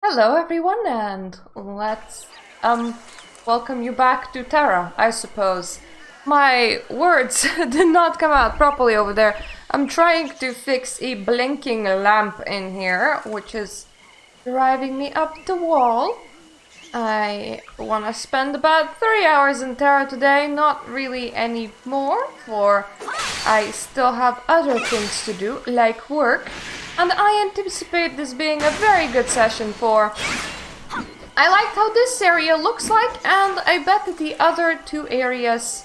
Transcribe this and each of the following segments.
Hello everyone, and let's welcome you back to Tera, I suppose. My words did not come out properly over there. I'm trying to fix a blinking lamp in here, which is driving me up the wall. I want to spend about 3 hours in Tera today, not really any more, for I still have other things to do, like work. And I anticipate this being a very good session for... I liked how this area looks like, and I bet that the other two areas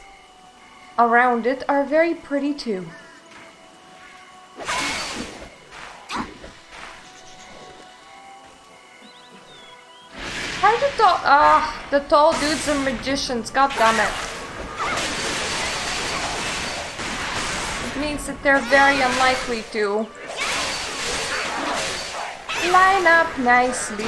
around it are very pretty too. How the tall dudes are magicians, god damn it. It means that they're very unlikely to line up nicely.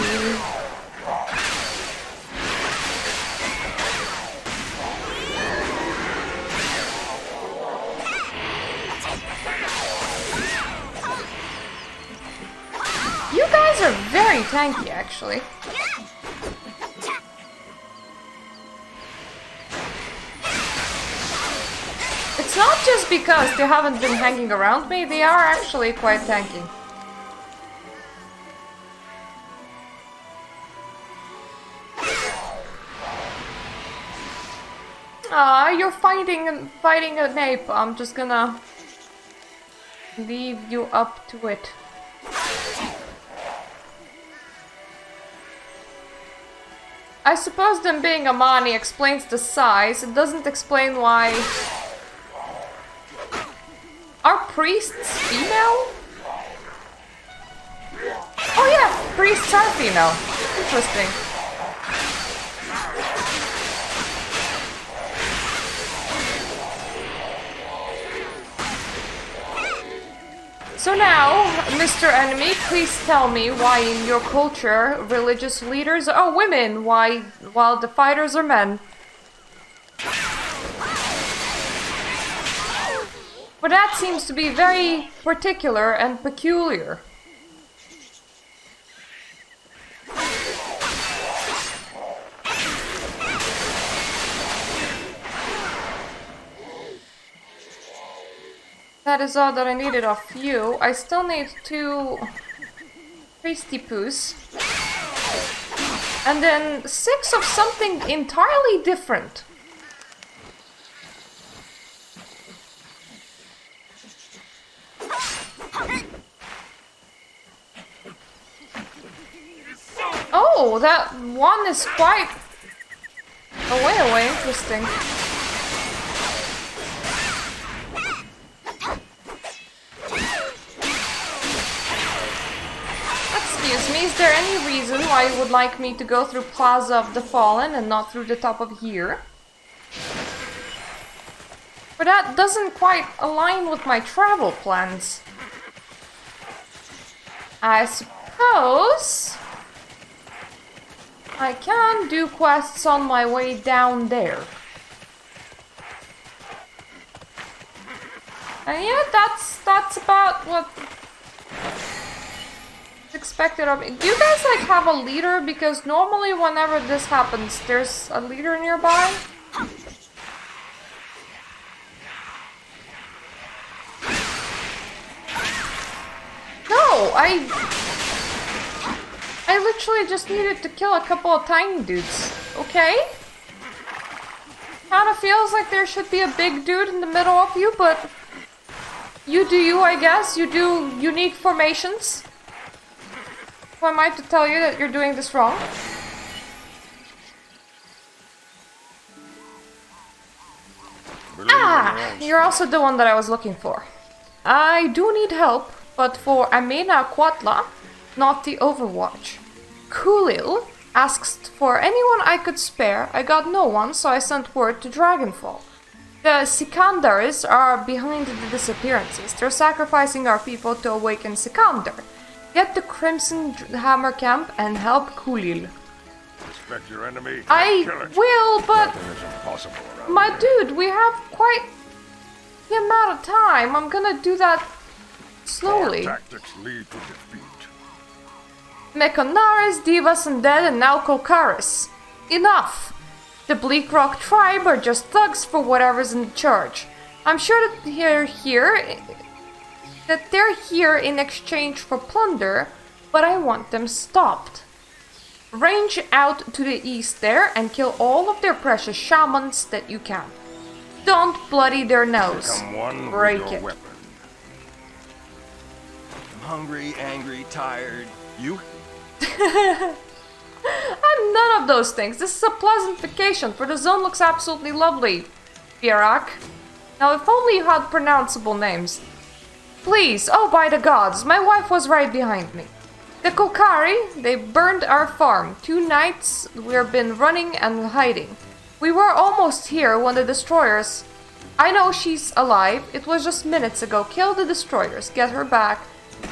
You guys are very tanky, actually. It's not just because they haven't been hanging around me, they are actually quite tanky. You're fighting an ape. I'm just gonna leave you up to it. I suppose them being a Mani explains the size. It doesn't explain why. Are priests female? Oh yeah, priests are female. Interesting. So now, Mr. Enemy, please tell me why in your culture religious leaders are women, while the fighters are men. But that seems to be very particular and peculiar. That is all that I needed of you. I still need 2 Tasty Poos. And then 6 of something entirely different. Oh, that one is quite away, interesting. Excuse me, is there any reason why you would like me to go through Plaza of the Fallen and not through the top of here? But that doesn't quite align with my travel plans. I suppose I can do quests on my way down there. And yeah, that's about what expected of me. Do you guys like have a leader? Because normally whenever this happens, there's a leader nearby. No, I literally just needed to kill a couple of tiny dudes. Okay? Kinda feels like there should be a big dude in the middle of you, but you do you, I guess. You do unique formations. Who am I to tell you that you're doing this wrong? Ah, you're also the one that I was looking for. I do need help, but for Amena Quatla, not the Overwatch. Kulil asked for anyone I could spare. I got no one, so I sent word to Dragonfall. The Sikandaris are behind the disappearances. They're sacrificing our people to awaken Sikandar. Get the Crimson Hammer camp and help Kulil. Respect your enemy. I will, but my dude, we have quite the amount of time. I'm gonna do that slowly. Our tactics lead to defeat. Mechonaris, Divas Undead, and now Kolkaris. Enough! The Bleak Rock tribe are just thugs for whatever's in charge. I'm sure that they're here in exchange for plunder, but I want them stopped. Range out to the east there and kill all of their precious shamans that you can. Don't bloody their nose. Become one Break with your it. weapon. I'm hungry, angry, tired. You? I'm none of those things. This is a pleasant vacation, for the zone looks absolutely lovely. Birak. Now, if only you had pronounceable names. Please, oh by the gods, my wife was right behind me. The Kolkari, they burned our farm. 2 nights we've been running and hiding. We were almost here when the destroyers... I know she's alive, it was just minutes ago. Kill the destroyers, get her back.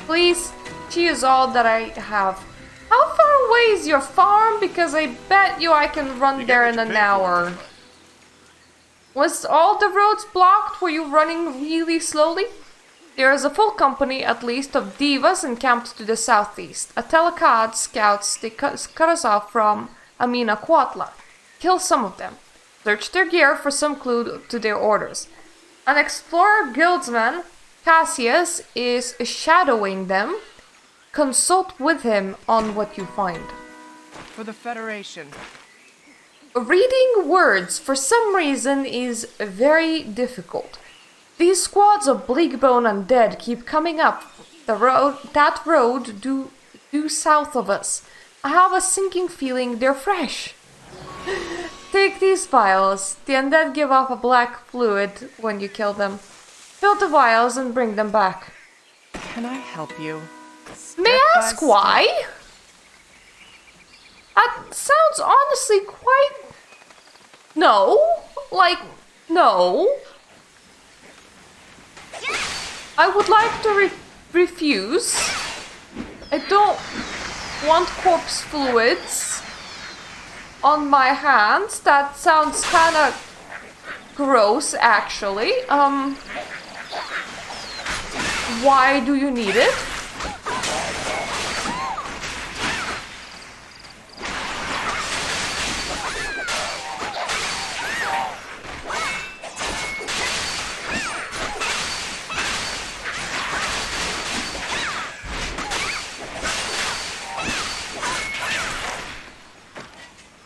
Please, she is all that I have. How far away is your farm? Because I bet you I can run there in an hour. Was all the roads blocked? Were you running really slowly? There is a full company, at least, of divas encamped to the southeast. A Telekad scouts, they cut us off from Amina Quatla. Kill some of them. Search their gear for some clue to their orders. An explorer guildsman, Cassius, is shadowing them. Consult with him on what you find. For the Federation. Reading words, for some reason, is very difficult. These squads of Bleakbone Undead keep coming up that road due south of us. I have a sinking feeling they're fresh. Take these vials. The undead give off a black fluid when you kill them. Fill the vials and bring them back. Can I help you? May I ask why? That sounds honestly quite... No. Like, no. I would like to refuse. I don't want corpse fluids on my hands. That sounds kind of gross, actually. Why do you need it?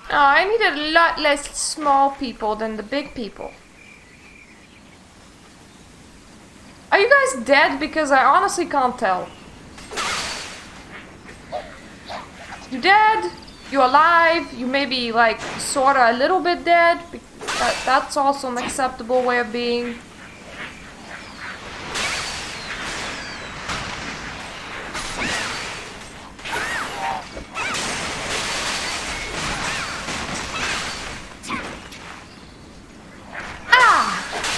Oh, I need a lot less small people than the big people. Are you guys dead? Because I honestly can't tell. You dead? You alive? You maybe like sorta a little bit dead? That's also an acceptable way of being.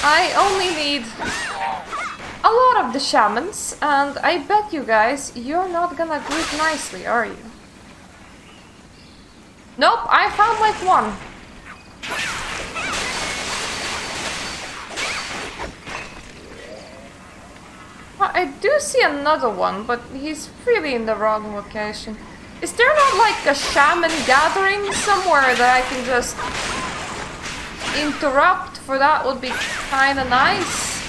I only need a lot of the shamans, and I bet you guys, you're not gonna greet nicely, are you? Nope, I found like one. Well, I do see another one, but he's really in the wrong location. Is there not like a shaman gathering somewhere that I can just interrupt? For that would be kinda nice.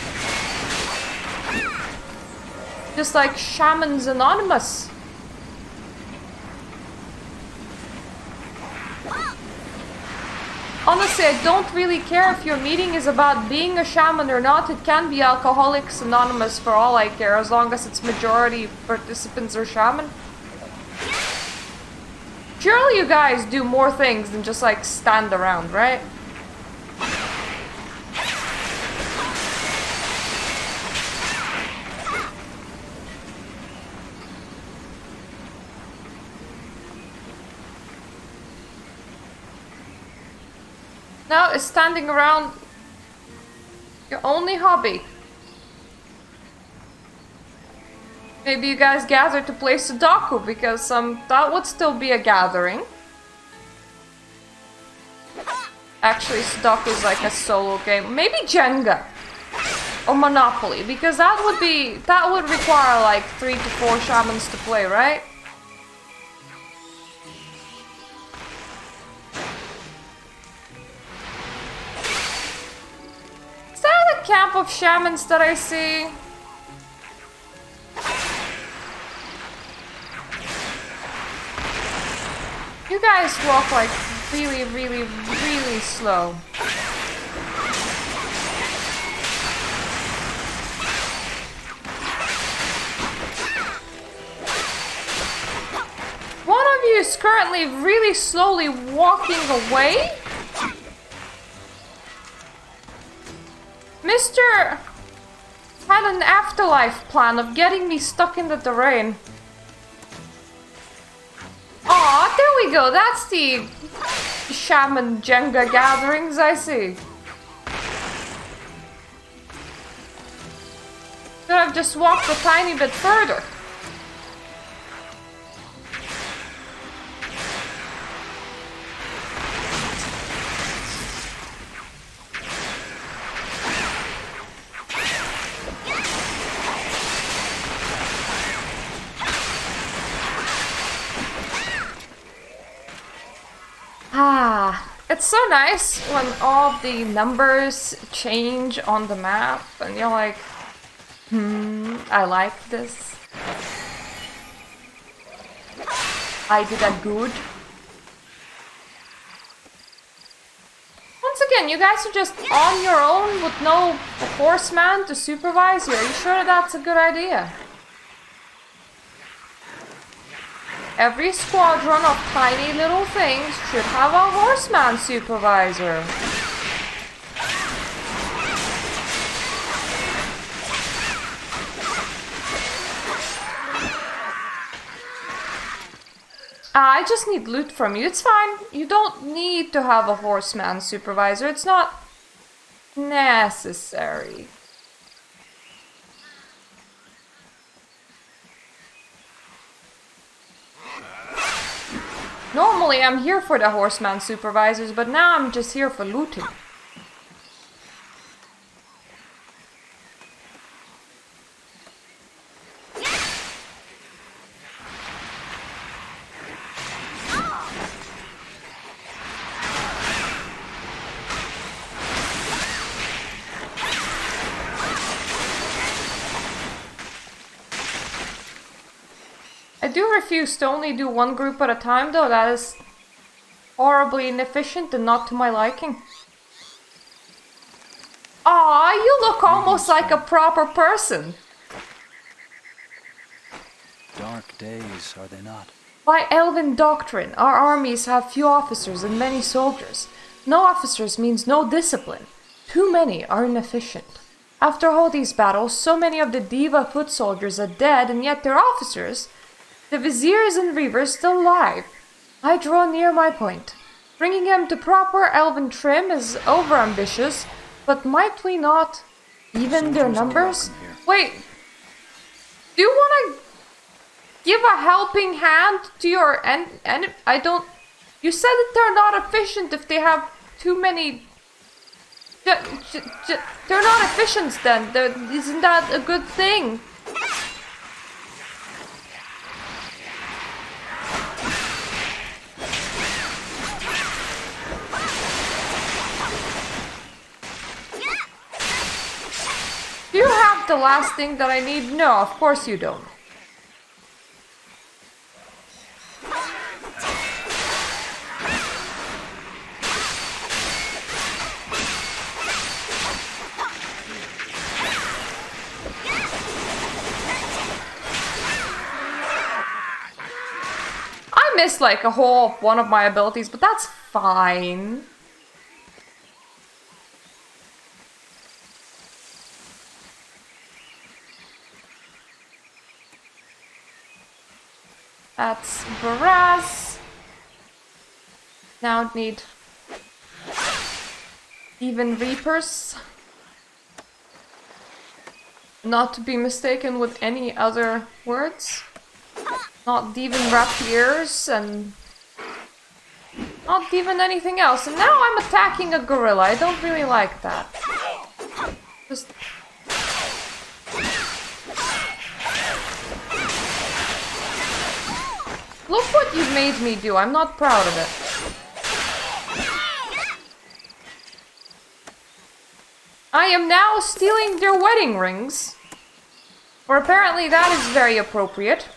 Just like Shamans Anonymous. Honestly, I don't really care if your meeting is about being a shaman or not. It can be Alcoholics Anonymous for all I care, as long as its majority participants are shaman. Surely you guys do more things than just like stand around, right? Now, is standing around your only hobby? Maybe you guys gather to play Sudoku, because that would still be a gathering. Actually, Sudoku is like a solo game. Maybe Jenga or Monopoly, because that would require like 3 to 4 shamans to play, right? camp of shamans that I see? You guys walk like really, really, really slow. One of you is currently really slowly walking away? Mr. had an afterlife plan of getting me stuck in the terrain. Aw, there we go. That's the shaman Jenga gatherings I see. Could have just walked a tiny bit further. It's so nice when all the numbers change on the map and you're like, I like this. I did that good. Once again, you guys are just on your own with no horseman to supervise you. Are you sure that's a good idea? Every squadron of tiny little things should have a horseman supervisor. I just need loot from you. It's fine. You don't need to have a horseman supervisor. It's not necessary. Normally I'm here for the horseman supervisors, but now I'm just here for looting. I do refuse to only do one group at a time, though. That is horribly inefficient and not to my liking. Aw, you look almost like a proper person. Dark days, are they not? By elven doctrine, our armies have few officers and many soldiers. No officers means no discipline. Too many are inefficient. After all these battles, so many of the Diva foot soldiers are dead, and yet their officers, the viziers and reavers, still alive. I draw near my point. Bringing them to proper elven trim is overambitious, but might we not even their numbers? Wait, do you want to give a helping hand to your and I don't. You said that they're not efficient if they have too many. They're not efficient then. Isn't that a good thing? Do you have the last thing that I need? No, of course you don't. I missed like a whole one of my abilities, but that's fine. That's Baraz. Now need even Reapers. Not to be mistaken with any other words. Not even rapiers and not even anything else. And now I'm attacking a gorilla. I don't really like that. Just look what you've made me do. I'm not proud of it. I am now stealing their wedding rings. Or apparently that is very appropriate.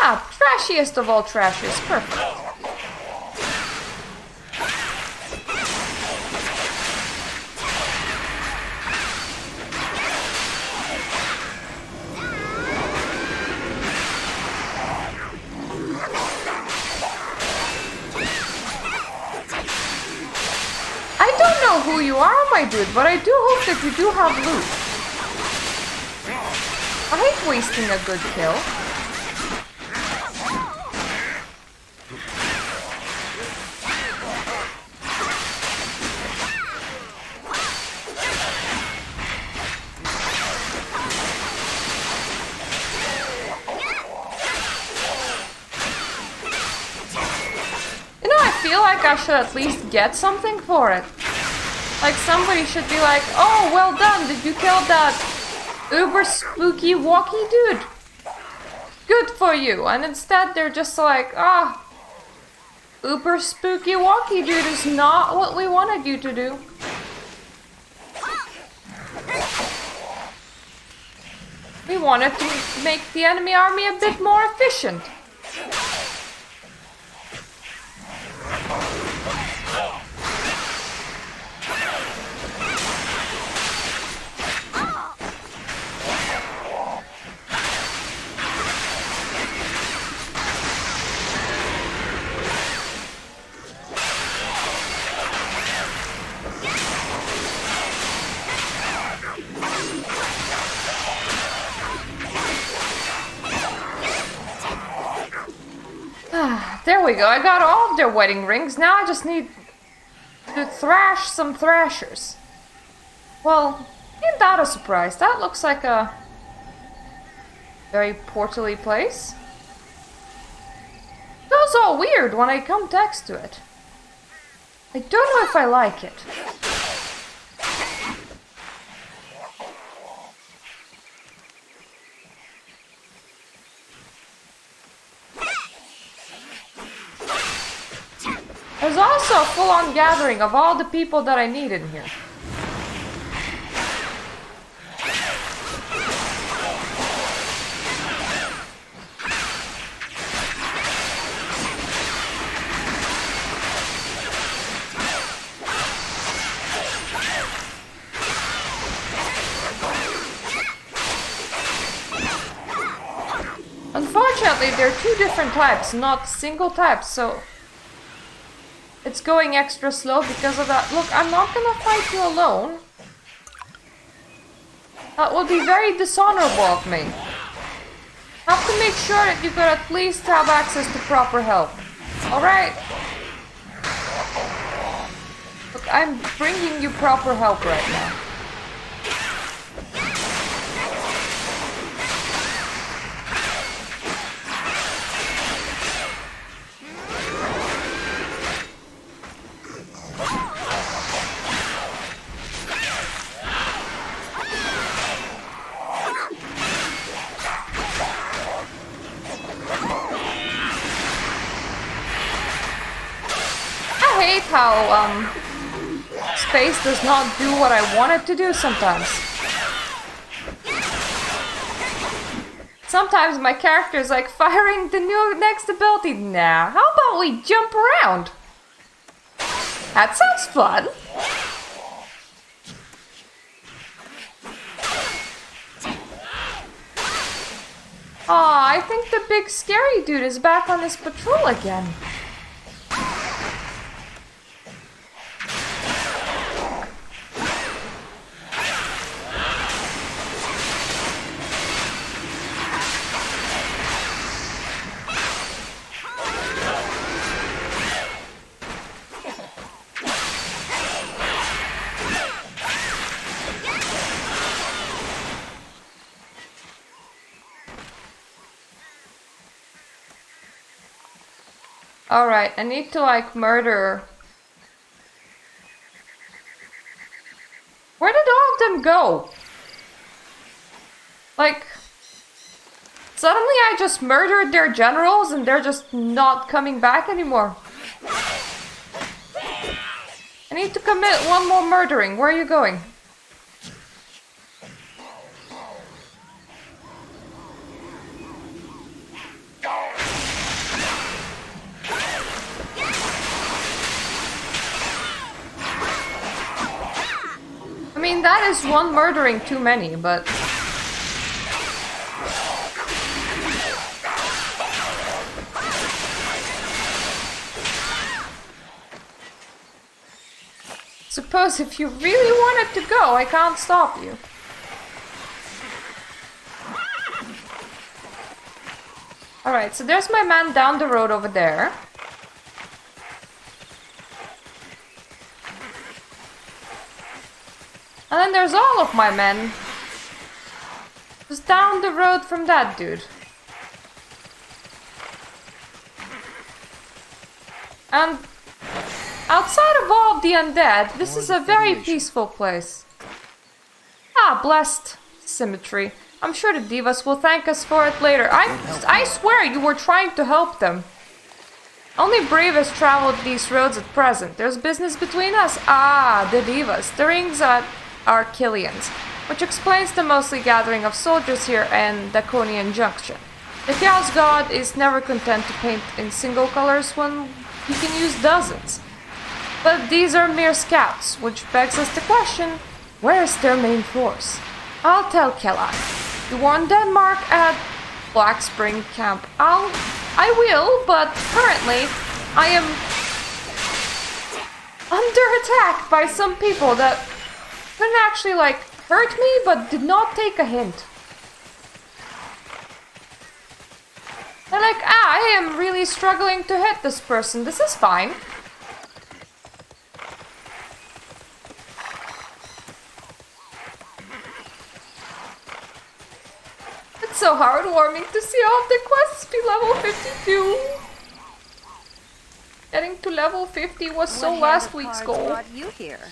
Ah, trashiest of all trashes. Perfect. I don't know who you are, my dude, but I do hope that you do have loot. I hate wasting a good kill. You know, I feel like I should at least get something for it. Like somebody should be like, oh, well done, did you kill that uber spooky walkie dude? Good for you. And instead they're just like, ah, uber spooky walkie dude is not what we wanted you to do. We wanted to make the enemy army a bit more efficient. There we go, I got all of their wedding rings. Now I just need to thrash some thrashers. Well, ain't that a surprise? That looks like a very portally place. Feels all weird when I come next to it. I don't know if I like it. There's also a full-on gathering of all the people that I need in here. Unfortunately, there are two different types, not single types, so it's going extra slow because of that. Look, I'm not gonna fight you alone. That would be very dishonorable of me. Have to make sure that you could at least have access to proper help. Alright? Look, I'm bringing you proper help right now. I hate how space does not do what I want it to do sometimes. Sometimes my character is like firing the next ability. Nah, how about we jump around? That sounds fun. Aw, I think the big scary dude is back on his patrol again. Alright, I need to like murder them go? Like, suddenly I just murdered their generals and they're just not coming back anymore. I need to commit one more murdering. Where are you going? I mean, that is one murdering too many, but... Suppose if you really wanted to go, I can't stop you. Alright, so there's my man down the road over there. And then there's all of my men. Just down the road from that dude. And outside of all of the undead, this is a very peaceful place. Ah, blessed symmetry. I'm sure the divas will thank us for it later. I swear you were trying to help them. Only brave has traveled these roads at present. There's business between us. Ah, the divas. The rings are Killian's, which explains the mostly gathering of soldiers here in Daconian Junction. The Chaos God is never content to paint in single colors when he can use dozens. But these are mere scouts, which begs us the question, where is their main force? I'll tell Kellogg. You warned Denmark at Black Spring Camp. I will, but currently I am under attack by some people that couldn't actually, like, hurt me, but did not take a hint. They're like, I am really struggling to hit this person. This is fine. It's so heartwarming to see all of the quests be level 52. Getting to level 50 was so last week's goal. Brought you here?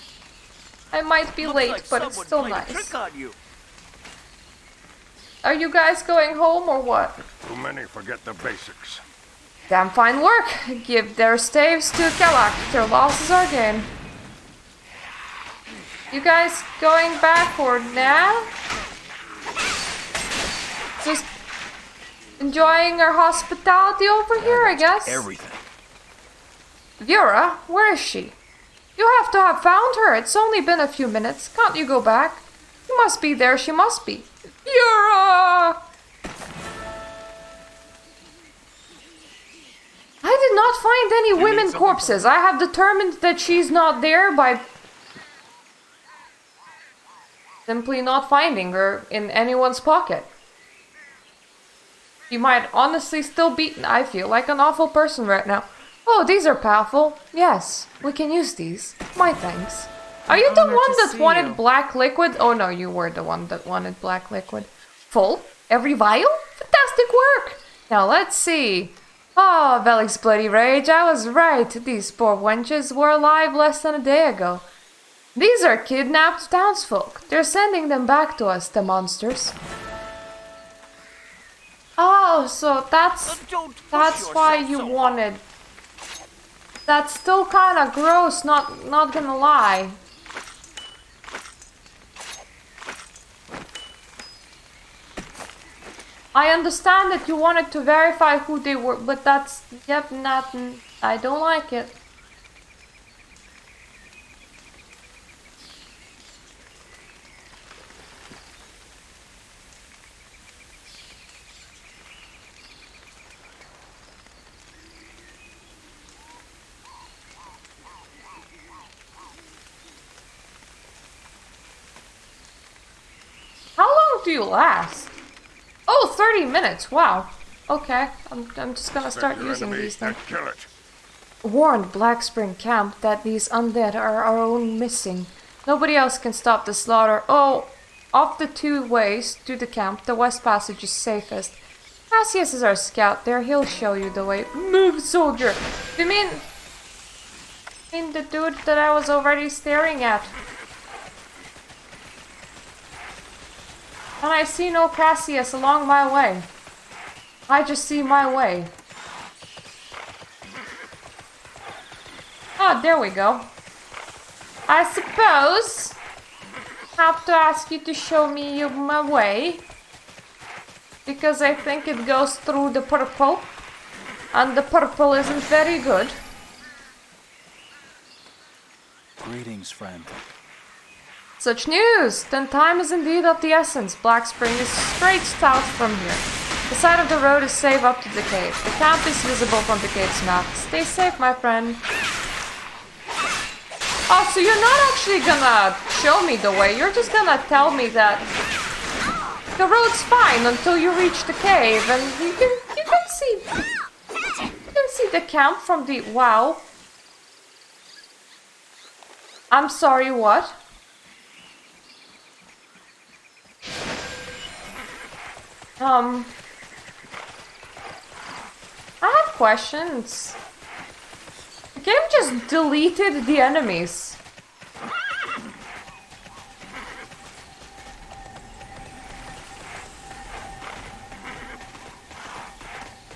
I might be late, but it's still nice. Trick on you. Are you guys going home or what? Too many forget the basics. Damn fine work. Give their staves to Kellogg. Their losses are gain. You guys going back or now? Just enjoying our hospitality over here, I guess. Everything. Vera, where is she? You have to have found her. It's only been a few minutes. Can't you go back? You must be there. She must be. Vera! I did not find any women corpses. I have determined that she's not there by simply not finding her in anyone's pocket. She might honestly still be... I feel like an awful person right now. Oh, these are powerful. Yes, we can use these. My thanks. Are you the Honored one to that see wanted you. black liquid? Oh no, you were the one that wanted black liquid. Full? Every vial? Fantastic work! Now let's see. Oh, Velik's bloody rage, I was right. These poor wenches were alive less than a day ago. These are kidnapped townsfolk. They're sending them back to us, the monsters. Oh, so that's why you wanted... That's still kinda gross, not gonna lie. I understand that you wanted to verify who they were, but that's... Yep, not... I don't like it. How long do you last? Oh, 30 minutes. Wow. Okay, I'm just gonna start Expect your using enemy these then. and kill it. Warned Black Spring Camp that these undead are our own missing. Nobody else can stop the slaughter. Oh, of the two ways to the camp, the west passage is safest. Cassius is our scout there. He'll show you the way. Move, soldier. You mean the dude that I was already staring at? And I see no Cassius along my way. I just see my way. Oh, there we go. I suppose I have to ask you to show me my way. Because I think it goes through the purple. And the purple isn't very good. Greetings, friend. Such news! Then time is indeed of the essence. Black Spring is straight south from here. The side of the road is safe up to the cave. The camp is visible from the cave's map. Stay safe, my friend. Oh, so you're not actually gonna show me the way. You're just gonna tell me that the road's fine until you reach the cave, and you can see the camp from the wow. I'm sorry, what? I have questions. The game just deleted the enemies.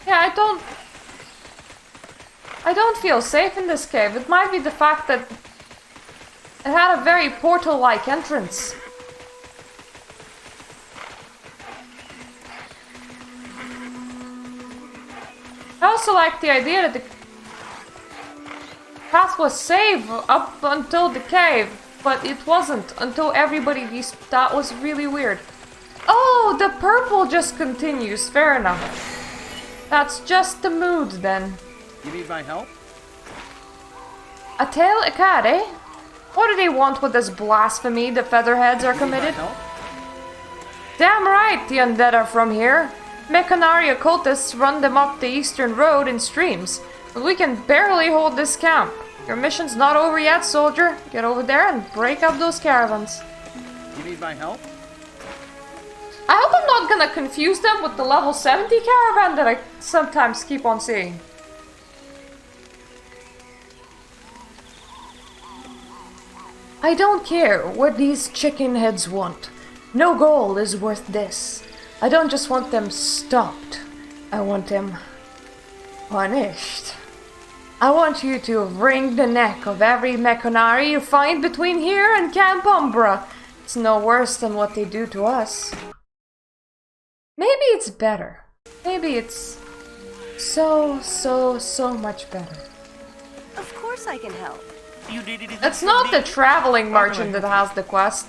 Yeah, I don't feel safe in this cave. It might be the fact that it had a very portal-like entrance. I also like the idea that the path was safe up until the cave, but it wasn't until everybody that was really weird. Oh, the purple just continues. Fair enough. That's just the mood then. You need my help? A tail, a cat, eh? What do they want with this blasphemy the featherheads are committed? Damn right, the undead are from here. Mechanari occultists run them up the eastern road in streams, but we can barely hold this camp. Your mission's not over yet, soldier. Get over there and break up those caravans. You need my help? I hope I'm not gonna confuse them with the level 70 caravan that I sometimes keep on seeing. I don't care what these chicken heads want. No goal is worth this. I don't just want them stopped. I want them punished. I want you to wring the neck of every Mechanari you find between here and Camp Umbra. It's no worse than what they do to us. Maybe it's better. Maybe it's so much better. Of course I can help. It's not the traveling merchant that has the quest.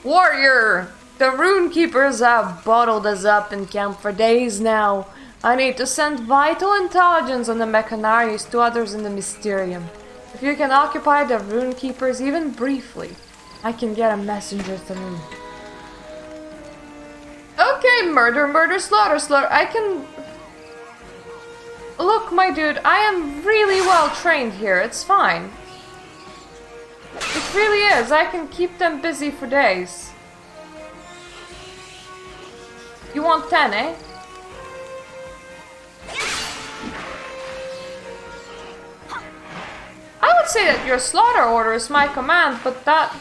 Warrior! The rune keepers have bottled us up in camp for days now. I need to send vital intelligence on the Mechanaris to others in the Mysterium. If you can occupy the rune keepers even briefly, I can get a messenger through. Okay, murder, slaughter. I can... Look, my dude, I am really well trained here. It's fine. It really is. I can keep them busy for days. You want 10, eh? I would say that your slaughter order is my command, but that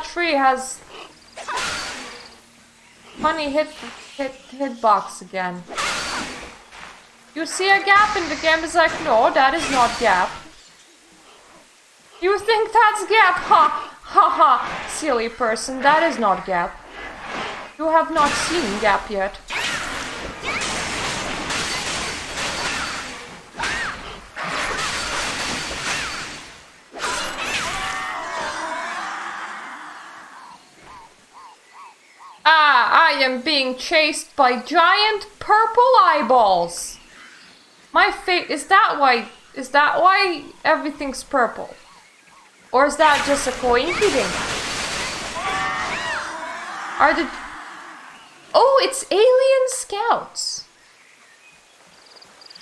tree has funny hitbox again. You see a gap and the game is like, no, that is not gap. You think that's gap? Ha ha, silly person, that is not gap. You have not seen gap yet. Ah, I am being chased by giant purple eyeballs. My fate is that why everything's purple? Or is that just a coincidence? Are the... Oh, it's alien scouts.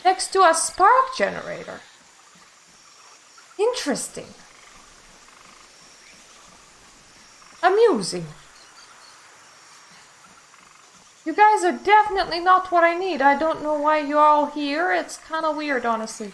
Next to a spark generator. Interesting. Amusing. You guys are definitely not what I need. I don't know why you're all here. It's kind of weird, honestly.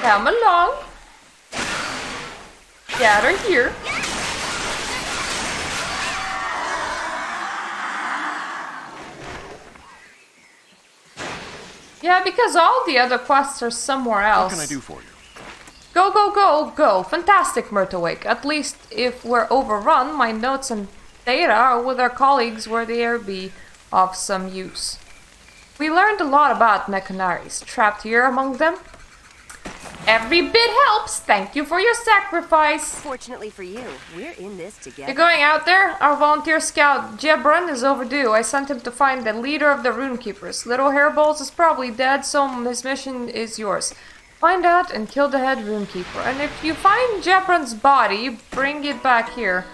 Come along. Gather here. Yeah, because all the other quests are somewhere else. What can I do for you? Go, go, go, go. Fantastic, Myrtlewake. At least if we're overrun, my notes and data with our colleagues were there be of some use. We learned a lot about Mechanaries, trapped here among them. Every bit helps. Thank you for your sacrifice. Fortunately for you, we're in this together. You're going out there? Our volunteer scout, Jebron, is overdue. I sent him to find the leader of the Runekeepers. Little Hairballs is probably dead, so his mission is yours. Find out and kill the head Runekeeper. And if you find Jebron's body, bring it back here.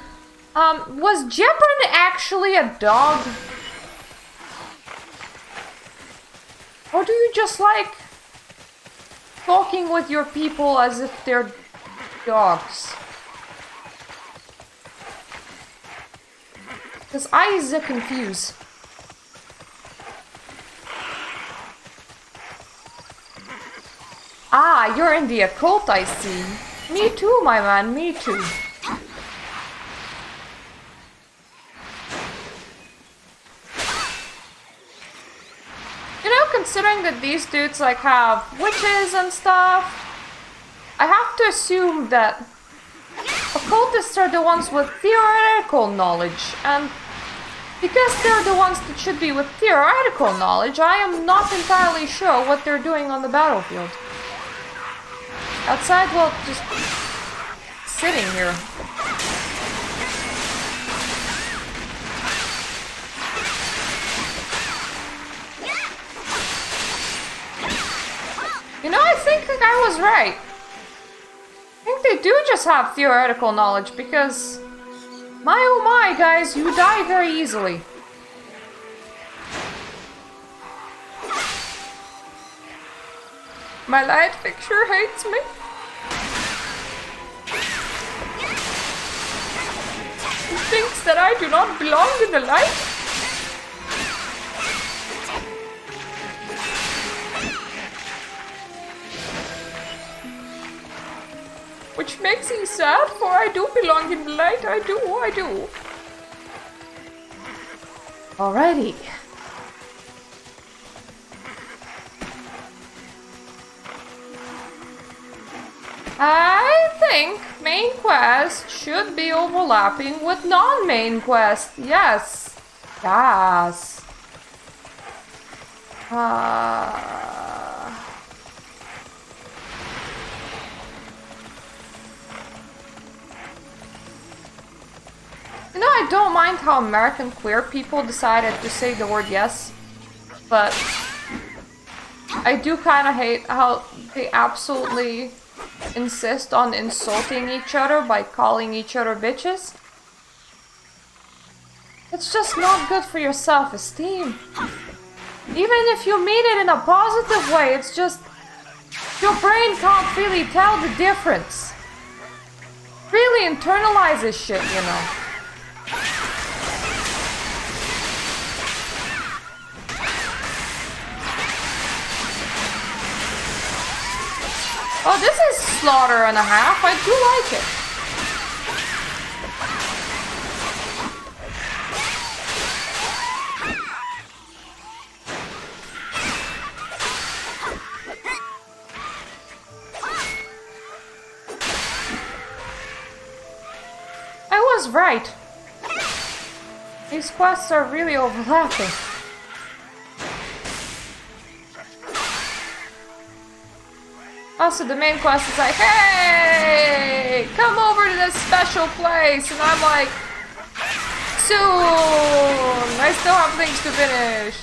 Was Jebron actually a dog? Or do you just like talking with your people as if they're dogs? Because I is confused. Ah, you're in the occult, I see. Me too, my man, me too. You know, considering that these dudes like have witches and stuff, I have to assume that occultists are the ones with theoretical knowledge, and because they're the ones that should be with theoretical knowledge, I am not entirely sure what they're doing on the battlefield. Outside, well, just sitting here. You know, I think that I was right. I think they do just have theoretical knowledge because, my oh my, guys, you die very easily. My light fixture hates me. He thinks that I do not belong in the light. Which makes me sad, for I do belong in the light. I do. Alrighty. I think main quest should be overlapping with non-main quest. Yes. Yes. You know, I don't mind how American queer people decided to say the word yes, but I do kind of hate how they absolutely insist on insulting each other by calling each other bitches. It's just not good for your self-esteem. Even if you mean it in a positive way, it's just your brain can't really tell the difference. Really internalize this shit, you know. Oh, this is slaughter and a half. I do like it. I was right. These quests are really overlapping. Also, the main quest is like, hey, come over to this special place. And I'm like, soon. I still have things to finish.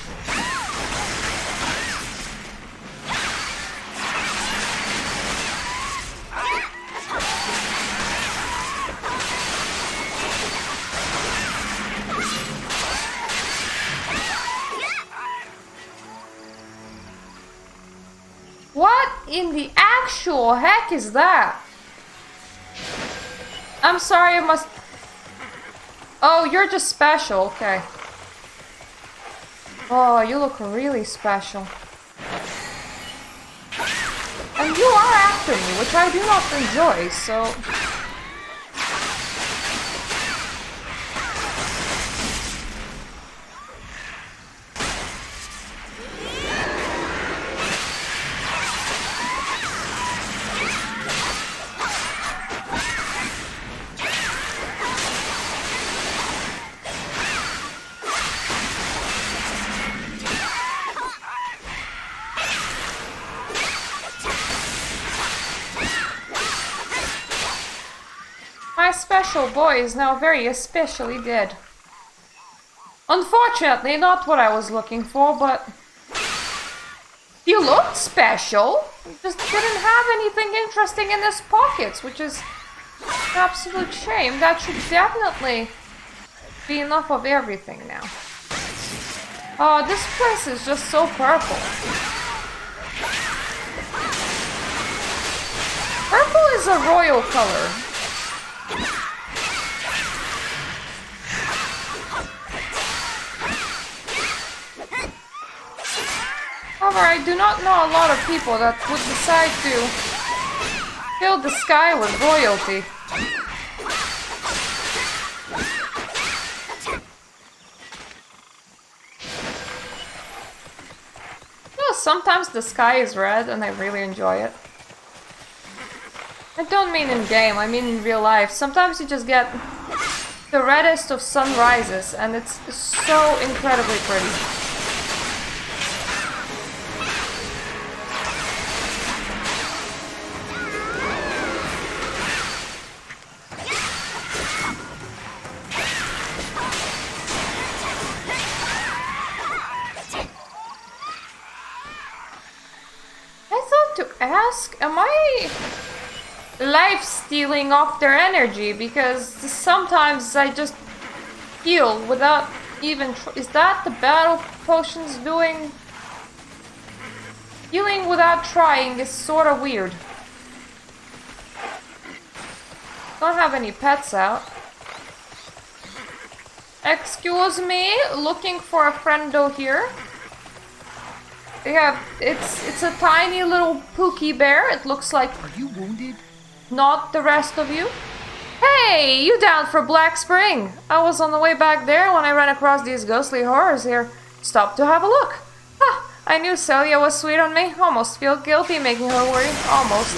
What in the actual heck is that? I'm sorry, I must... Oh, you're just special, okay. Oh, you look really special. And you are after me, which I do not enjoy, so... My special boy is now very especially dead. Unfortunately, not what I was looking for, but... He looked special. He just didn't have anything interesting in his pockets, which is an absolute shame. That should definitely be enough of everything now. Oh, this place is just so purple. Purple is a royal color. However, I do not know a lot of people that would decide to fill the sky with royalty. You know, sometimes the sky is red and I really enjoy it. I don't mean in game, I mean in real life. Sometimes you just get the reddest of sunrises and it's so incredibly pretty. I thought to ask, am I life stealing off their energy? Because sometimes I just heal without even is that the battle potions doing? Healing without trying is sort of weird. Don't have any pets out. Excuse me, looking for a friendo here. Yeah, it's a tiny little pookie bear. It looks like. Are you wounded? Not the rest of you. Hey, you down for Black Spring? I was on the way back there when I ran across these ghostly horrors here. Stopped to have a look. Ha! I knew Celia was sweet on me. Almost feel guilty making her worry. Almost.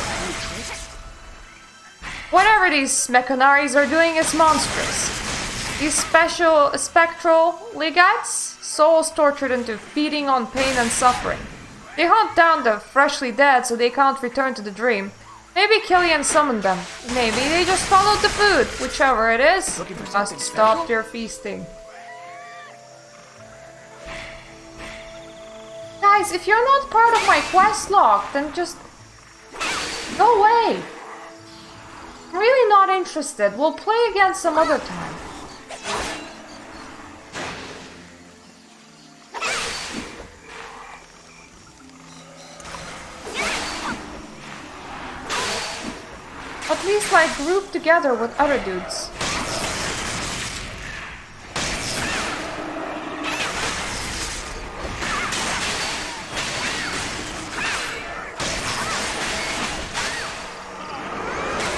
Whatever these Mechonaries are doing is monstrous. These special spectral legates, souls tortured into feeding on pain and suffering. They hunt down the freshly dead so they can't return to the dream. Maybe Killian summoned them. Maybe they just followed the food. Whichever it is, must stop their feasting. Guys, if you're not part of my quest log, then just go away. I'm really not interested. We'll play again some other time. At least like group together with other dudes.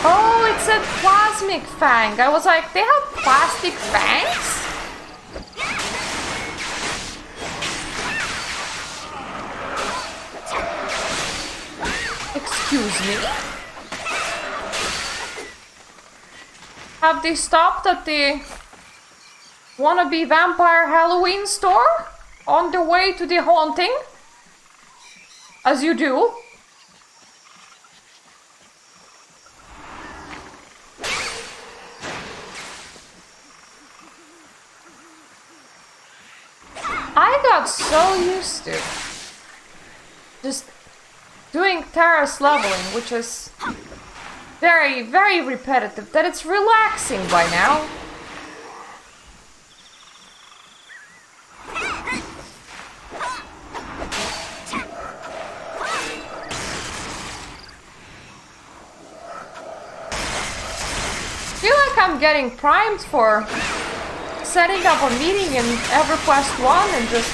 Oh, it said plasmic fang. I was like, they have plastic fangs? Excuse me? Have they stopped at the wannabe vampire Halloween store? On their way to the haunting? As you do. I got so used to just doing Tera's leveling, which is very, very repetitive, that it's relaxing by now. I feel like I'm getting primed for setting up a meeting in EverQuest 1 and just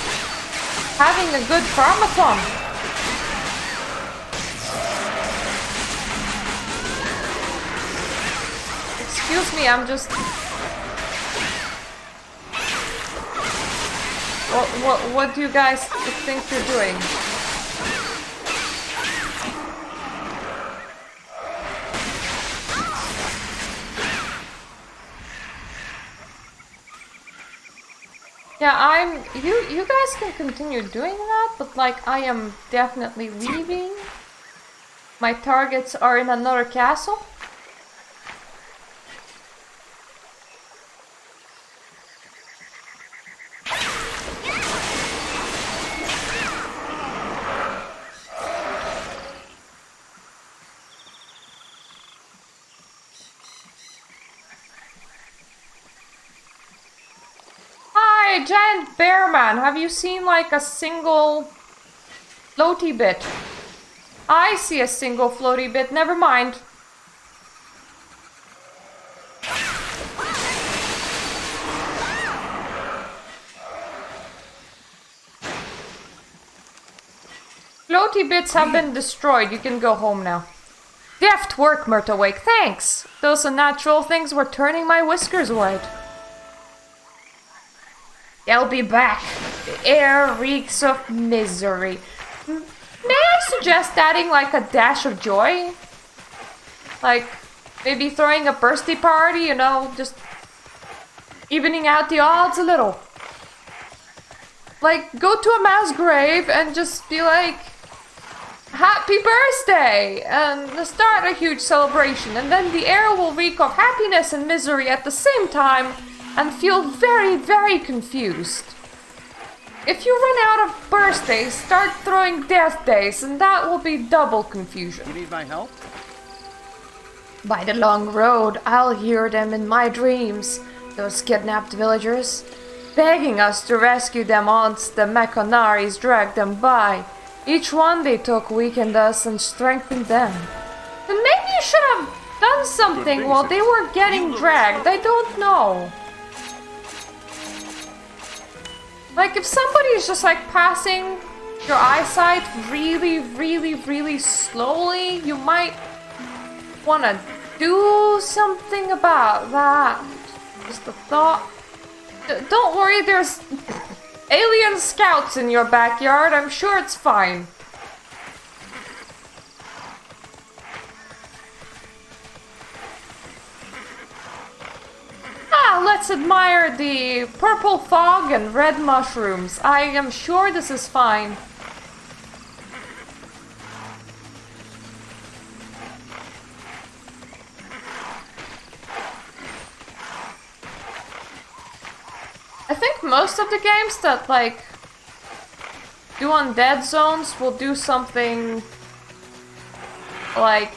having a good farmathon. excuse me, I'm just... What do you guys think you're doing? Yeah, you guys can continue doing that, but like I am definitely leaving. My targets are in another castle. Hi, giant bear man. Have you seen like a single floaty bit? I see a single floaty bit. Never mind. Floaty bits have been destroyed. You can go home now. Deft work, Myrtlewake. Thanks. Those unnatural things were turning my whiskers white. They'll be back. The air reeks of misery. May I suggest adding like a dash of joy? Like maybe throwing a birthday party, you know, just evening out the odds a little. Like go to a mass grave and just be like, happy birthday! And start a huge celebration, and then the air will reek of happiness and misery at the same time and feel very, very confused. If you run out of birthdays, start throwing death days, and that will be double confusion. You need my help? By the long road, I'll hear them in my dreams, those kidnapped villagers, begging us to rescue them once the Mechonaris dragged them by. Each one they took weakened us and strengthened them. And maybe you should have done something while they were getting dragged, I don't know. Like, if somebody is just, like, passing your eyesight really, really, really slowly, you might want to do something about that. Just a thought. Don't worry, there's alien scouts in your backyard. I'm sure it's fine. Let's admire the purple fog and red mushrooms. I am sure this is fine. I think most of the games that like do undead zones will do something like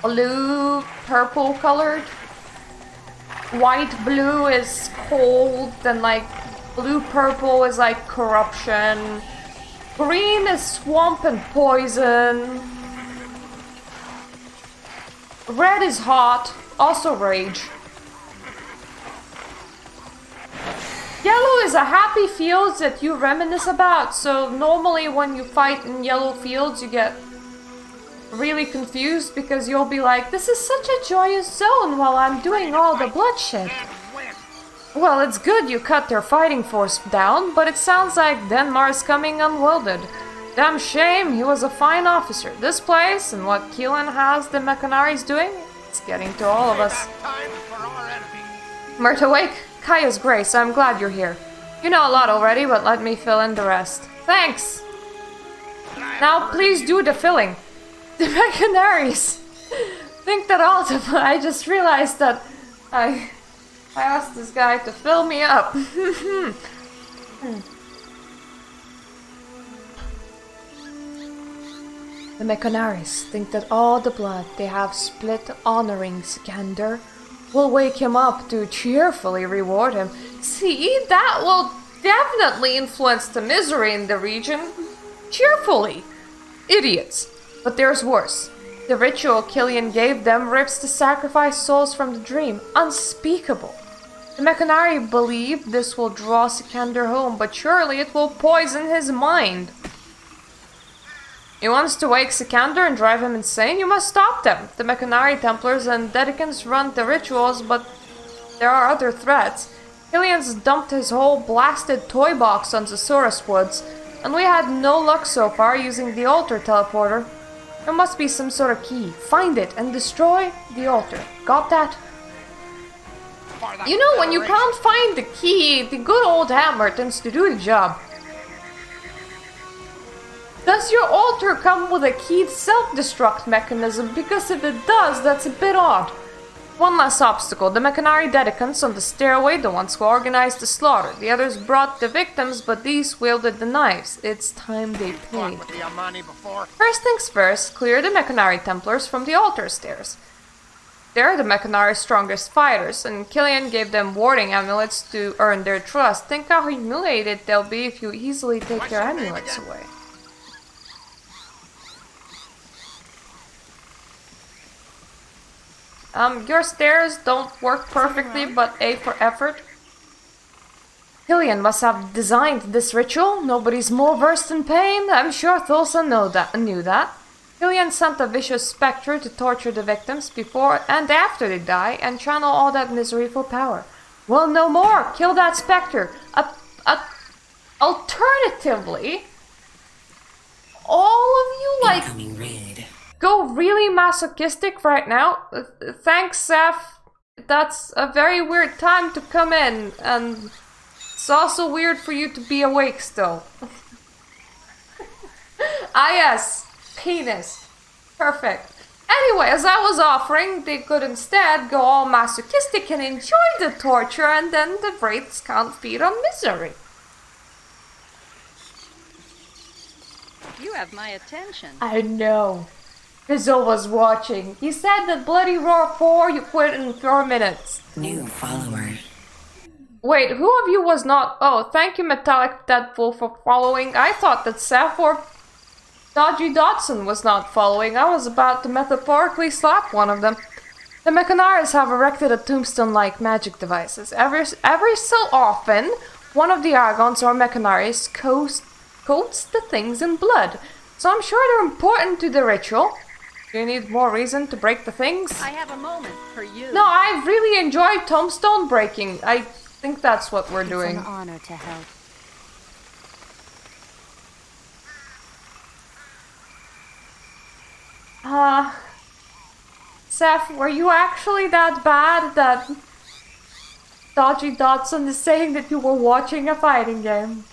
blue, purple colored. White blue is cold, and like blue purple is like corruption. Green is swamp and poison. Red is hot, also rage. Yellow is a happy fields that you reminisce about, so normally when you fight in yellow fields you get really confused because you'll be like, this is such a joyous zone while I'm doing all the bloodshed. Well, it's good you cut their fighting force down, but it sounds like Denmar's coming unwelded. Damn shame, he was a fine officer. This place and what Keelan has the Mechonaris doing, it's getting to all of us. Myrtlewake, Kaya's Grace, I'm glad you're here. You know a lot already, but let me fill in the rest. Thanks! Now please do the filling. The Mechonaris think that all the... I just realized that I asked this guy to fill me up. The Mechonaris think that all the blood they have split honoring Sikander will wake him up to cheerfully reward him. See, that will definitely influence the misery in the region. Cheerfully. Idiots. But there's worse. The ritual Killian gave them rips the sacrificed souls from the dream. Unspeakable. The Mechanari believe this will draw Sikander home, but surely it will poison his mind. He wants to wake Sikander and drive him insane? You must stop them! The Mechanari Templars and Dedicants run the rituals, but there are other threats. Killian's dumped his whole blasted toy box on Zasaurus Woods, and we had no luck so far using the altar teleporter. There must be some sort of key. Find it and destroy the altar. Got that? You know, when you can't find the key, the good old hammer tends to do the job. Does your altar come with a keyed self-destruct mechanism? Because if it does, that's a bit odd. One less obstacle. The Mechanari Dedicants on the stairway, the ones who organized the slaughter. The others brought the victims, but these wielded the knives. It's time they paid. First things first, clear the Mechanari Templars from the altar stairs. They're the Mechanari's strongest fighters, and Killian gave them warding amulets to earn their trust. Think how humiliated they'll be if you easily take their amulets away. Your stairs don't work perfectly, but A for effort. Killian must have designed this ritual. Nobody's more versed in pain. I'm sure Thulsa knew that. Killian sent a vicious spectre to torture the victims before and after they die and channel all that misery for power. Well, no more. Kill that spectre. Alternatively, all of you like go really masochistic right now. Thanks, Seth. That's a very weird time to come in, and it's also weird for you to be awake still. Ah yes, penis. Perfect. Anyway, as I was offering, they could instead go all masochistic and enjoy the torture, and then the wraiths can't feed on misery. You have my attention. I know. Fizzle was watching. He said that Bloody Roar 4 you quit in 4 minutes. New follower. Wait, who of you was not... Oh, thank you Metallic Deadpool for following. I thought that Seth or Dodgy Dotson was not following. I was about to metaphorically slap one of them. The Mechanaris have erected a tombstone-like magic devices. Every so often, one of the Argons or Mechanaris coats the things in blood. So I'm sure they're important to the ritual. Do you need more reason to break the things? I have a moment for you. No, I really enjoyed tombstone breaking. I think that's what we're doing. It's an honor to help. Seth, were you actually that bad that Dodgy Dotson is saying that you were watching a fighting game?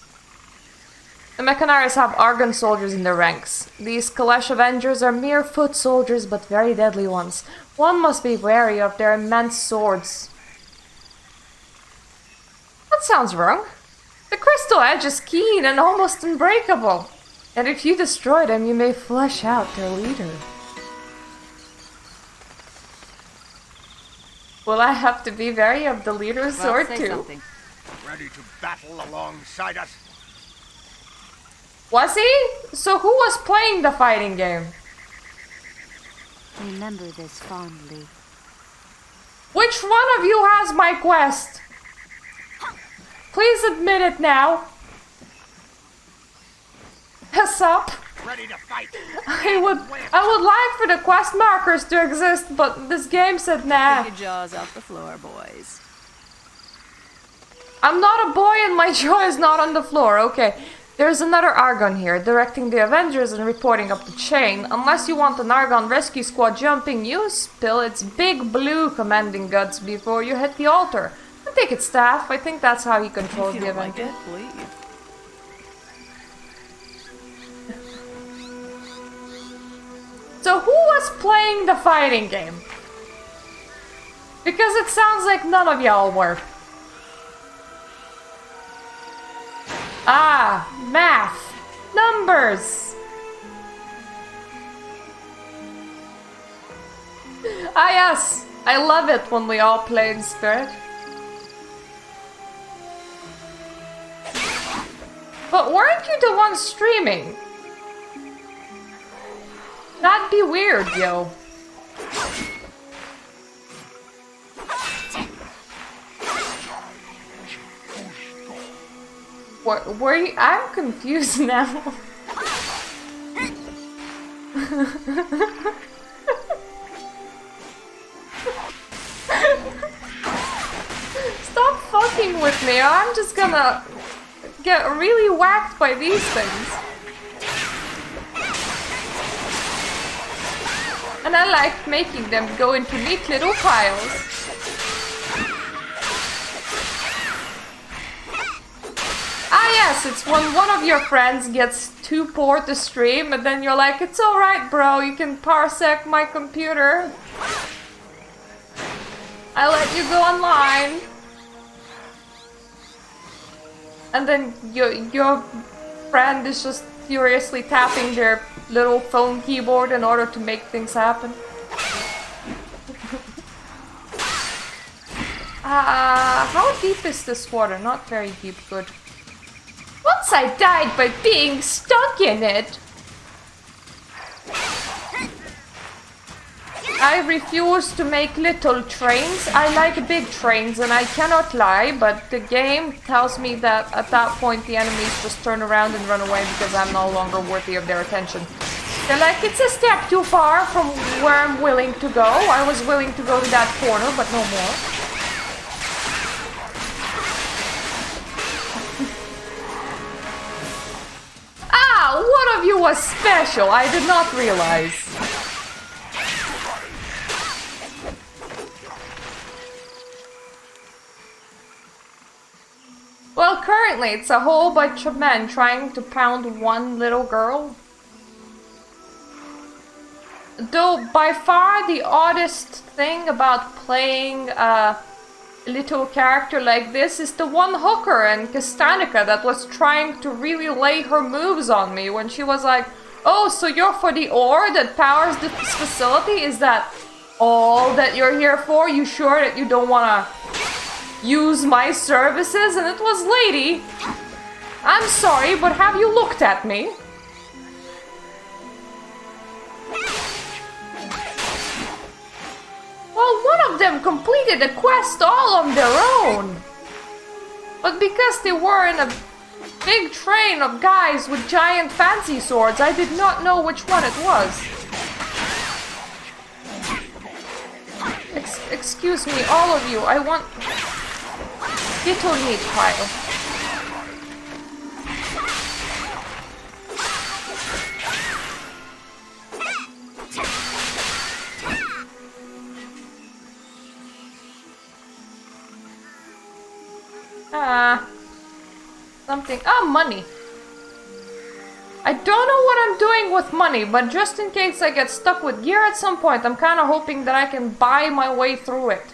The Mechanaris have Argon soldiers in their ranks. These Kalesh Avengers are mere foot soldiers, but very deadly ones. One must be wary of their immense swords. That sounds wrong. The crystal edge is keen and almost unbreakable. And if you destroy them, you may flush out their leader. Will I have to be wary of the leader's sword say too? something. Ready to battle alongside us? Was he? So who was playing the fighting game? Remember this fondly. Which one of you has my quest? Please admit it now. Yes up. Ready to fight? I would like for the quest markers to exist, but this game said nah. Take your jaws off the floor, boys. I'm not a boy and my jaw is not on the floor, okay. There's another Argon here, directing the Avengers and reporting up the chain. Unless you want an Argon rescue squad jumping you, spill its big blue commanding guts before you hit the altar. And take its staff, I think that's how he controls the Avengers. Like it, leave. So who was playing the fighting game? Because it sounds like none of y'all were. Ah, math. Numbers. Ah yes, I love it when we all play in spirit. But weren't you the one streaming? That'd be weird, yo. Were you? I'm confused now. Stop fucking with me, I'm just gonna get really whacked by these things. And I like making them go into neat little piles. Ah yes, it's when one of your friends gets too bored to stream and then you're like, it's alright bro, you can parsec my computer. I let you go online. And then your friend is just furiously tapping their little phone keyboard in order to make things happen. How deep is this water? Not very deep, good. Once I died by being stuck in it. I refuse to make little trains. I like big trains and I cannot lie, but the game tells me that at that point the enemies just turn around and run away because I'm no longer worthy of their attention. They're like, it's a step too far from where I'm willing to go. I was willing to go to that corner, but no more. Ah, one of you was special. I did not realize. Well, currently it's a whole bunch of men trying to pound one little girl. Though by far the oddest thing about playing a little character like this is the one hooker in Castanica that was trying to really lay her moves on me when she was like, oh, so you're for the ore that powers this facility? Is that all that you're here for? You sure that you don't wanna use my services? And it was, lady, I'm sorry, but have you looked at me? Well, one of them completed a quest all on their own. But because they were in a big train of guys with giant fancy swords, I did not know which one it was. Excuse me, all of you, I want... Little meat pile. Something. Money. I don't know what I'm doing with money, but just in case I get stuck with gear at some point, I'm kind of hoping that I can buy my way through it.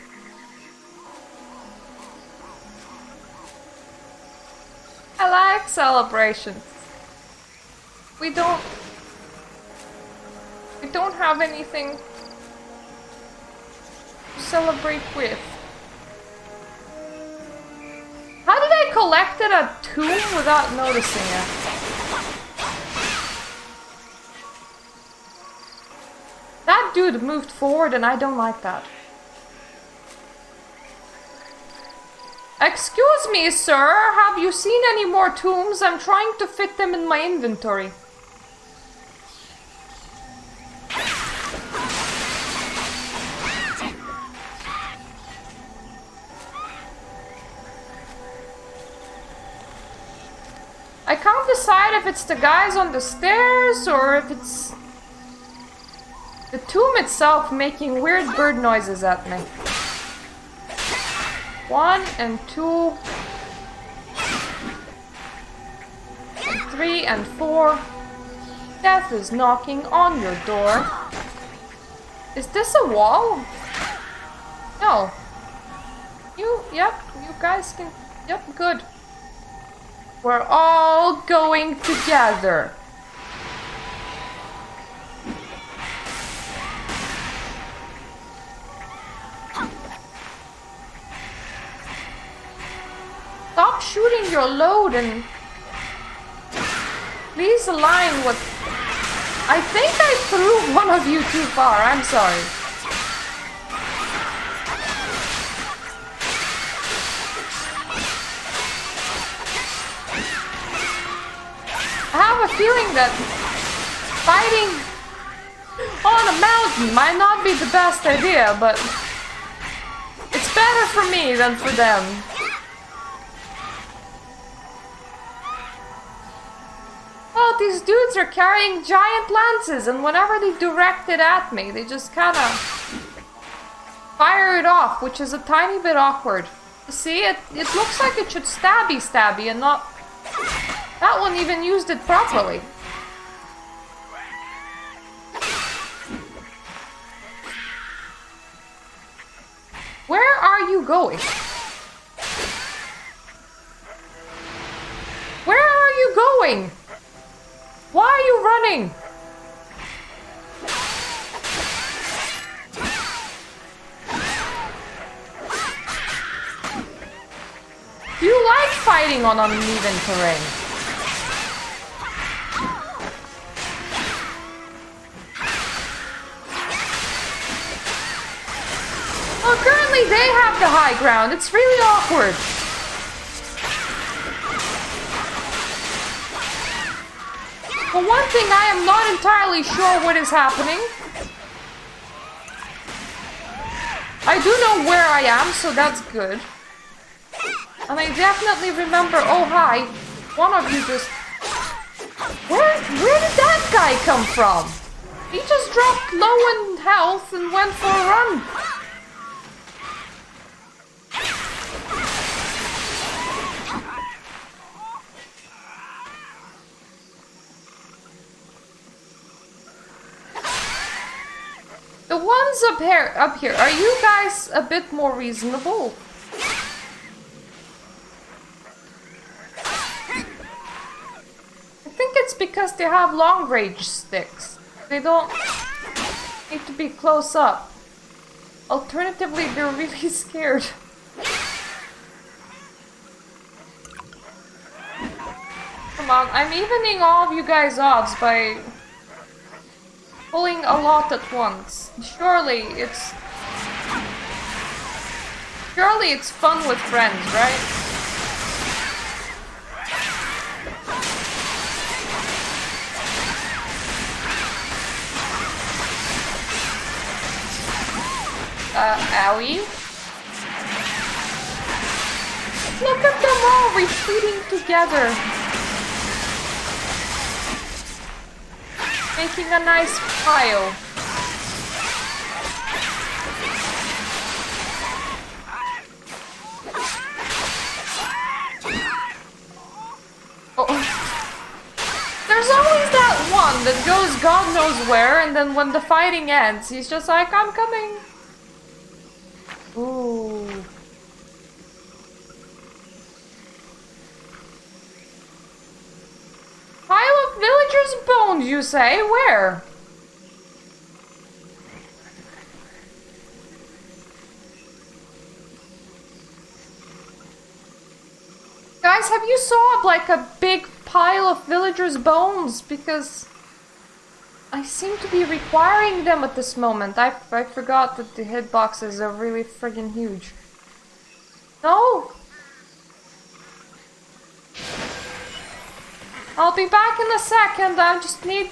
I like celebrations. We don't have anything to celebrate with. How did I collect at a tomb without noticing it? That dude moved forward and I don't like that. Excuse me, sir, have you seen any more tombs? I'm trying to fit them in my inventory. I can't decide if it's the guys on the stairs or if it's the tomb itself making weird bird noises at me. 1 and 2 and 3 and 4. Death is knocking on your door. Is this a wall? No. Yep, you guys can, yep, good. We're all going together. Stop shooting your load and please align with... I think I threw one of you too far, I'm sorry. I have a feeling that fighting On a mountain might not be the best idea, but it's better for me than for them. Well, these dudes are carrying giant lances, and whenever they direct it at me, they just kind of fire it off, which is a tiny bit awkward. You see, it looks like it should stabby and not... That one even used it properly. Where are you going? Where are you going? Why are you running? Do you like fighting on uneven terrain? Well, currently they have the high ground. It's really awkward. For one thing, I am not entirely sure what is happening. I do know where I am, so that's good. And I definitely remember, oh hi, one of you just... Where did that guy come from? He just dropped low in health and went for a run. The ones up here, are you guys a bit more reasonable? I think it's because they have long range sticks. They don't need to be close up. Alternatively, they're really scared. Come on, I'm evening all of you guys' odds by pulling a lot at once. Surely it's fun with friends, right? Owie? Look at them all retreating together. Making a nice pile. Oh. There's always that one that goes God knows where, and then when the fighting ends, he's just like, I'm coming. Ooh. Pile of villagers' bones, you say? Where? Guys, have you saw like a big pile of villagers' bones? Because I seem to be requiring them at this moment. I forgot that the hitboxes are really friggin' huge. No? I'll be back in a second. I just need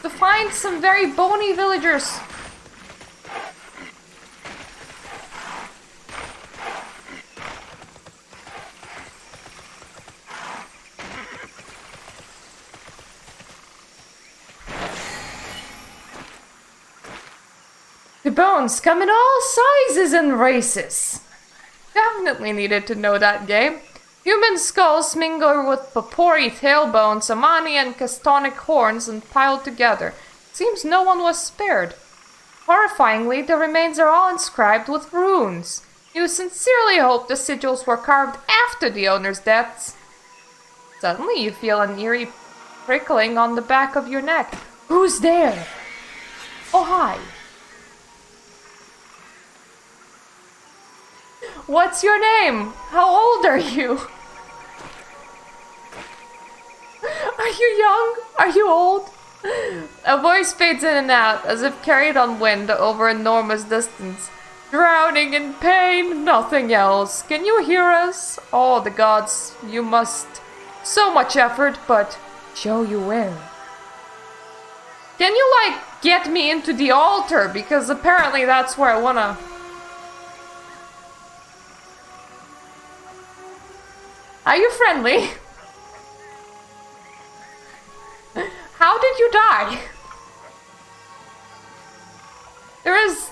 to find some very bony villagers. The bones come in all sizes and races. Definitely needed to know that game. Human skulls mingle with Papori tailbones, Amani and Castonic horns and piled together. Seems no one was spared. Horrifyingly, the remains are all inscribed with runes. You sincerely hope the sigils were carved after the owner's deaths. Suddenly you feel an eerie prickling on the back of your neck. Who's there? Oh, hi. What's your name? How old are you? Are you young? Are you old? A voice fades in and out, as if carried on wind over enormous distance. Drowning in pain, nothing else. Can you hear us? Oh, the gods, you must. So much effort, but show you where. Can you, like, get me into the altar? Because apparently that's where I wanna... Are you friendly? How did you die? There is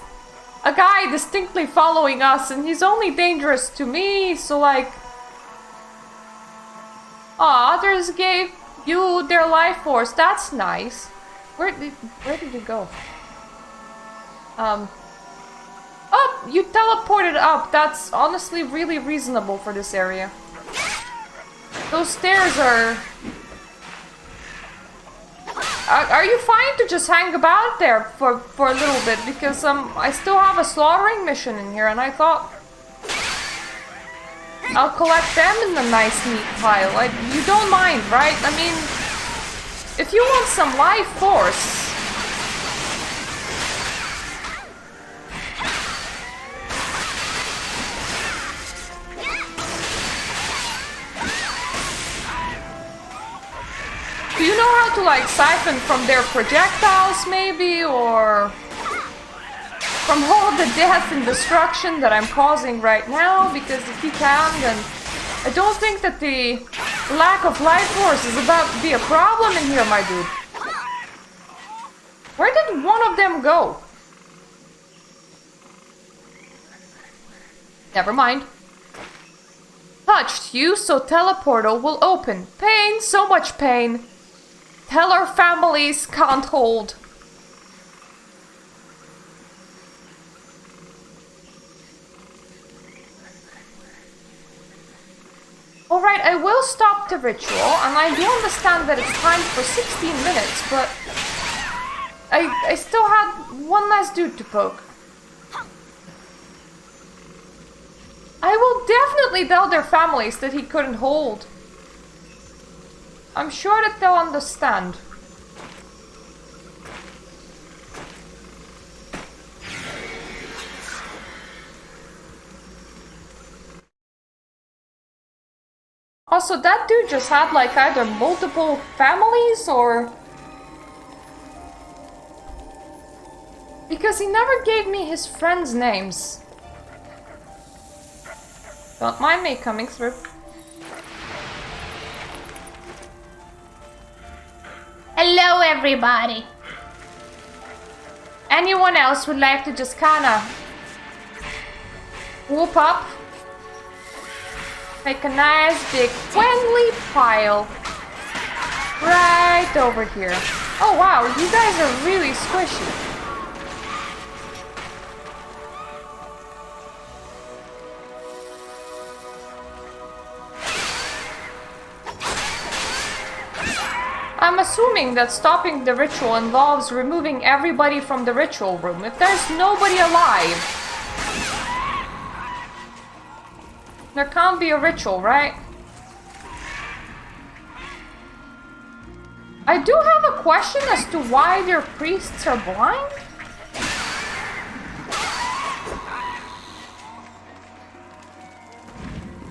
a guy distinctly following us, and he's only dangerous to me, so like... Aw, others gave you their life force. That's nice. Where did you go? Oh, you teleported up. That's honestly really reasonable for this area. Those stairs are... Are you fine to just hang about there for a little bit? Because I still have a slaughtering mission in here, and I thought I'll collect them in the nice neat pile. You don't mind, right? I mean, if you want some life force... Do you know how to, like, siphon from their projectiles, maybe? Or from all the death and destruction that I'm causing right now? Because if you can, then I don't think that the lack of life force is about to be a problem in here, my dude. Where did one of them go? Never mind. Touched you, so teleportal will open. Pain, so much pain. Tell our families can't hold. Alright, I will stop the ritual, and I do understand that it's timed for 16 minutes, but I still had one last dude to poke. I will definitely tell their families that he couldn't hold. I'm sure that they'll understand. Also, that dude just had like either multiple families or... Because he never gave me his friends' names. Don't mind me coming through. Hello, everybody. Anyone else would like to just kinda whoop up? Make a nice big friendly pile right over here. Oh wow, you guys are really squishy. I'm assuming that stopping the ritual involves removing everybody from the ritual room. If there's nobody alive, there can't be a ritual, right? I do have a question as to why their priests are blind.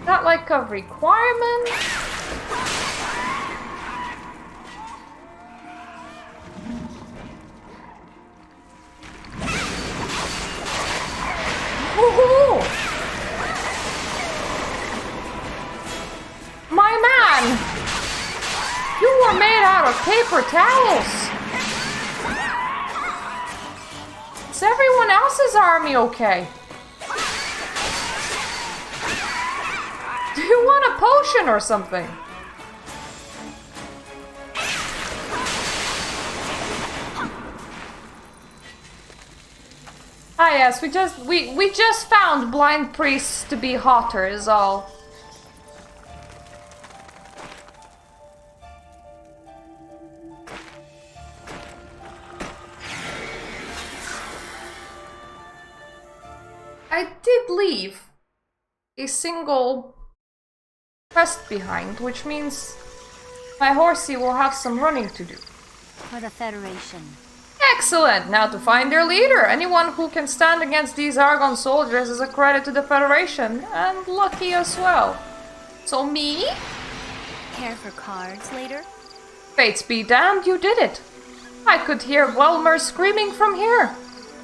Is that like a requirement? Woohoo! My man! You were made out of paper towels! Is everyone else's army okay? Do you want a potion or something? Ah yes, we just found blind priests to be hotter is all. I did leave a single crest behind, which means my horsey will have some running to do. For the Federation. Excellent! Now to find their leader. Anyone who can stand against these Argon soldiers is a credit to the Federation, and lucky as well. So me? Care for cards later? Fates be damned, you did it. I could hear Welmer screaming from here.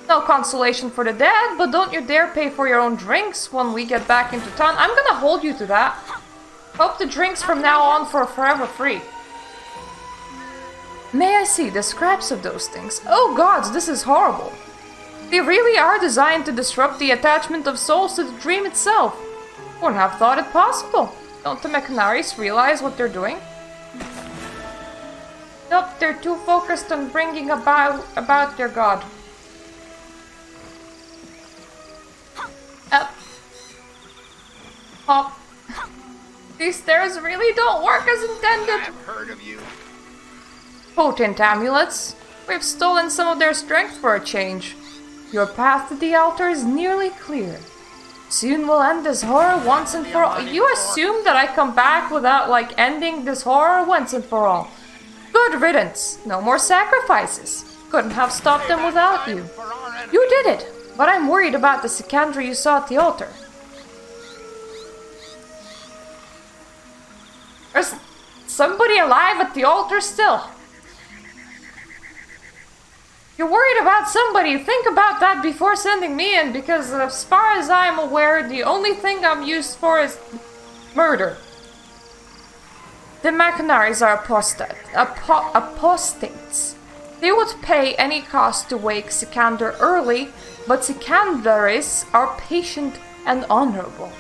No consolation for the dead, but don't you dare pay for your own drinks when we get back into town. I'm gonna hold you to that. Hope the drinks from now on for forever free. May I see the scraps of those things? Oh gods, this is horrible. They really are designed to disrupt the attachment of souls to the dream itself. Wouldn't have thought it possible. Don't the Mechanaries realize what they're doing? Nope, they're too focused on bringing about their god. Hop. These stairs really don't work as intended. I've heard of you. Potent amulets. We've stolen some of their strength for a change. Your path to the altar is nearly clear. Soon we'll end this horror once and for all. You assume that I come back without, like, ending this horror once and for all. Good riddance. No more sacrifices. Couldn't have stopped them without you. You did it, but I'm worried about the Sicandra you saw at the altar. There's somebody alive at the altar still. You're worried about somebody, think about that before sending me in, because as far as I'm aware, the only thing I'm used for is murder. The Machinaries are apostates. They would pay any cost to wake Sikander early, but Sikandaris are patient and honorable.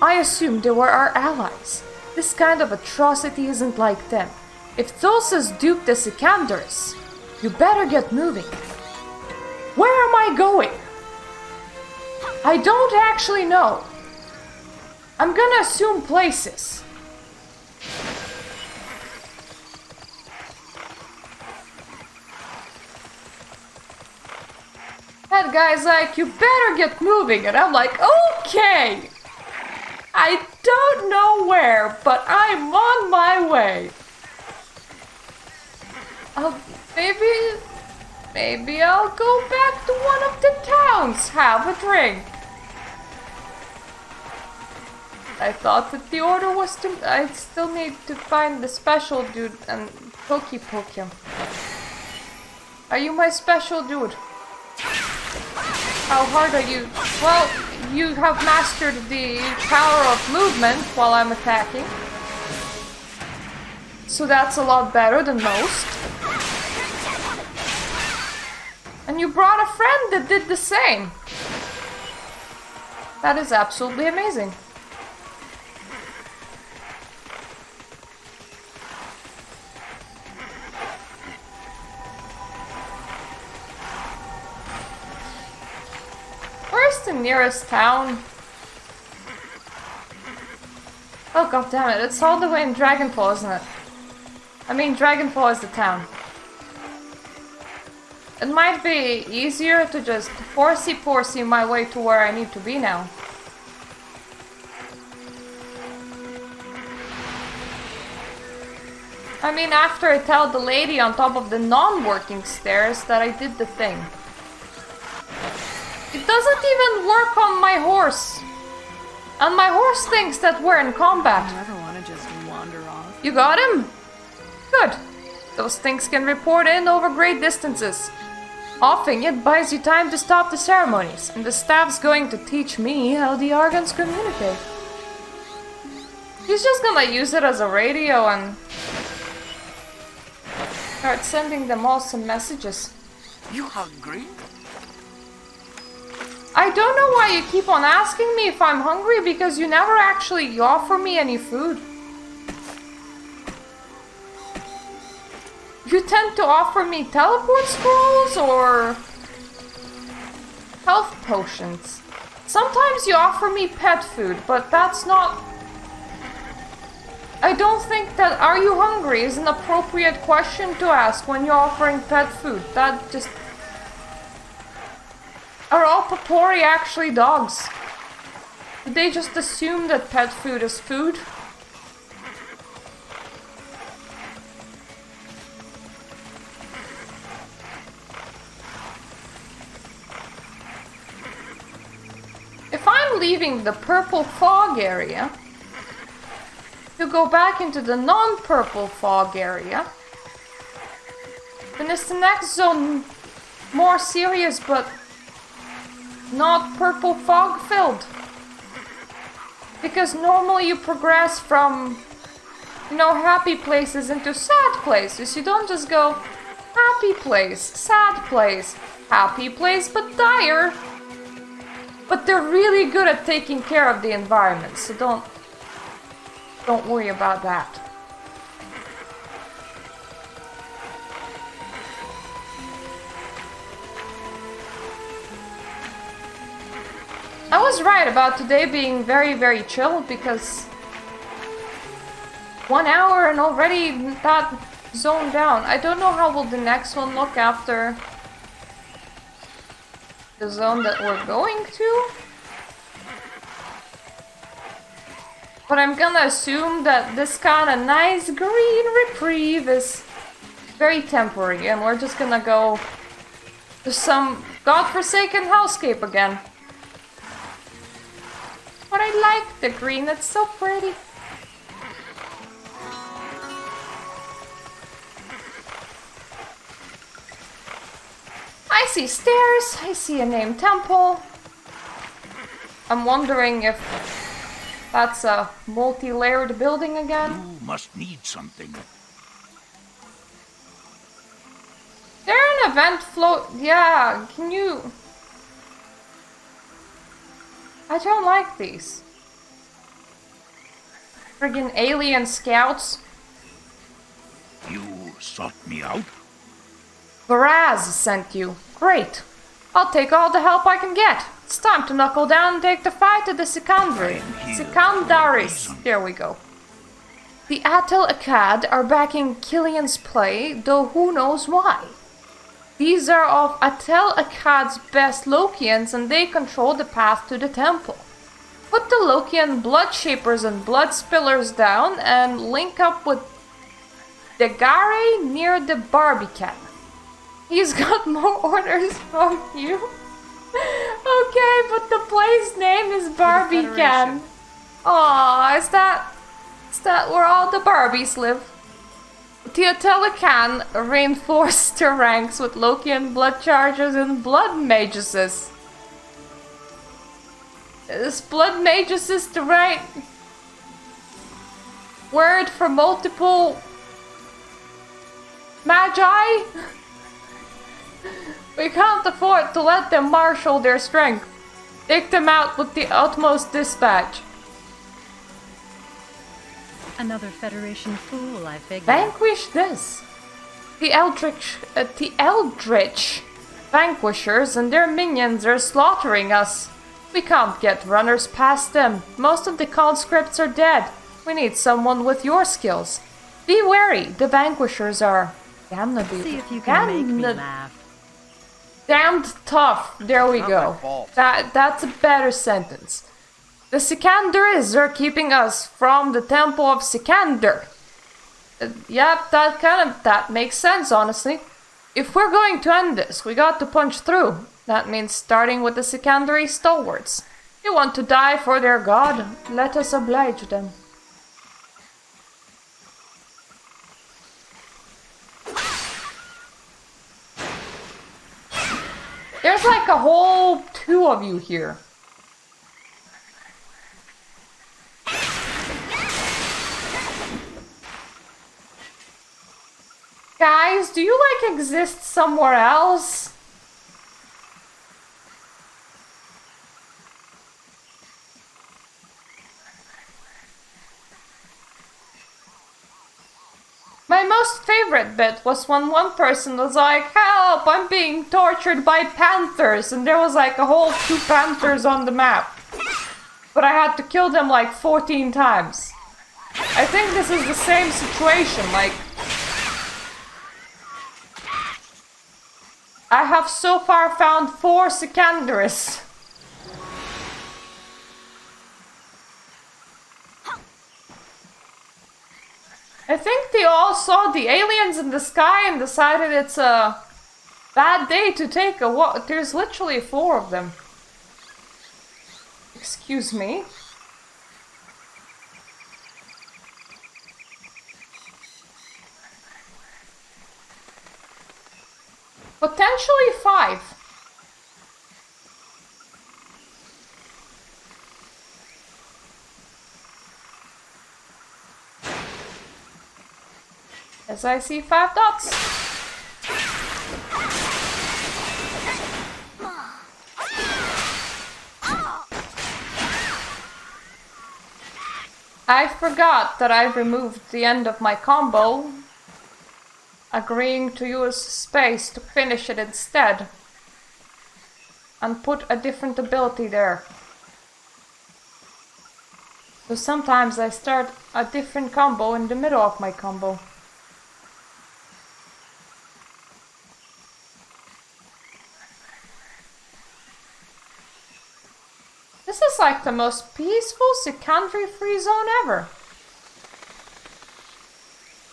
I assume they were our allies. This kind of atrocity isn't like them. If Thulsa's duped the Sikandaris, you better get moving. Where am I going? I don't actually know. I'm gonna assume places. That guy's like, you better get moving, and I'm like, okay. I don't know where, but I'm on my way. Maybe I'll go back to one of the towns, have a drink. I thought that the order was to... I still need to find the special dude and poke him. Are you my special dude? How hard are you? Well, you have mastered the power of movement while I'm attacking. So that's a lot better than most. And you brought a friend that did the same. That is absolutely amazing. Where's the nearest town? Oh god damn it, it's all the way in Dragonfall, isn't it? I mean, Dragonfall is the town. It might be easier to just horsey my way to where I need to be now. I mean, after I tell the lady on top of the non-working stairs that I did the thing. It doesn't even work on my horse. And my horse thinks that we're in combat. I never want to just wander off. You got him? Good. Those things can report in over great distances. Offing it buys you time to stop the ceremonies, and the staff's going to teach me how the Argons communicate. He's just gonna use it as a radio and start sending them all some messages. You hungry? I don't know why you keep on asking me if I'm hungry, because you never actually offer me any food. You tend to offer me teleport scrolls or health potions. Sometimes you offer me pet food, but that's not... I don't think that "are you hungry" is an appropriate question to ask when you're offering pet food. That just... Are all Papori actually dogs? Did they just assume that pet food is food? If I'm leaving the purple fog area to go back into the non-purple fog area, the And is the next zone more serious but not purple fog filled? Because normally you progress from, you know, happy places into sad places. You don't just go happy place, sad place, happy place but dire. But they're really good at taking care of the environment, so don't worry about that. I was right about today being very, very chill because 1 hour and already that zoned down. I don't know how will the next one look after the zone that we're going to. But I'm gonna assume that this kind of nice green reprieve is very temporary and we're just gonna go to some godforsaken hellscape again. But I like the green, it's so pretty. I see stairs, I see a named temple. I'm wondering if that's a multi-layered building again. You must need something. There an event float? Yeah, can you... I don't like these. Friggin' alien scouts. You sought me out? Varaz sent you. Great. I'll take all the help I can get. It's time to knuckle down and take the fight to the Sikandaris. There we go. The Atel Akkad are backing Killian's play, though who knows why. These are of Atel Akkad's best Lokians and they control the path to the temple. Put the Lokian blood shapers and blood spillers down and link up with Degare near the Barbican. He's got more orders from you. Okay, but the place name is Barbican. Aw, is that where all the Barbies live? Teotelican reinforced their ranks with Lokian blood chargers and blood maguses. Is blood maguses the right word for multiple magi? We can't afford to let them marshal their strength. Take them out with the utmost dispatch. Another Federation fool, I figure. Vanquish this. The Eldritch Vanquishers and their minions are slaughtering us. We can't get runners past them. Most of the conscripts are dead. We need someone with your skills. Be wary, the Vanquishers are damnably... See if you can make me laugh. Damned tough. There we Not go. my fault. That's a better sentence. The Sikandaris are keeping us from the Temple of Sikander. Yep, that makes sense, honestly. If we're going to end this, we got to punch through. That means starting with the Sikandari stalwarts. They want to die for their god. Let us oblige them. There's like a whole 2 of you here. Guys, do you like exist somewhere else? My most favorite bit was when one person was like, help, I'm being tortured by panthers, and there was like a whole 2 panthers on the map. But I had to kill them like 14 times. I think this is the same situation, like... I have so far found 4 Sikandaris. I think they all saw the aliens in the sky and decided it's a bad day to take a walk. There's literally 4 of them. Excuse me. Potentially 5. As I see 5 dots. I forgot that I removed the end of my combo, agreeing to use space to finish it instead, and put a different ability there. So sometimes I start a different combo in the middle of my combo. This is like the most peaceful secondary-free zone ever.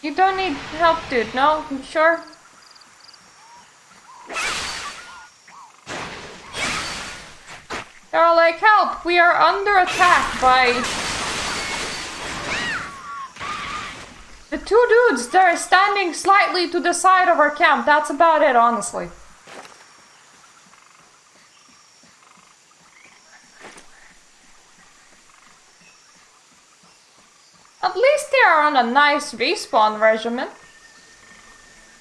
You don't need help, dude. No? You sure? They're like, help! We are under attack by the 2 dudes. They're standing slightly to the side of our camp. That's about it, honestly. At least they are on a nice respawn regimen.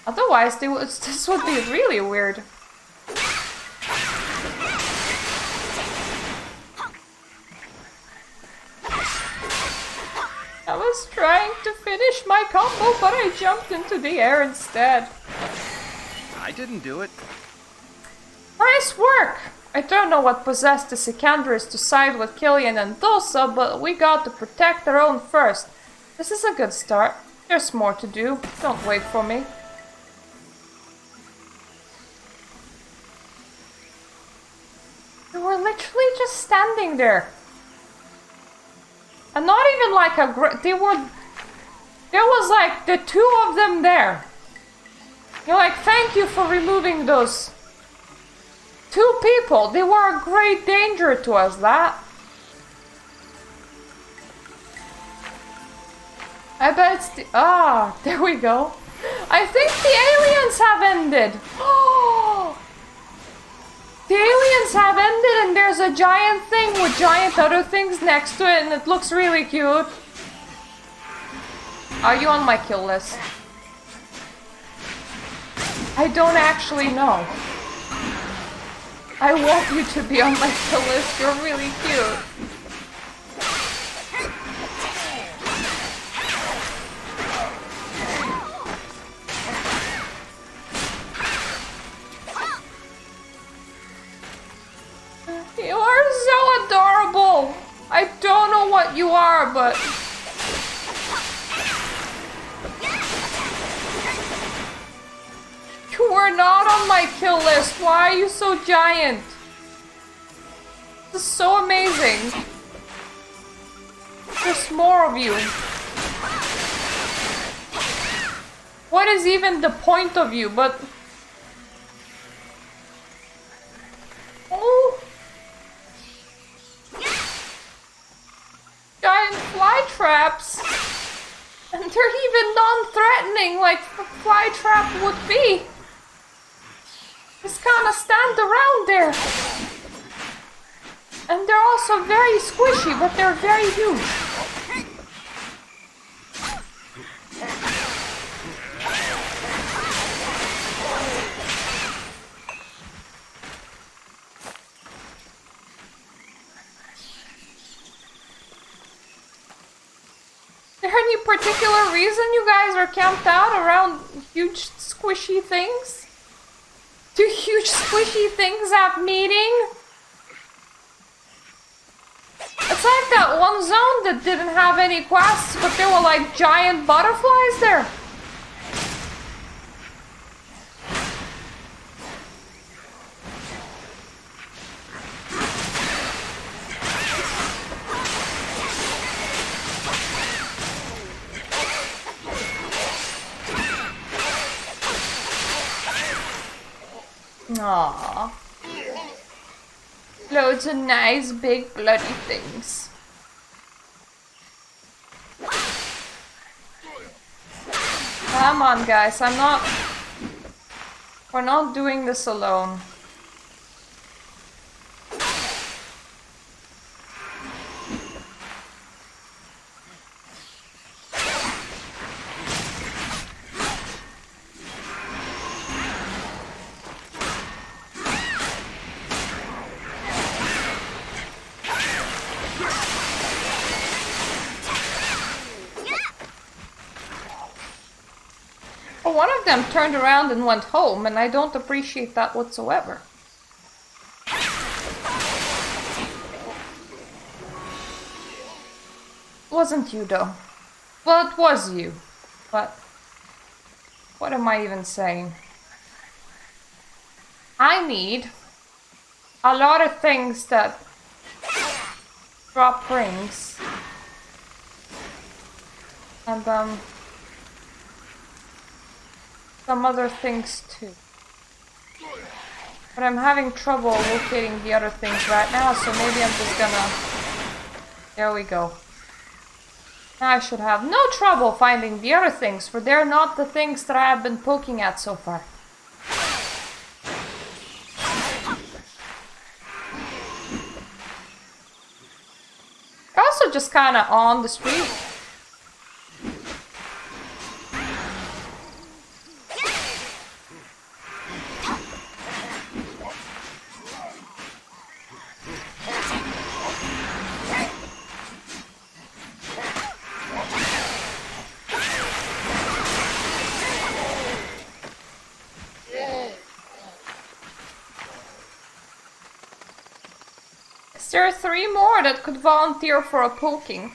Otherwise, this would be really weird. I was trying to finish my combo, but I jumped into the air instead. I didn't do it. Nice work! I don't know what possessed the Secondaries to side with Killian and Dulce, but we got to protect our own first. This is a good start. There's more to do. Don't wait for me. They were literally just standing there. And not even like there was like the 2 of them there. You're like, thank you for removing those 2 people. They were a great danger to us, that. I bet it's the... Ah, there we go. I think the aliens have ended. Oh! The aliens have ended and there's a giant thing with giant other things next to it and it looks really cute. Are you on my kill list? I don't actually know. I want you to be on my kill list. You're really cute. You are so adorable. I don't know what you are, but... You were not on my kill list. Why are you so giant? This is so amazing. There's more of you. What is even the point of you, but... Oh! Giant fly traps! And they're even non-threatening like a fly trap would be. Just kinda stand around there. And they're also very squishy, but they're very huge. Is there any particular reason you guys are camped out around huge squishy things? Do huge squishy things have meaning? It's like that one zone that didn't have any quests, but there were like giant butterflies there. Aww. Loads of nice big bloody things. Come on guys, I'm not... We're not doing this alone. Well, one of them turned around and went home, and I don't appreciate that whatsoever. Wasn't you, though. Well, it was you. But what am I even saying? I need a lot of things that drop rings. And, some other things too. But I'm having trouble locating the other things right now, so maybe I'm just gonna... There we go. Now I should have no trouble finding the other things, for they're not the things that I have been poking at so far. Also just kinda on the street. There are 3 more that could volunteer for a poking.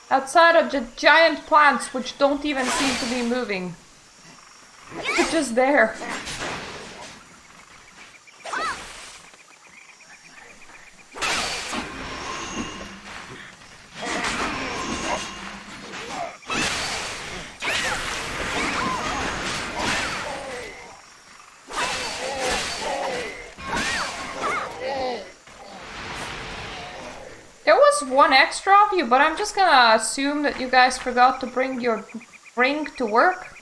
Outside of the giant plants which don't even seem to be moving. They're just there. One extra of you, but I'm just gonna assume that you guys forgot to bring your ring to work.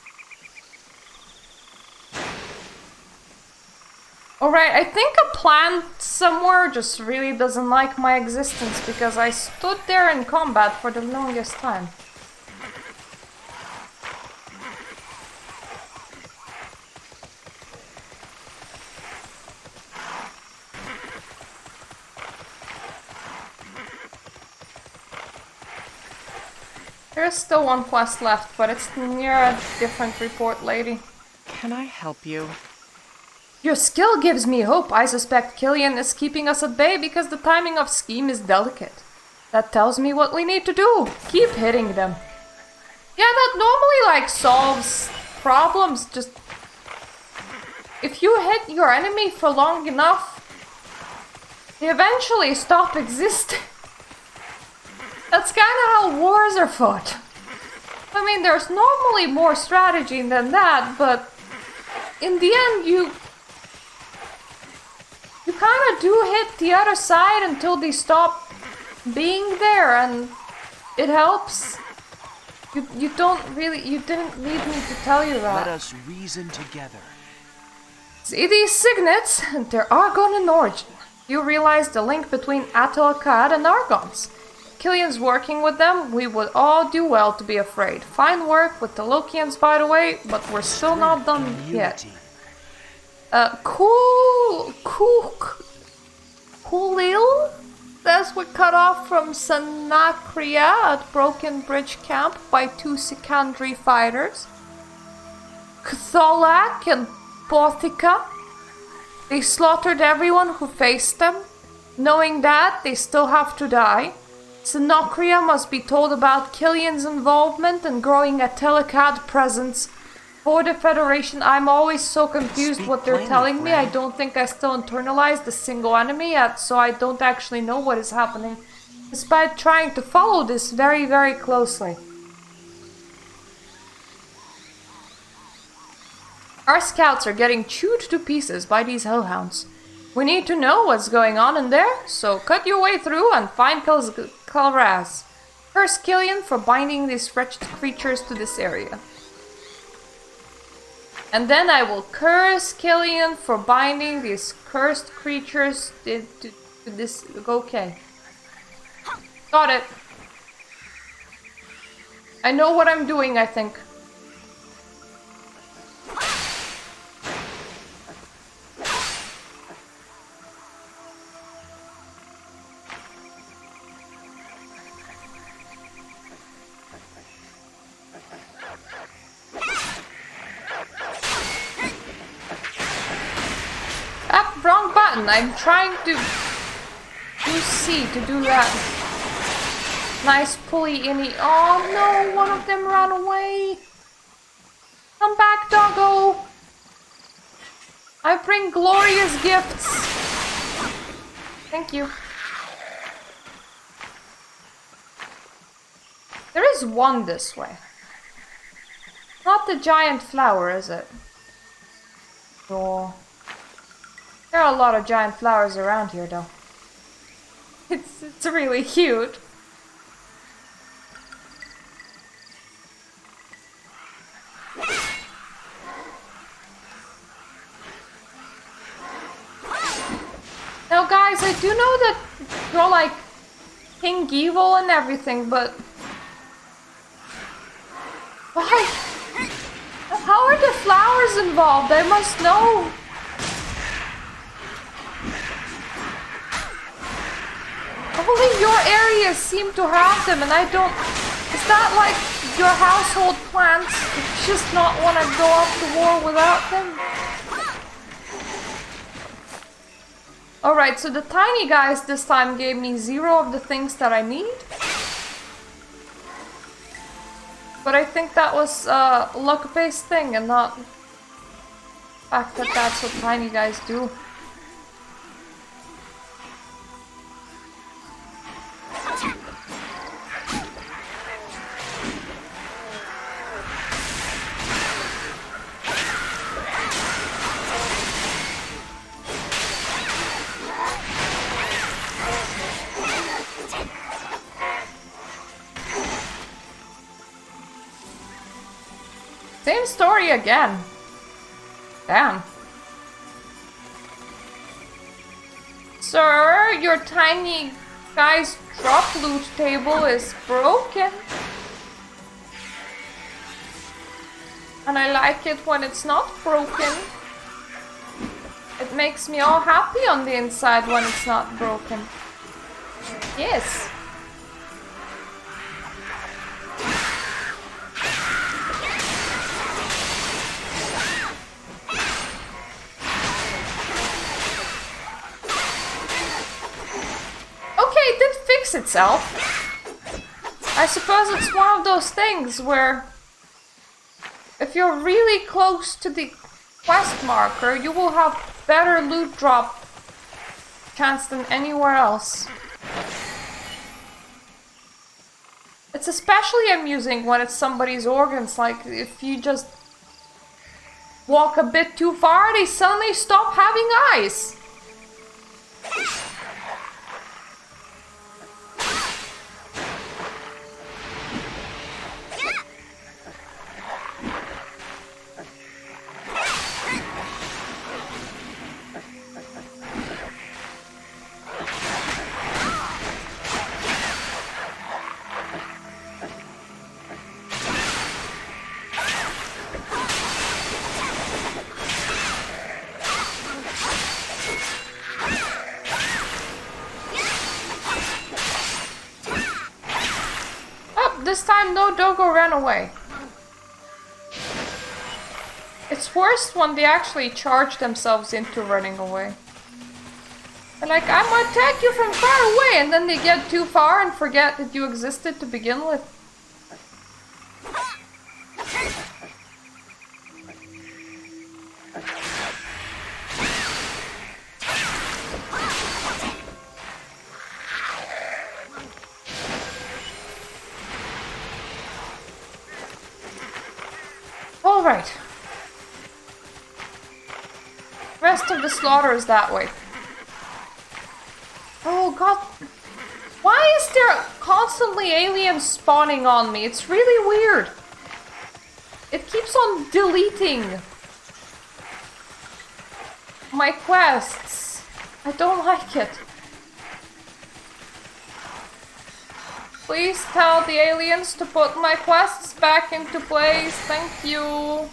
Alright, I think a plant somewhere just really doesn't like my existence because I stood there in combat for the longest time. There's still one quest left, but it's near a different report lady. Can I help you? Your skill gives me hope. I suspect Killian is keeping us at bay because the timing of scheme is delicate. That tells me what we need to do. Keep hitting them. Yeah, that normally like solves problems. Just if you hit your enemy for long enough, they eventually stop existing. That's kind of how wars are fought. I mean, there's normally more strategy than that, but in the end, you kind of do hit the other side until they stop being there, and it helps. You didn't need me to tell you that. Let us reason together. See these signets? They're Argon in origin. You realize the link between Atal-Akkad and Argons. Killian's working with them, we would all do well to be afraid. Fine work with the Lokians, by the way, but we're still not done yet. Coolil? That's what cut off from Sanakria at Broken Bridge Camp by 2 Sikandri fighters. Ctholak and Pothica. They slaughtered everyone who faced them. Knowing that, they still have to die. Sanakria must be told about Killian's involvement and growing Atal-Akkad presence for the Federation. I'm always so confused what they're telling me. I don't think I still internalized the single enemy yet, so I don't actually know what is happening, despite trying to follow this very, very closely. Our scouts are getting chewed to pieces by these hellhounds. We need to know what's going on in there, so cut your way through and find Kalraz. Curse Killian for binding these wretched creatures to this area. And then I will curse Killian for binding these cursed creatures to this. Okay. Got it. I know what I'm doing, I think. Wrong button. I'm trying to use C to do that. Nice pulley inny. Oh no, one of them ran away. Come back, doggo. I bring glorious gifts. Thank you. There is one this way. Not the giant flower, is it? Oh. There are a lot of giant flowers around here, though. It's really cute. Now, guys, I do know that you're like King Evil and everything, but why? How are the flowers involved? I must know. Only your areas seem to have them, and I don't. Is that like your household plants? You just not want to go off to war without them? Alright, so the tiny guys this time gave me 0 of the things that I need. But I think that was a luck-based thing and not the fact that that's what tiny guys do. Same story again. Damn. Sir, your tiny guy's drop loot table is broken. And I like it when it's not broken. It makes me all happy on the inside when it's not broken. Yes. It did fix itself. I suppose it's one of those things where if you're really close to the quest marker, you will have better loot drop chance than anywhere else. It's especially amusing when it's somebody's organs, like if you just walk a bit too far, they suddenly stop having eyes. This time no doggo ran away. It's worse when they actually charge themselves into running away. They're like, I'm gonna attack you from far away, and then they get too far and forget that you existed to begin with. Alright. Rest of the slaughter is that way. Oh god. Why is there constantly aliens spawning on me? It's really weird. It keeps on deleting my quests. I don't like it. Please tell the aliens to put my quests back into place. Thank you.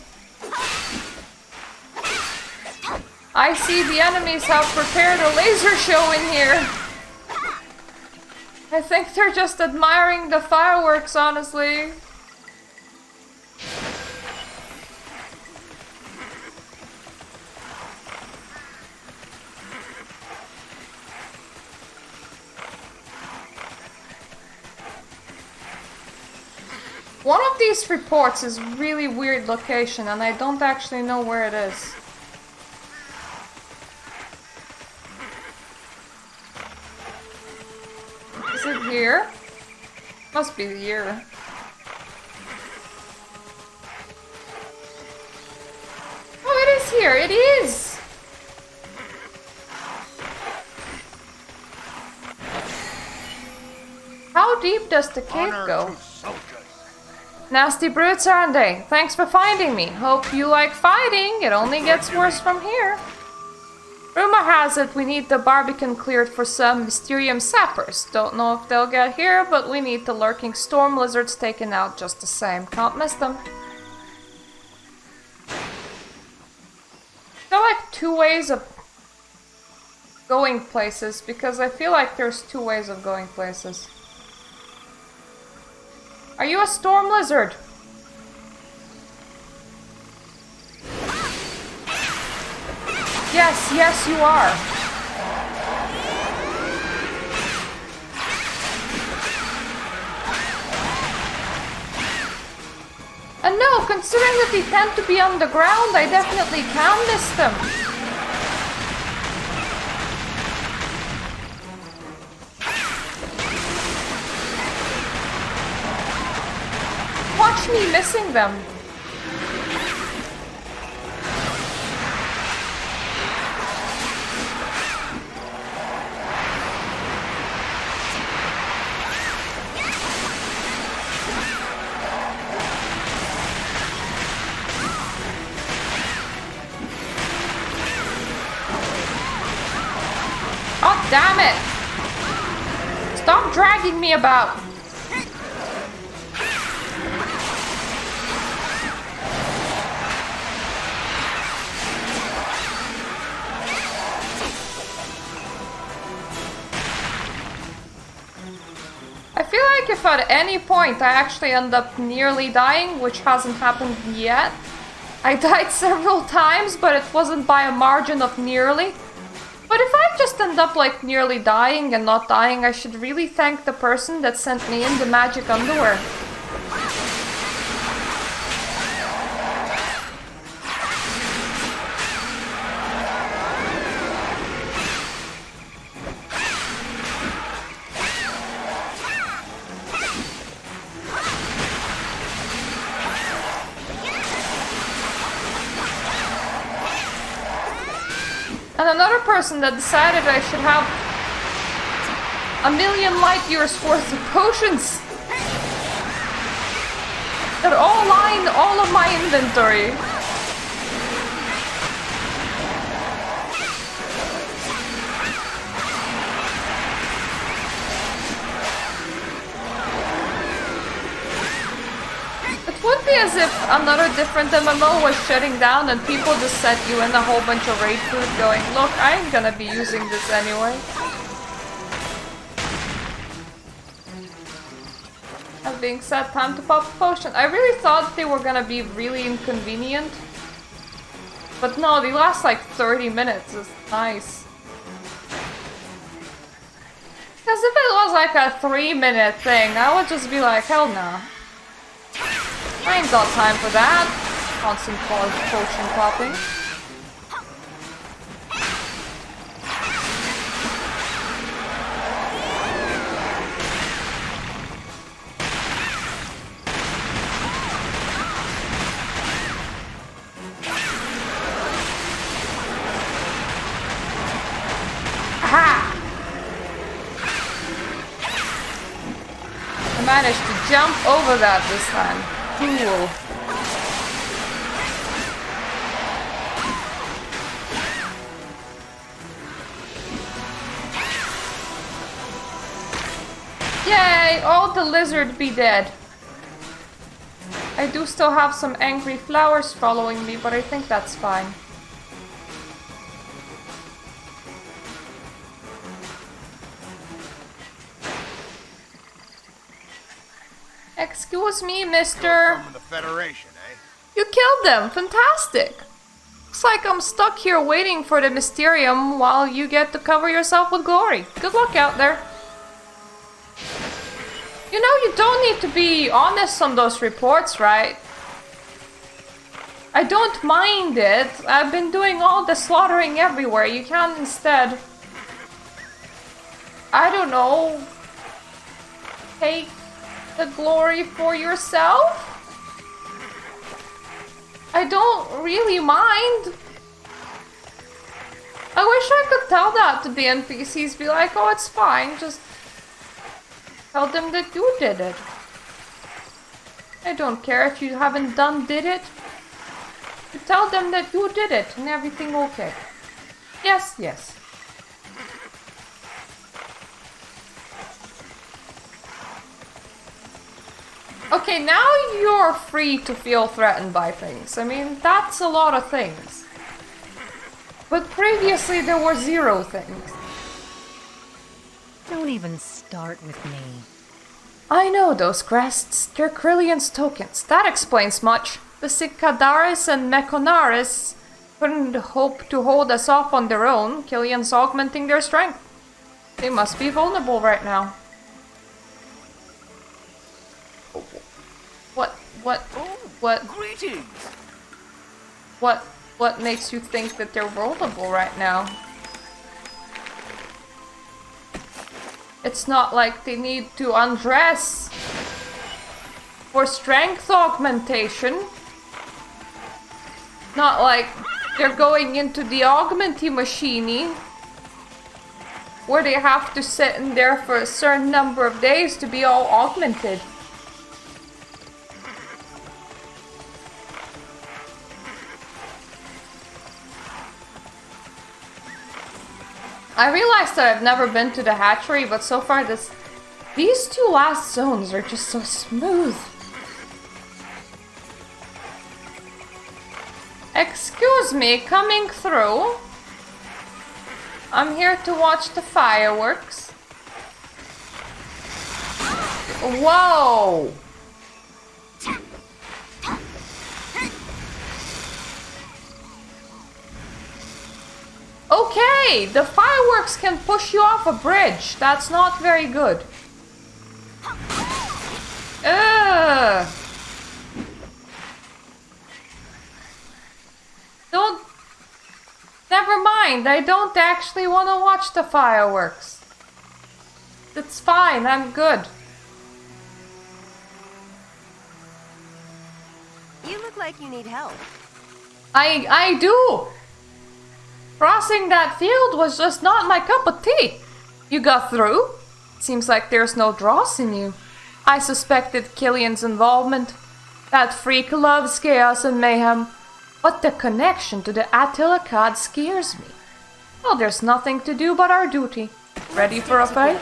I see the enemies have prepared a laser show in here. I think they're just admiring the fireworks, honestly. One of these reports is really weird location and I don't actually know where it is. Is it here? Must be here. Oh, it is here! It is! How deep does the cave go? Nasty brutes, aren't they? Thanks for finding me. Hope you like fighting. It only gets worse from here. Rumor has it we need the Barbican cleared for some Mysterium sappers. Don't know if they'll get here, but we need the lurking storm lizards taken out just the same. Can't miss them. There are like two ways of going places, because I feel like there's two ways of going places. Are you a storm lizard? Yes, yes you are. And no, considering that they tend to be underground, I definitely can miss them. Watch me missing them. Oh, damn it! Stop dragging me about! I feel like if at any point I actually end up nearly dying, which hasn't happened yet. I died several times, but it wasn't by a margin of nearly. But if I just end up like nearly dying and not dying, I should really thank the person that sent me in the magic underwear. And another person that decided I should have a million light years worth of potions that all line all of my inventory. It would be as if another different MMO was shutting down and people just sent you in a whole bunch of raid food going, look, I ain't gonna be using this anyway. That being said, time to pop a potion. I really thought they were gonna be really inconvenient. But no, they last like 30 minutes. It's nice. Because if it was like a 3-minute thing, I would just be like, hell no. I ain't got time for that. Constant potion popping. Aha! I managed to jump over that this time. Cool. May all the lizard be dead. I do still have some angry flowers following me, but I think that's fine. Excuse me, mister. From the Federation, eh? You killed them! Fantastic! Looks like I'm stuck here waiting for the Mysterium while you get to cover yourself with glory. Good luck out there. You know, you don't need to be honest on those reports, right? I don't mind it. I've been doing all the slaughtering everywhere. You can instead... I don't know... take the glory for yourself? I don't really mind. I wish I could tell that to the NPCs. Be like, oh, it's fine. Just tell them that you did it. I don't care if you haven't did it. You tell them that you did it and everything okay. Yes, yes. Okay, now you're free to feel threatened by things. I mean, that's a lot of things. But previously there were 0 things. Don't even start with me. I know those crests. They're Krillian's tokens. That explains much. The Cicadaris and Mechonaris couldn't hope to hold us off on their own. Killian's augmenting their strength. They must be vulnerable right now. What? Greetings! What makes you think that they're vulnerable right now? It's not like they need to undress for strength augmentation. Not like they're going into the augmenty machine where they have to sit in there for a certain number of days to be all augmented. I realized that I've never been to the hatchery, but so far these 2 last zones are just so smooth. Excuse me, coming through. I'm here to watch the fireworks. Whoa! Okay, the fireworks can push you off a bridge. That's not very good. Ugh. Don't... Never mind, I don't actually want to watch the fireworks. It's fine, I'm good. You look like you need help. I do! Crossing that field was just not my cup of tea. You got through? Seems like there's no dross in you. I suspected Killian's involvement. That freak loves chaos and mayhem. But the connection to the Attila God scares me. Well, there's nothing to do but our duty. Ready for a fight?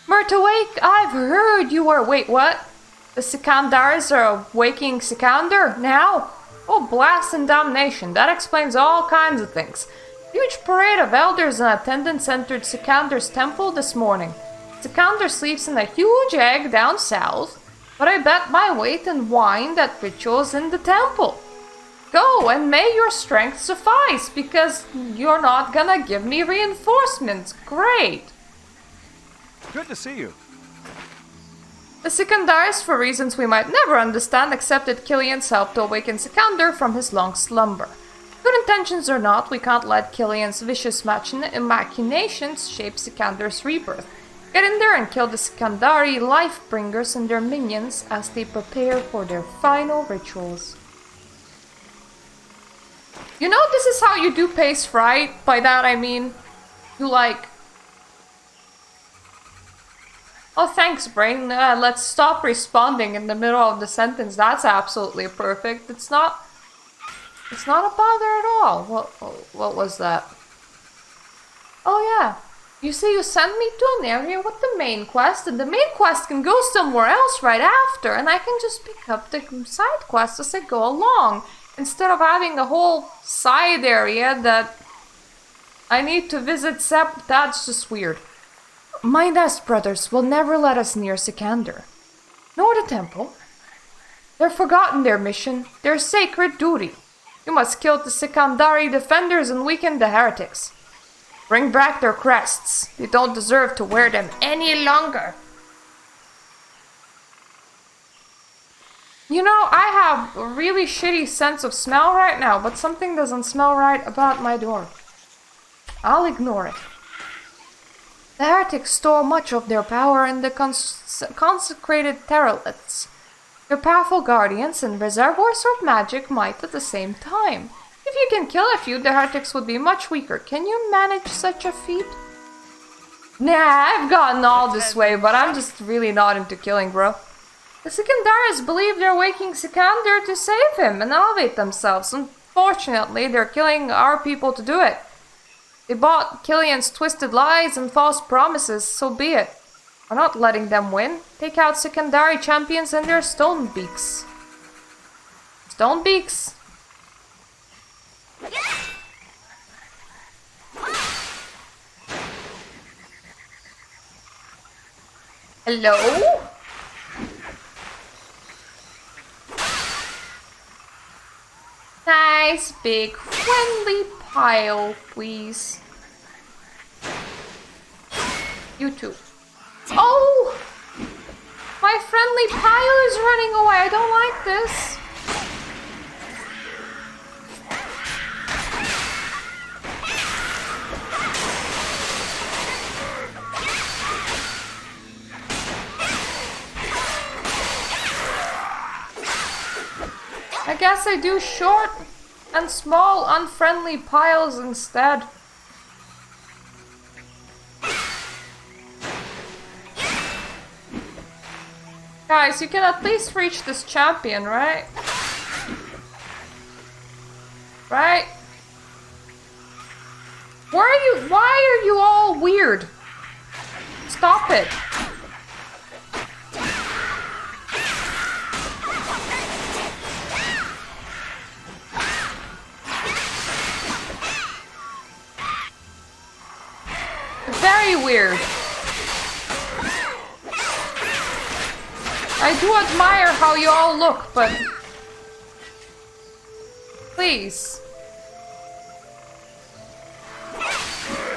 Murtawake, I've heard you are... Wait, what? The Sikandaris are waking Sikander now? Oh, blast and damnation. That explains all kinds of things. Huge parade of elders and attendants entered Sikander's temple this morning. Sikander sleeps in a huge egg down south, but I bet my weight in wine that ritual's in the temple. Go, and may your strength suffice, because you're not gonna give me reinforcements. Great. Good to see you. The Sikandaris, for reasons we might never understand, accepted Killian's help to awaken Sikander from his long slumber. Good intentions or not, we can't let Killian's vicious machinations shape Sikander's rebirth. Get in there and kill the Sikandari life-bringers and their minions as they prepare for their final rituals. You know, this is how you do pace right. By that I mean, you like... Oh, thanks, brain. Let's stop responding in the middle of the sentence. That's absolutely perfect. It's not a bother at all. What was that? Oh, yeah. You say you sent me to an area with the main quest, and the main quest can go somewhere else right after, and I can just pick up the side quests as I go along, instead of having a whole side area that I need to visit separate. That's just weird. My Nest brothers will never let us near Sikander, nor the temple. They've forgotten their mission, their sacred duty. You must kill the Sikandari defenders and weaken the heretics. Bring back their crests. They don't deserve to wear them any longer. You know, I have a really shitty sense of smell right now, but something doesn't smell right about my door. I'll ignore it. The heretics store much of their power in the consecrated Terralites. They're powerful guardians and reservoirs of magic might at the same time. If you can kill a few, the heretics would be much weaker. Can you manage such a feat? Nah, I've gotten all this way, but I'm just really not into killing, bro. The Sikandaris believe they're waking Sikander to save him and elevate themselves. Unfortunately, they're killing our people to do it. They bought Killian's twisted lies and false promises, so be it. We're not letting them win. Take out Sikandari champions and their stone beaks. Stone beaks. Hello? Nice big friendly pile, please. You too. Oh! My friendly pile is running away. I don't like this. I guess I do short and small unfriendly piles instead. Guys, you can at least reach this champion, right? Right? Why are you all weird? Stop it. Very weird. I do admire how you all look, but please,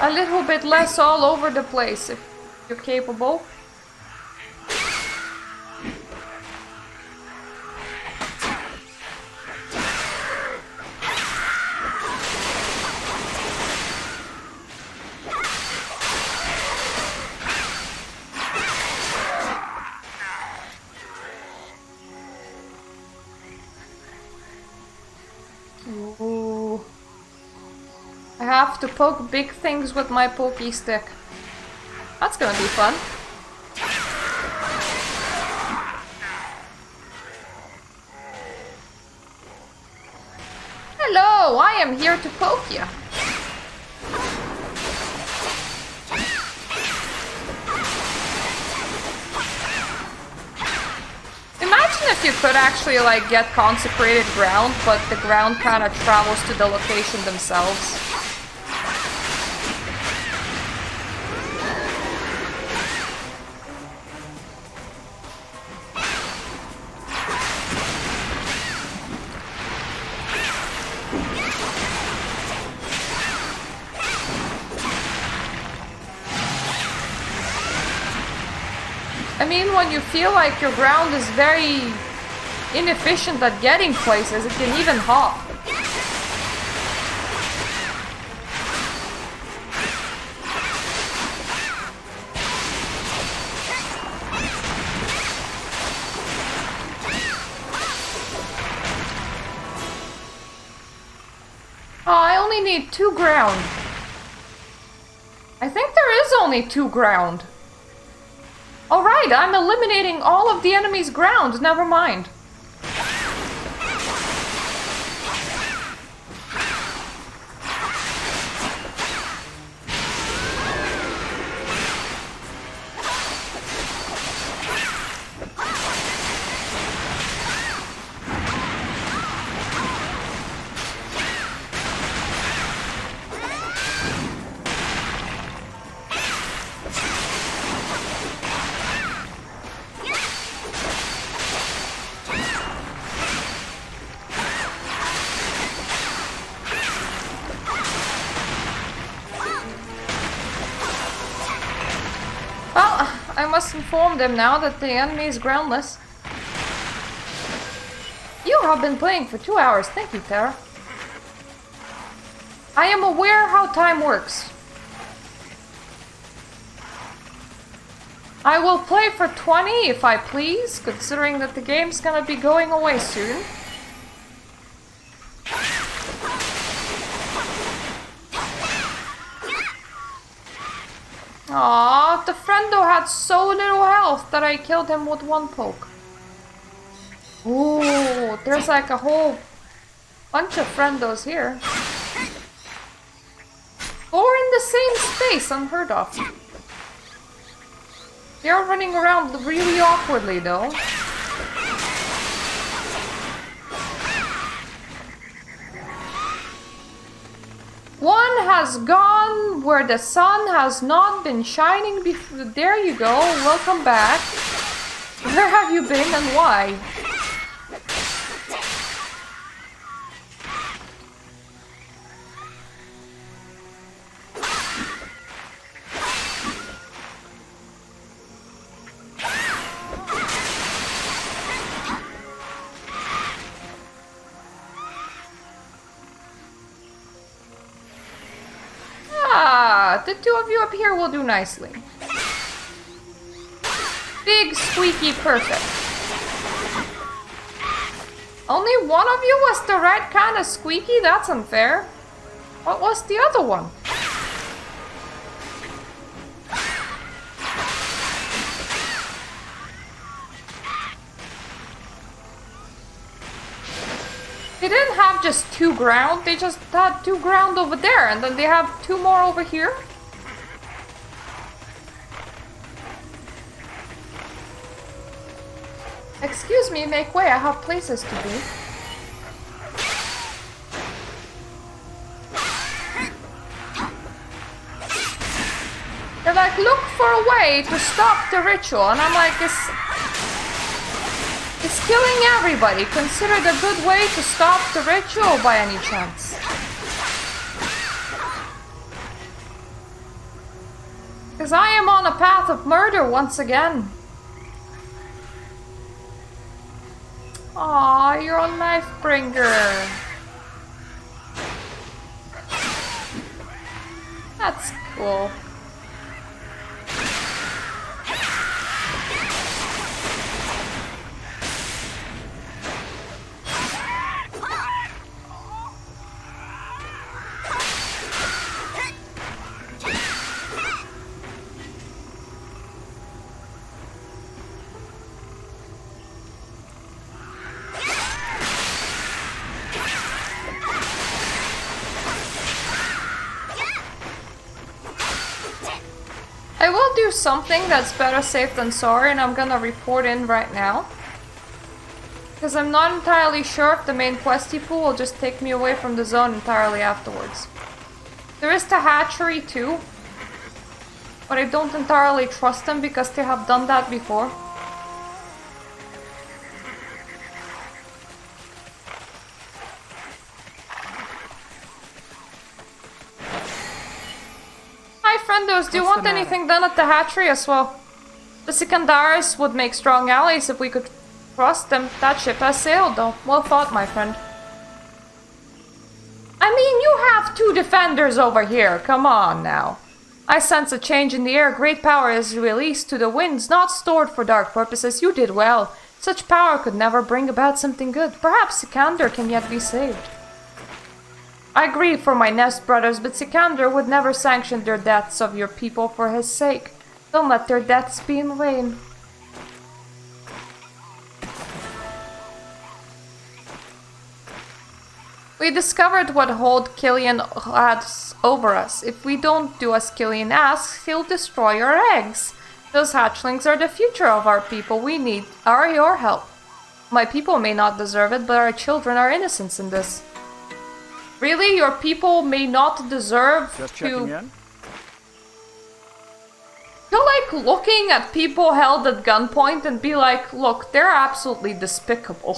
a little bit less all over the place if you're capable. Ooh. I have to poke big things with my pokey stick. That's gonna be fun. Hello, I am here to poke you. Imagine if you could actually like get consecrated ground, but the ground kind of travels to the location themselves. I mean, when you feel like your ground is very inefficient at getting places, it can even hop. Oh, I only need 2 ground. I think there is only 2 ground. Alright, I'm eliminating all of the enemy's ground, never mind. must inform them now that the enemy is groundless. You have been playing for 2 hours. Thank you, Tera. I am aware how time works. I will play for 20 if I please, considering that the game's gonna be going away soon. Aww, the friendo had so little health that I killed him with one poke. Ooh, there's like a whole bunch of friendos here. 4 in the same space, unheard of. They're running around really awkwardly though. One has gone where the sun has not been shining before. There you go, welcome back. Where have you been and why? The two of you up here will do nicely. Big, squeaky, perfect. Only one of you was the right kind of squeaky? That's unfair. What was the other one? They didn't have just 2 ground, they just had 2 ground over there, and then they have 2 more over here. Excuse me, make way, I have places to be. They're like, look for a way to stop the ritual, and I'm like, it's killing everybody. Considered a good way to stop the ritual by any chance. Because I am on a path of murder once again. Aw, you're a knife bringer. That's cool. I will do something that's better safe than sorry, and I'm gonna report in right now. Because I'm not entirely sure if the main questy pool will just take me away from the zone entirely afterwards. There is the hatchery too, but I don't entirely trust them because they have done that before. Hi friendos, do you want anything done at the hatchery as well? The Sikandaris would make strong allies if we could trust them. That ship has sailed though. Well fought, my friend. I mean, you have 2 defenders over here, come on now. I sense a change in the air. Great power is released to the winds, not stored for dark purposes. You did well. Such power could never bring about something good. Perhaps Sikander can yet be saved. I grieve for my Nest brothers, but Sikander would never sanction their deaths of your people for his sake. Don't let their deaths be in vain. We discovered what hold Killian has over us. If we don't do as Killian asks, he'll destroy our eggs. Those hatchlings are the future of our people. We need your help. My people may not deserve it, but our children are innocents in this. Really? Your people may not deserve Just checking in. You're like looking at people held at gunpoint and be like, look, they're absolutely despicable.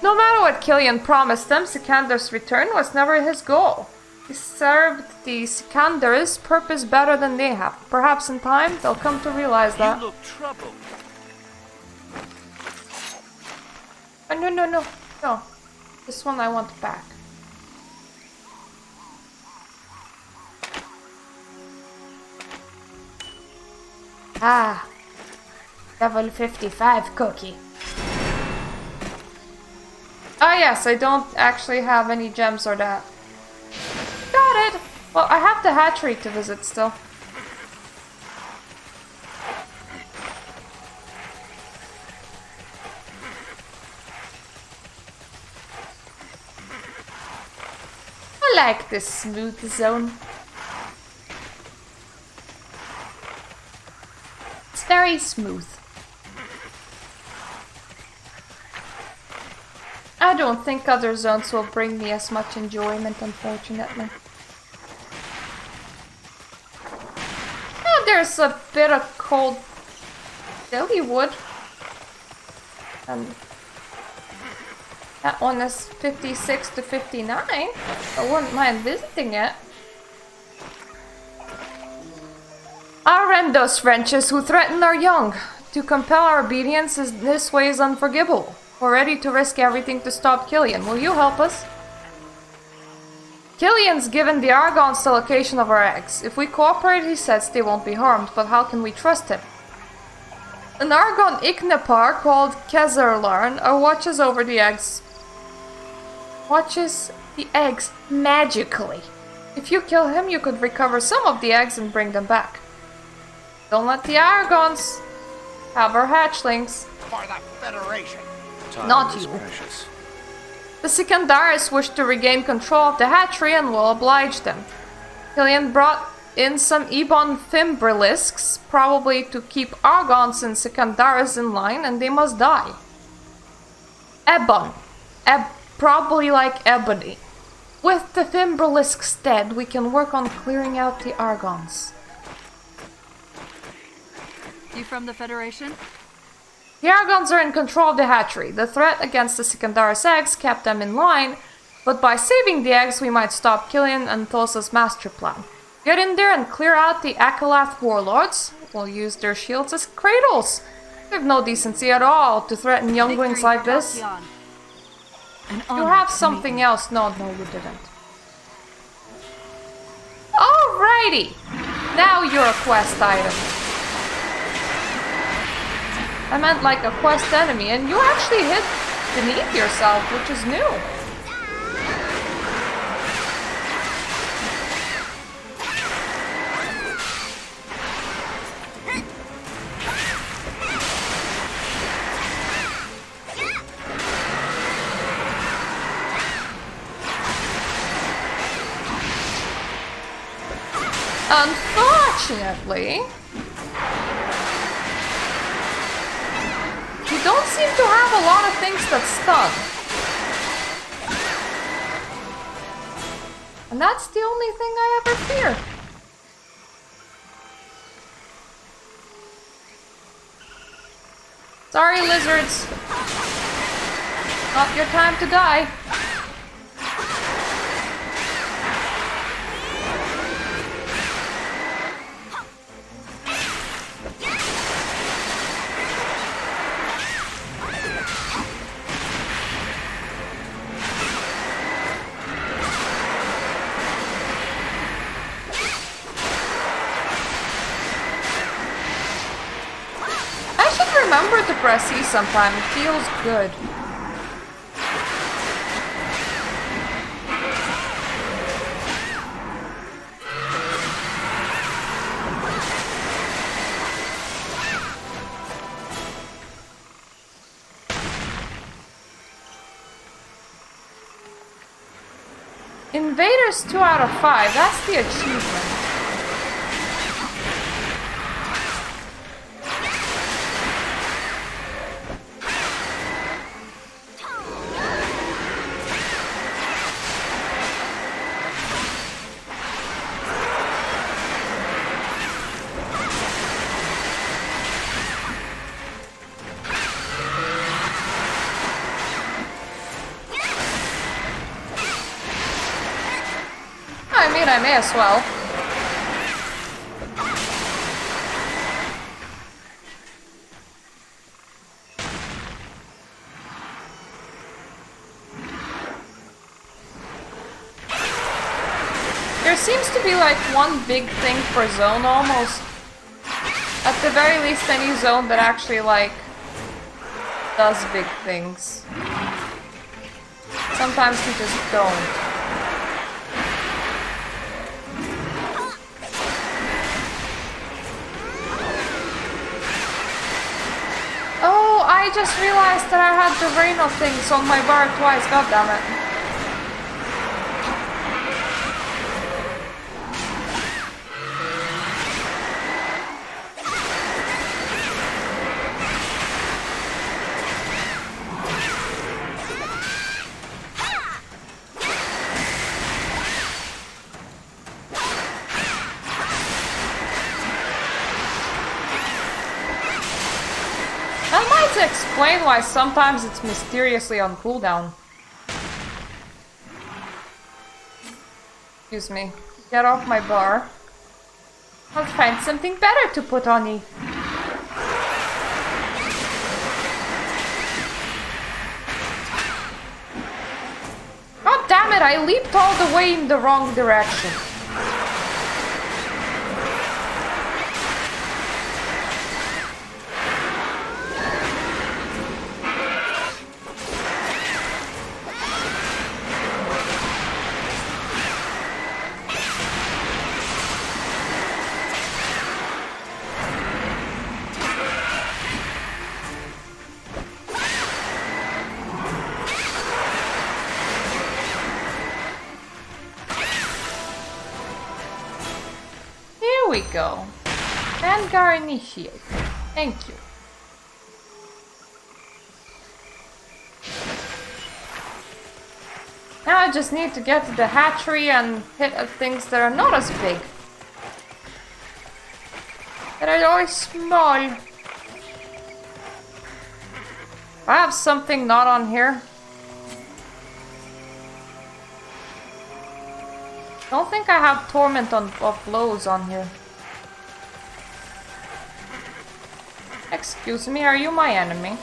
No matter what Killian promised them, Sikander's return was never his goal. He served the Sikandar's purpose better than they have. Perhaps in time they'll come to realize that. You look troubled. Oh, no. This one I want back. Ah, level 55 cookie. Ah yes, I don't actually have any gems or that. Got it! Well, I have the hatchery to visit still. I like this smooth zone. It's very smooth. I don't think other zones will bring me as much enjoyment, unfortunately. Oh, there's a bit of cold silly wood. That one is 56 to 59. I wouldn't mind visiting it. Our Rendos wrenches who threaten our young. To compel our obedience this way is unforgivable. We're ready to risk everything to stop Killian. Will you help us? Killian's given the Argons the location of our eggs. If we cooperate, he says they won't be harmed, but how can we trust him? An Argon Ignapar called Kezerlarn watches over the eggs. Watches the eggs magically. If you kill him, you could recover some of the eggs and bring them back. Don't let the Argons have our hatchlings. For the Federation. Time Not is you. precious. The Sikandaris wish to regain control of the hatchery and will oblige them. Killian brought in some Ebon Fimbrelisks, probably to keep Argons and Sikandaris in line, and they must die. Ebon. Probably like ebony. With the Fimbrelisks dead, we can work on clearing out the Argons. You from the Federation? The Argons are in control of the hatchery. The threat against the Sikandaris eggs kept them in line, but by saving the eggs we might stop Killian and Thulsa's master plan. Get in there and clear out the Akalath warlords. We'll use their shields as cradles. They have no decency at all to threaten younglings like this. You have something else. No, you didn't. Alrighty! Now you're a quest item. I meant like a quest enemy, and you actually hit beneath yourself, which is new. Unfortunately, you don't seem to have a lot of things that stun. And that's the only thing I ever fear. Sorry, lizards. Not your time to die. Remember to press E sometime, it feels good. Invaders 2 out of 5, that's the achievement. I may as well. There seems to be like one big thing per zone almost. At the very least, any zone that actually like does big things. Sometimes we just don't. Oh, I just realized that I had the Reno things on my bar twice, god damn it. That might explain why sometimes it's mysteriously on cooldown. Excuse me. Get off my bar. I'll find something better to put on you. God damn it, I leaped all the way in the wrong direction. Here we go. Vanguard initiate. Thank you. Now I just need to get to the hatchery and hit at things that are not as big. That are always small. I have something not on here. Don't think I have Torment of Blows on here. Excuse me, are you my enemy?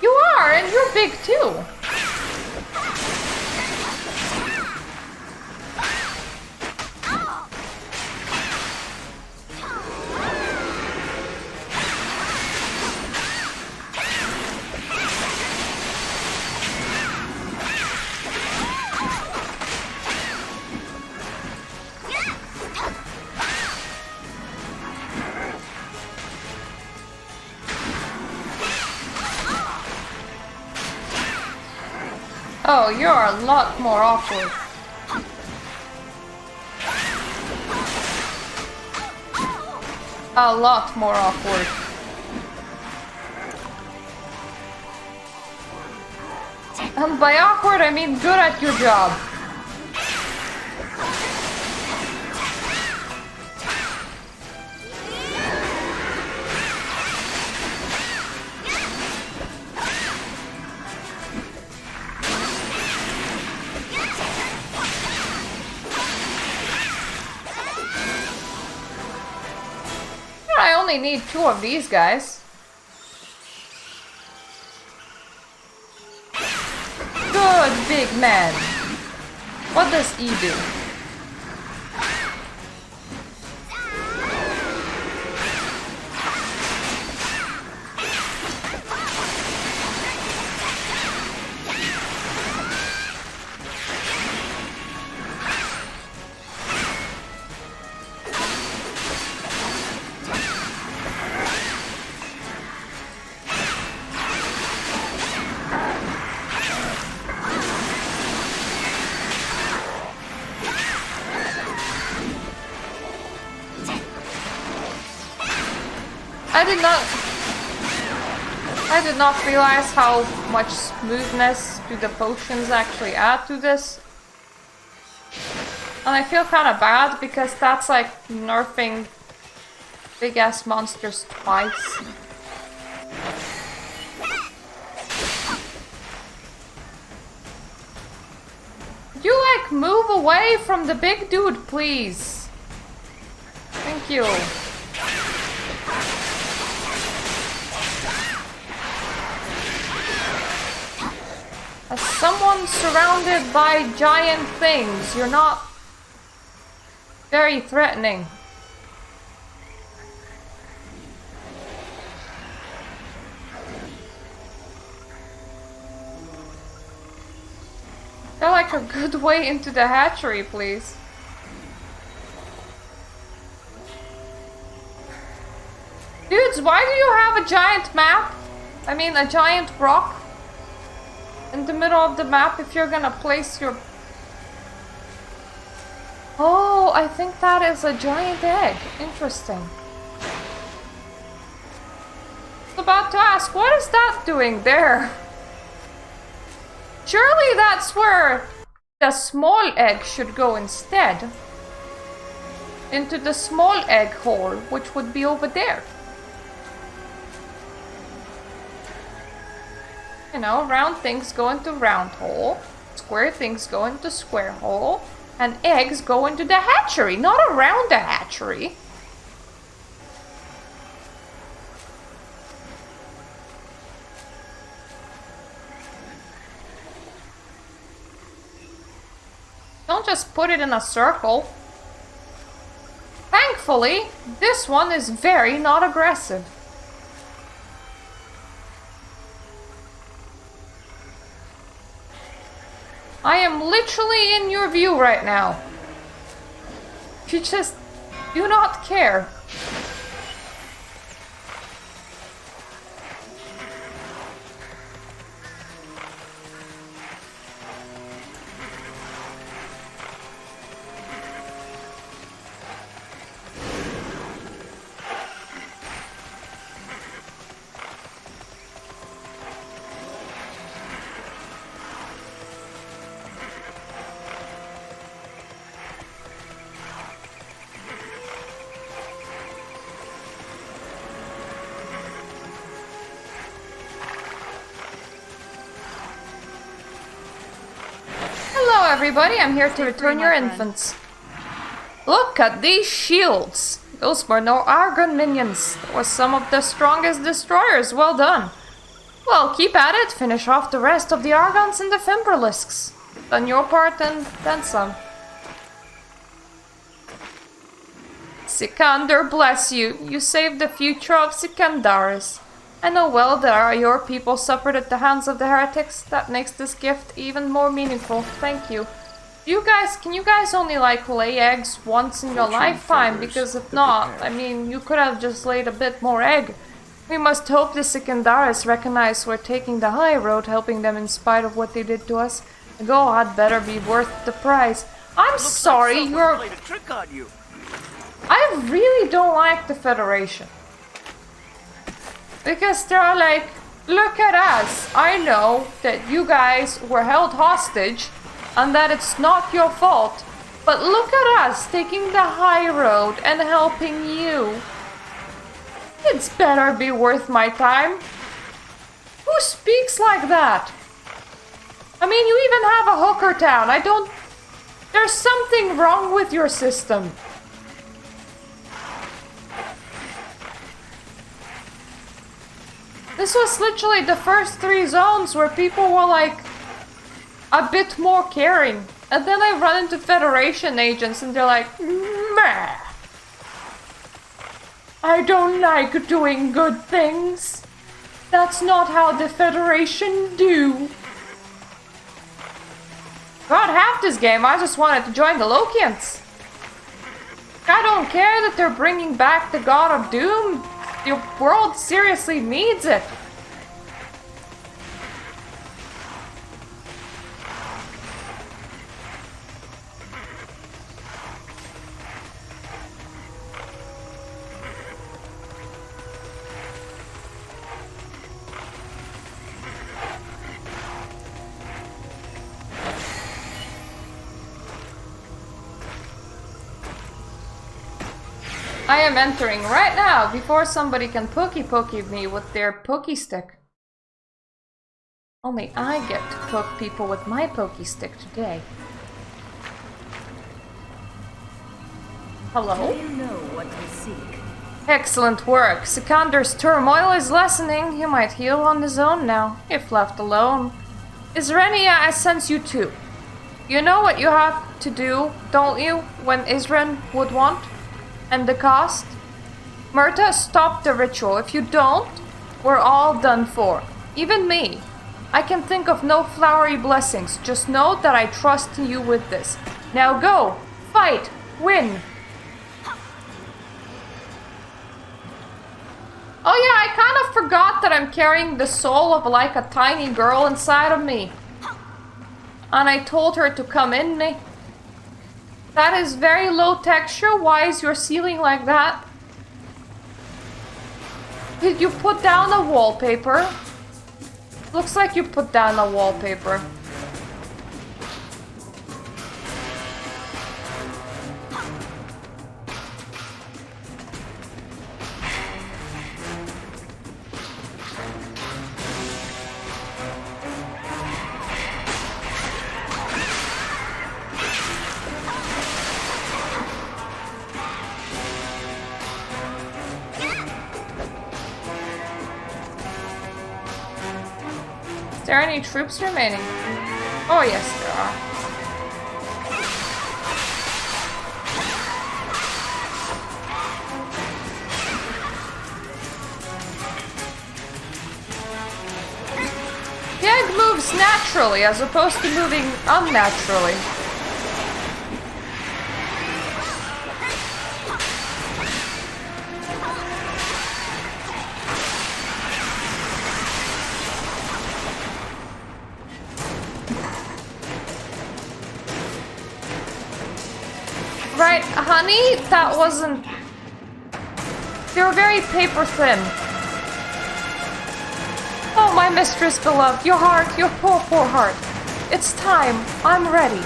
You are, and you're big too. Oh, you're a lot more awkward. A lot more awkward. And by awkward, I mean good at your job. I only need 2 of these guys. Good big man. What does E do? I did not realize how much smoothness do the potions actually add to this. And I feel kind of bad because that's like nerfing big ass monsters twice. You like move away from the big dude, please? Thank you. As someone surrounded by giant things, you're not very threatening. They're like a good way into the hatchery, please. Dudes, why do you have a giant map? I mean, a giant rock in the middle of the map if you're gonna place your... Oh, I think that is a giant egg. Interesting. I was about to ask, what is that doing there? Surely that's where the small egg should go instead. Into the small egg hole, which would be over there. You know, round things go into round hole, square things go into square hole, and eggs go into the hatchery, not around the hatchery. Don't just put it in a circle. Thankfully, this one is very not aggressive. I am literally in your view right now. You just do not care. Hello everybody, I'm here to return your infants. Look at these shields! Those were no Argon minions. That was some of the strongest destroyers, well done. Well, keep at it, finish off the rest of the Argons and the Fimberlisks. Done your part and then some. Sikander, bless you. You saved the future of Sikandaris. I know well that your people suffered at the hands of the heretics. That makes this gift even more meaningful. Thank you. Can you guys only like lay eggs once in your lifetime? Because if not, I mean, you could have just laid a bit more egg. We must hope the Sikandaris recognize we're taking the high road, helping them in spite of what they did to us. The goal had better be worth the price. I'm sorry, you're... Played a trick on you. I really don't like the Federation. Because they're like, look at us. I know that you guys were held hostage and that it's not your fault. But look at us taking the high road and helping you. It's better be worth my time. Who speaks like that? I mean, you even have a hooker town. There's something wrong with your system. This was literally the first 3 zones where people were like a bit more caring. And then I run into Federation agents and they're like, meh. I don't like doing good things. That's not how the Federation do. God, half this game I just wanted to join the Lokians. I don't care that they're bringing back the God of Doom. The world seriously needs it. I am entering right now before somebody can pokey me with their pokey stick. Only I get to poke people with my pokey stick today. Hello? You know what we seek. Excellent work. Sikander's turmoil is lessening. He might heal on his own now, if left alone. Isrenia, I sense you too. You know what you have to do, don't you, when Isren would want? And the cost? Myrta, stop the ritual. If you don't, we're all done for. Even me. I can think of no flowery blessings. Just know that I trust you with this. Now go! Fight! Win! Oh yeah, I kind of forgot that I'm carrying the soul of like a tiny girl inside of me. And I told her to come in me. That is very low texture. Why is your ceiling like that? Did you put down a wallpaper? Looks like you put down a wallpaper. Is there any troops remaining? Oh yes, there are. The egg moves naturally as opposed to moving unnaturally. Right, honey, that wasn't... You're very paper thin. Oh, my mistress beloved, your heart, your poor, poor heart. It's time, I'm ready.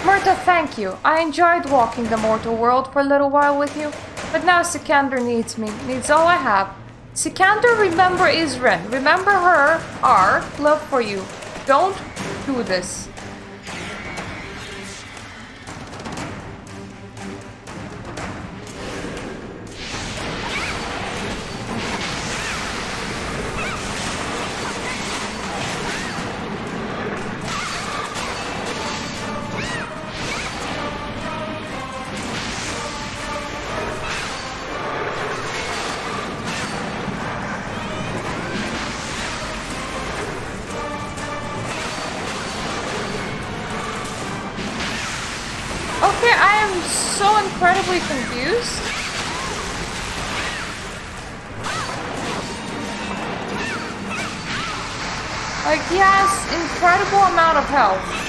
Myrta, thank you. I enjoyed walking the mortal world for a little while with you, but now Sikander needs me, needs all I have. Sikander, remember Isren, remember her, our love for you. Don't do this. Okay, I am so incredibly confused. Like, he has incredible amount of health.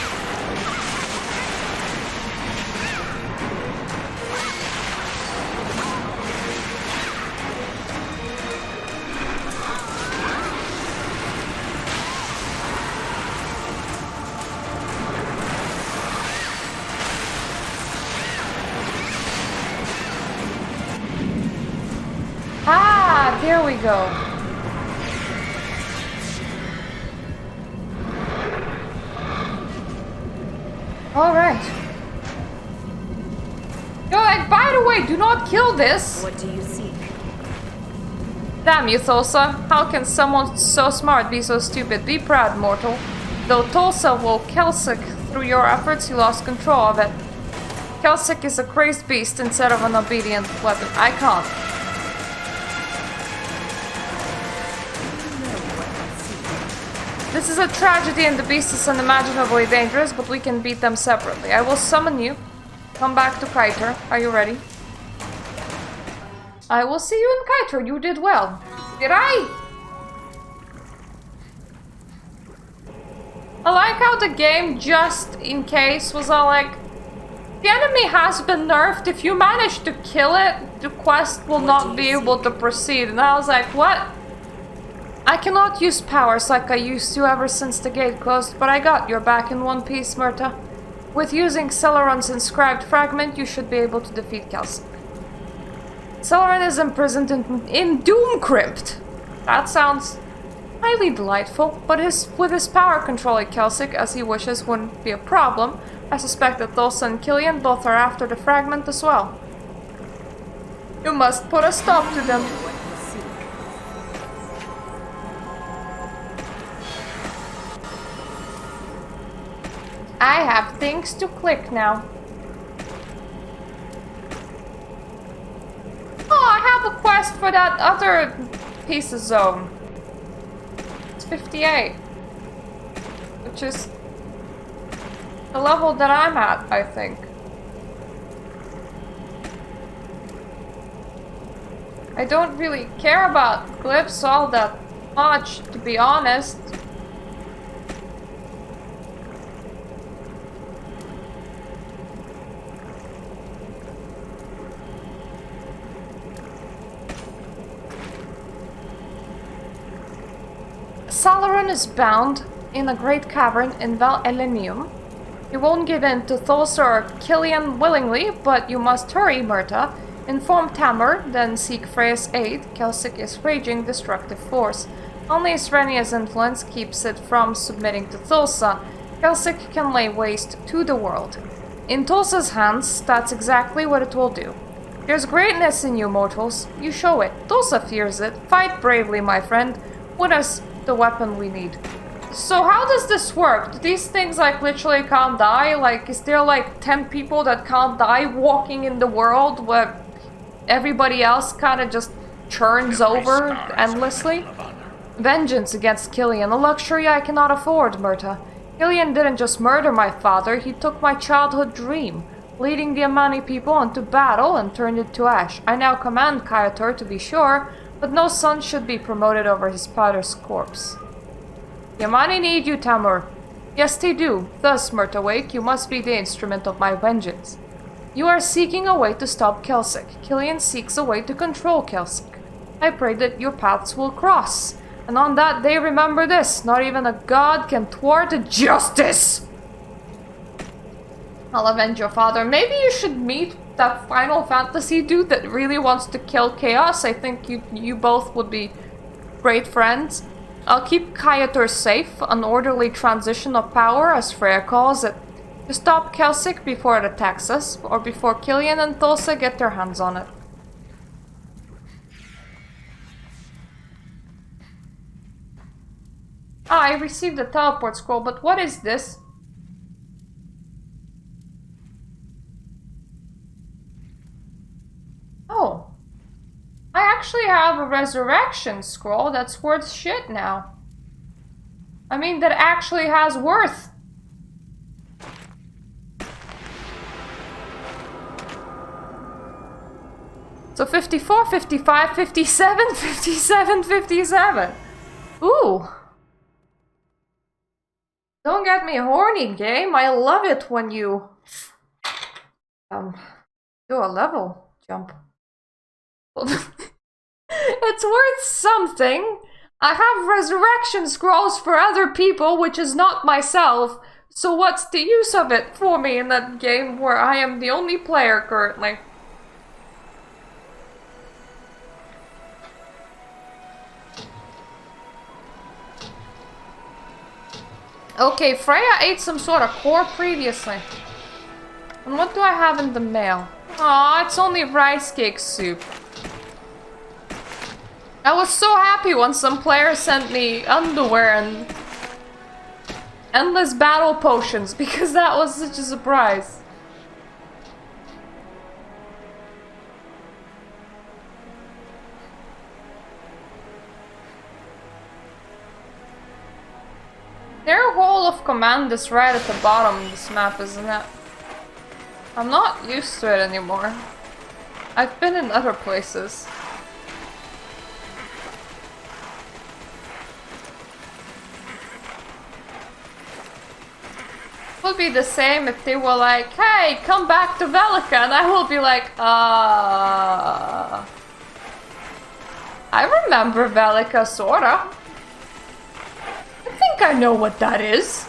Ah, there we go. All right. Yo, like, by the way, do not kill this. What do you seek? Damn you, Thulsa. How can someone so smart be so stupid? Be proud, mortal. Though Tulsa will Kelsik through your efforts, you lost control of it. Kelsik is a crazed beast instead of an obedient weapon. I can't. This is a tragedy and the beast is unimaginably dangerous, but we can beat them separately. I will summon you. Come back to Kaiter. Are you ready? I will see you in Kaiter. You did well. Did I? I like how the game, just in case, was all like, the enemy has been nerfed. If you manage to kill it, the quest will not be able to proceed. And I was like, what? I cannot use powers like I used to ever since the gate closed, but I got your back in one piece, Myrta. With using Celeron's inscribed fragment, you should be able to defeat Kelsik. Celeron is imprisoned in Doom Crypt. That sounds highly delightful, but with his power controlling Kelsik as he wishes wouldn't be a problem. I suspect that Thulsa and Killian both are after the fragment as well. You must put a stop to them. What you seek. I have things to click now. Oh, I have a quest for that other piece of zone. It's 58. Which is the level that I'm at, I think. I don't really care about glyphs all that much, to be honest. Salaran is bound in a great cavern in Val Elenium. You won't give in to Thulsa or Killian willingly, but you must hurry, Myrta. Inform Tamur, then seek Freya's aid. Kelsik is raging destructive force. Only Srenia's influence keeps it from submitting to Thulsa. Kelsik can lay waste to the world. In Thulsa's hands, that's exactly what it will do. There's greatness in you, mortals. You show it. Thulsa fears it. Fight bravely, my friend. What is the weapon we need? So how does this work? Do these things like literally can't die? Like, is there like 10 people that can't die walking in the world where everybody else kind of just churns over endlessly? Vengeance against Killian, a luxury I cannot afford, Myrta. Killian didn't just murder my father, he took my childhood dream, leading the Amani people into battle and turned it to ash. I now command Kaiator, to be sure, but no son should be promoted over his father's corpse. The Amani need you, Tamur. Yes, they do. Thus, Myrta Wake, you must be the instrument of my vengeance. You are seeking a way to stop Kelsik. Killian seeks a way to control Kelsik. I pray that your paths will cross. And on that day, remember this. Not even a god can thwart justice. I'll avenge your father. Maybe you should meet that Final Fantasy dude that really wants to kill Chaos. I think you both would be great friends. I'll keep Kaiator safe, an orderly transition of power, as Freya calls it. To stop Kelsik before it attacks us, or before Killian and Thulsa get their hands on it. I received a teleport scroll, but what is this? Oh. I actually have a resurrection scroll that's worth shit now. I mean, that actually has worth. So 54, 55, 57, 57, 57. Ooh. Don't get me horny, game. I love it when you do a level jump. It's worth something. I have resurrection scrolls for other people, which is not myself. So what's the use of it for me in that game where I am the only player currently? Okay, Freya ate some sort of core previously. And what do I have in the mail? Aw, it's only rice cake soup. I was so happy when some player sent me underwear and endless battle potions because that was such a surprise. Their wall of command is right at the bottom of this map, isn't it? I'm not used to it anymore. I've been in other places. It would be the same if they were like, hey, come back to Velica, and I will be like, I remember Velica, sorta. I think I know what that is.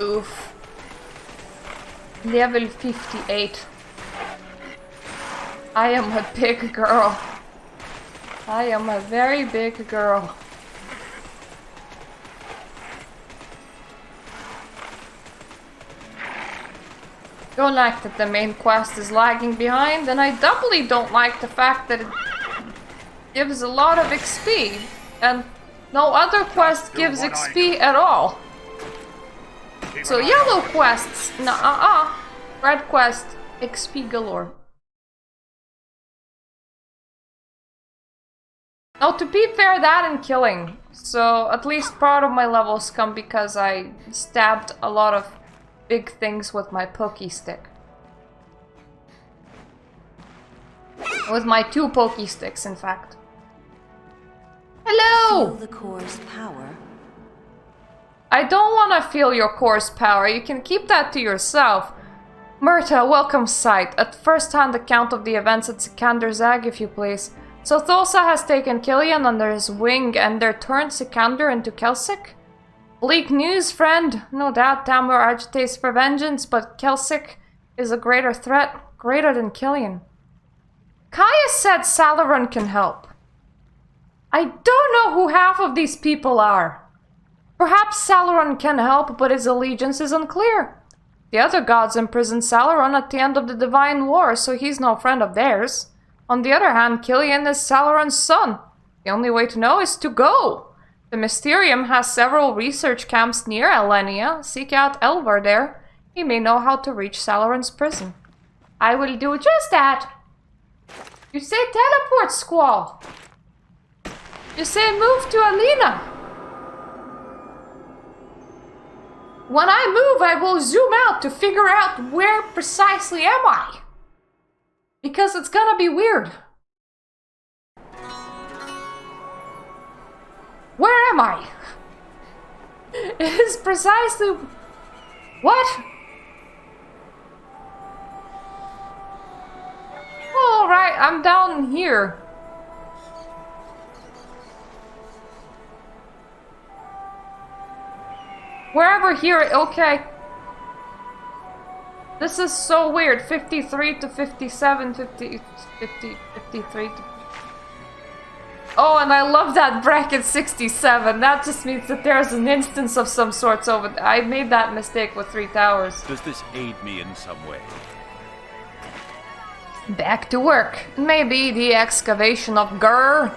Oof. Level 58. I am a big girl. I am a very big girl. Don't like that the main quest is lagging behind, and I doubly don't like the fact that it gives a lot of XP, and no other quest gives XP at all. So yellow quests, red quest, XP galore. Now to be fair, that and killing, so at least part of my levels come because I stabbed a lot of big things with my pokey stick. With my 2 pokey sticks, in fact. Hello! Feel the core's power. I don't want to feel your core's power. You can keep that to yourself. Myrta, welcome sight. At first-hand account of the events at Sikander's Egg, if you please. So Thulsa has taken Killian under his wing and there turned Sikander into Kelsik? Bleak news, friend. No doubt Tamlor agitates for vengeance, but Kelsik is a greater threat, greater than Killian. Kaya said Salaran can help. I don't know who half of these people are. Perhaps Salaran can help, but his allegiance is unclear. The other gods imprisoned Salaran at the end of the Divine War, so he's no friend of theirs. On the other hand, Killian is Salaran's son. The only way to know is to go. The Mysterium has several research camps near Elenia. Seek out Elvar there. He may know how to reach Salaran's prison. I will do just that. You say teleport, Squall. You say move to Alina. When I move, I will zoom out to figure out where precisely am I. Because it's gonna be weird. Where am I? It is precisely... What? Alright, I'm down here. Wherever here, okay. This is so weird. 53 to 57, 50, 53 to... Oh, and I love that bracket 67. That just means that there's an instance of some sorts over there. I made that mistake with 3 towers. Does this aid me in some way? Back to work. Maybe the excavation of Grr.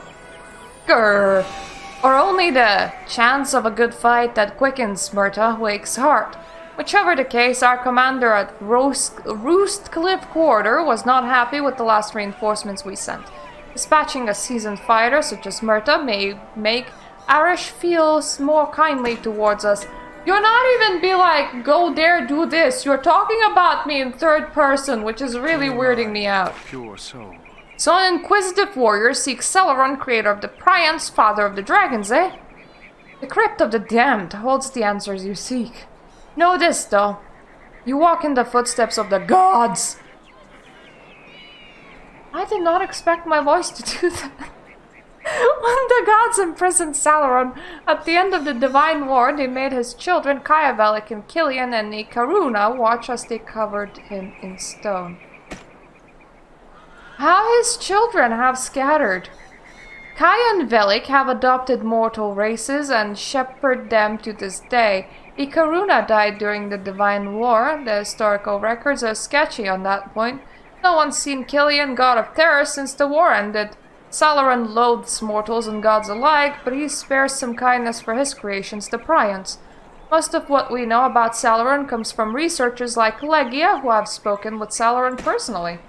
Or only the chance of a good fight that quickens Myrta Wake's heart. Whichever the case, our commander at Roostcliff Quarter was not happy with the last reinforcements we sent. Dispatching a seasoned fighter such as Myrta may make Arish feel more kindly towards us. You're not even be like, go there, do this. You're talking about me in third person, which is really weirding me out. Pure soul. So an inquisitive warrior seeks Celeron, creator of the Priants, father of the dragons, eh? The Crypt of the Damned holds the answers you seek. Know this, though. You walk in the footsteps of the gods. I did not expect my voice to do that. When the gods imprisoned Salaron, at the end of the Divine War, they made his children, Kayavelik and Killian and Nikaruna, watch as they covered him in stone. How his children have scattered. Kaya and Velik have adopted mortal races and shepherd them to this day. Ikaruna died during the Divine War. The historical records are sketchy on that point. No one's seen Killian, god of Tera, since the war ended. Salaran loathes mortals and gods alike, but he spares some kindness for his creations, the Priants. Most of what we know about Salaran comes from researchers like Legia, who have spoken with Salaran personally.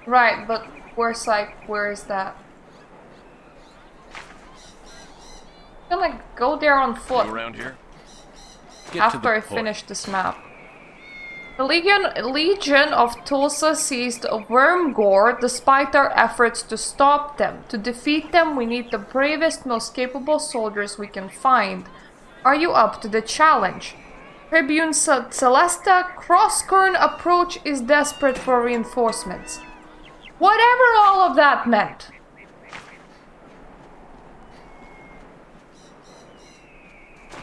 Right, but where is that? I'm gonna go there on foot. Around here? After I finish this map. The Legion of Tulsa seized Wormgore despite our efforts to stop them. To defeat them, we need the bravest, most capable soldiers we can find. Are you up to the challenge? Tribune Celesta, Crosskern approach is desperate for reinforcements. Whatever all of that meant.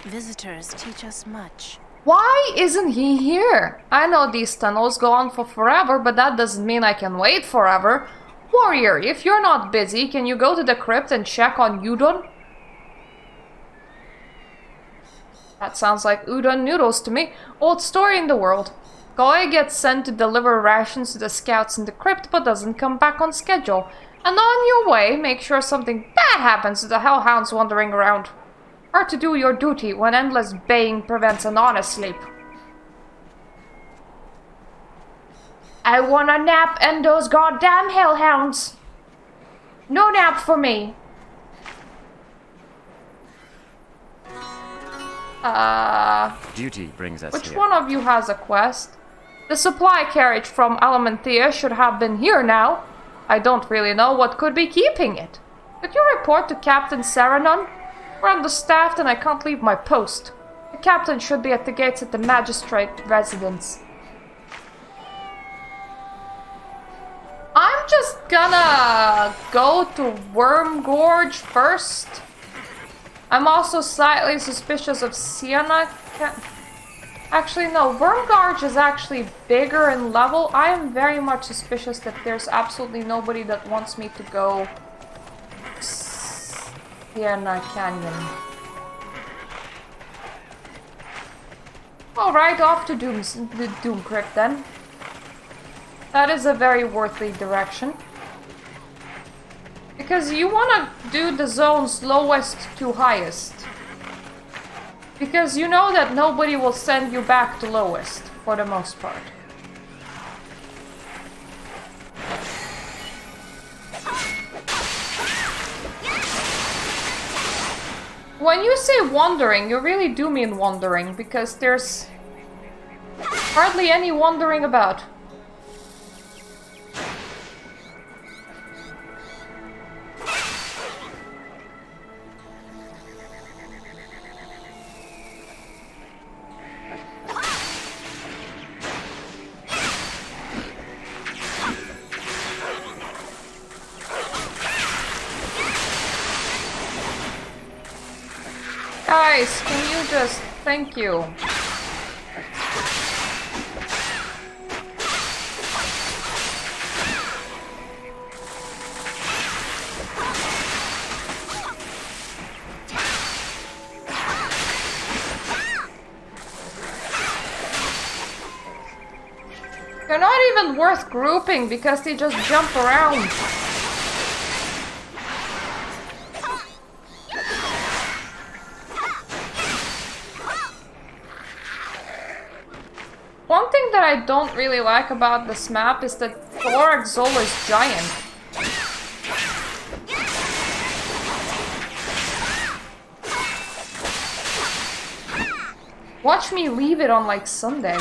Visitors teach us much. Why isn't he here? I know these tunnels go on for forever, but that doesn't mean I can wait forever. Warrior, if you're not busy, can you go to the crypt and check on Udon? That sounds like udon noodles to me. Old story in the world. Guy gets sent to deliver rations to the scouts in the crypt, but doesn't come back on schedule. And on your way, make sure something bad happens to the hellhounds wandering around. Hard to do your duty when endless baying prevents an honest sleep. I want a nap and those goddamn hellhounds. No nap for me. Duty brings us Which here. one of you has a quest? The supply carriage from Alamanthea should have been here now. I don't really know what could be keeping it. Could you report to Captain Saranon? We're understaffed and I can't leave my post. The captain should be at the gates at the magistrate residence. I'm just gonna go to Worm Gorge first. I'm also slightly suspicious of Sienna. Actually, no, Worm Gorge is actually bigger in level. I am very much suspicious that there's absolutely nobody that wants me to go Sienna Canyon. Alright, off to the Doom Crypt then. That is a very worthy direction. Because you want to do the zones lowest to highest. Because you know that nobody will send you back to lowest, for the most part. When you say wandering, you really do mean wandering, because there's hardly any wandering about. Guys, can you just... Thank you. They're not even worth grouping because they just jump around. One thing that I don't really like about this map is that Thorax Zol is giant. Watch me leave it on like Sunday.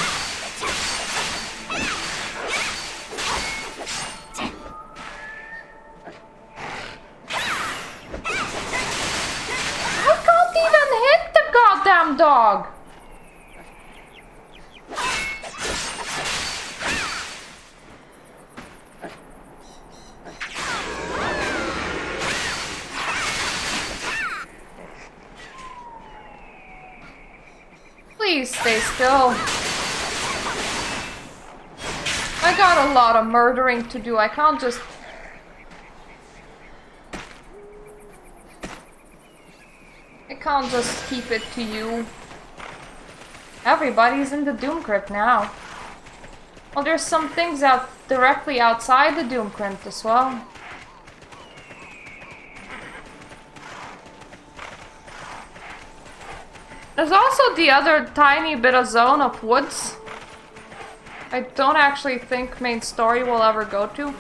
I can't even hit the goddamn dog! Please stay still. I got a lot of murdering to do. I can't just... I can't just keep it to you. Everybody's in the Doom Crypt now. Well, there's some things out directly outside the Doom Crypt as well. There's also the other tiny bit of zone of woods. I don't actually think main story will ever go to.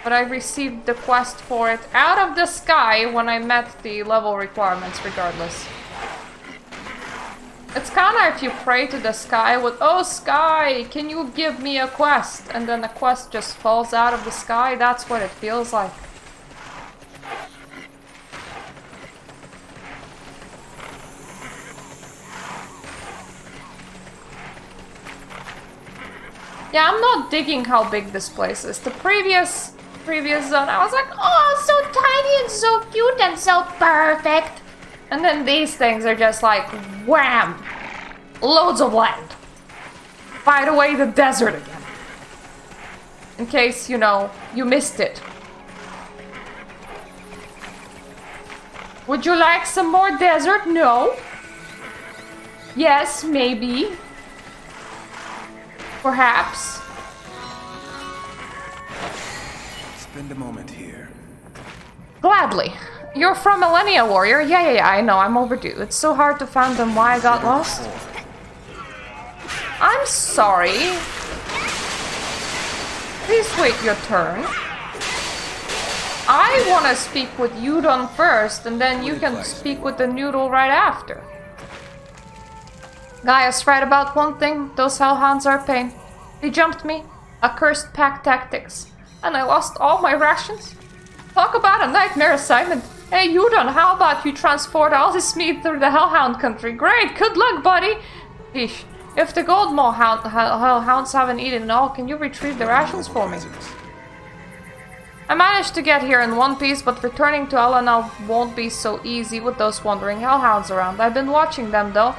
But I received the quest for it out of the sky when I met the level requirements regardless. It's kinda if you pray to the sky with, "Oh sky, can you give me a quest?" And then the quest just falls out of the sky, that's what it feels like. Yeah, I'm not digging how big this place is. The previous zone, I was like, oh, so tiny and so cute and so perfect. And then these things are just like, wham! Loads of land. Fight away the desert again. in case, you know, you missed it. Would you like some more desert? No. Yes, maybe. Perhaps. Spend a moment here. Gladly. You're from Millennia Warrior? Yeah, I know, I'm overdue. It's so hard to fathom why I got lost. I'm sorry. Please wait your turn. I want to speak with Udon first, and then you can speak with the noodle right after. Gaia's right about one thing. Those hellhounds are a pain. They jumped me. Accursed pack tactics. And I lost all my rations. Talk about a nightmare assignment. Hey Udon, how about you transport all this meat through the hellhound country? Great, good luck, buddy. Eesh. If the gold mole hellhounds haven't eaten it all, can you retrieve the rations for me? I managed to get here in one piece, but returning to Elena won't be so easy with those wandering hellhounds around. I've been watching them though.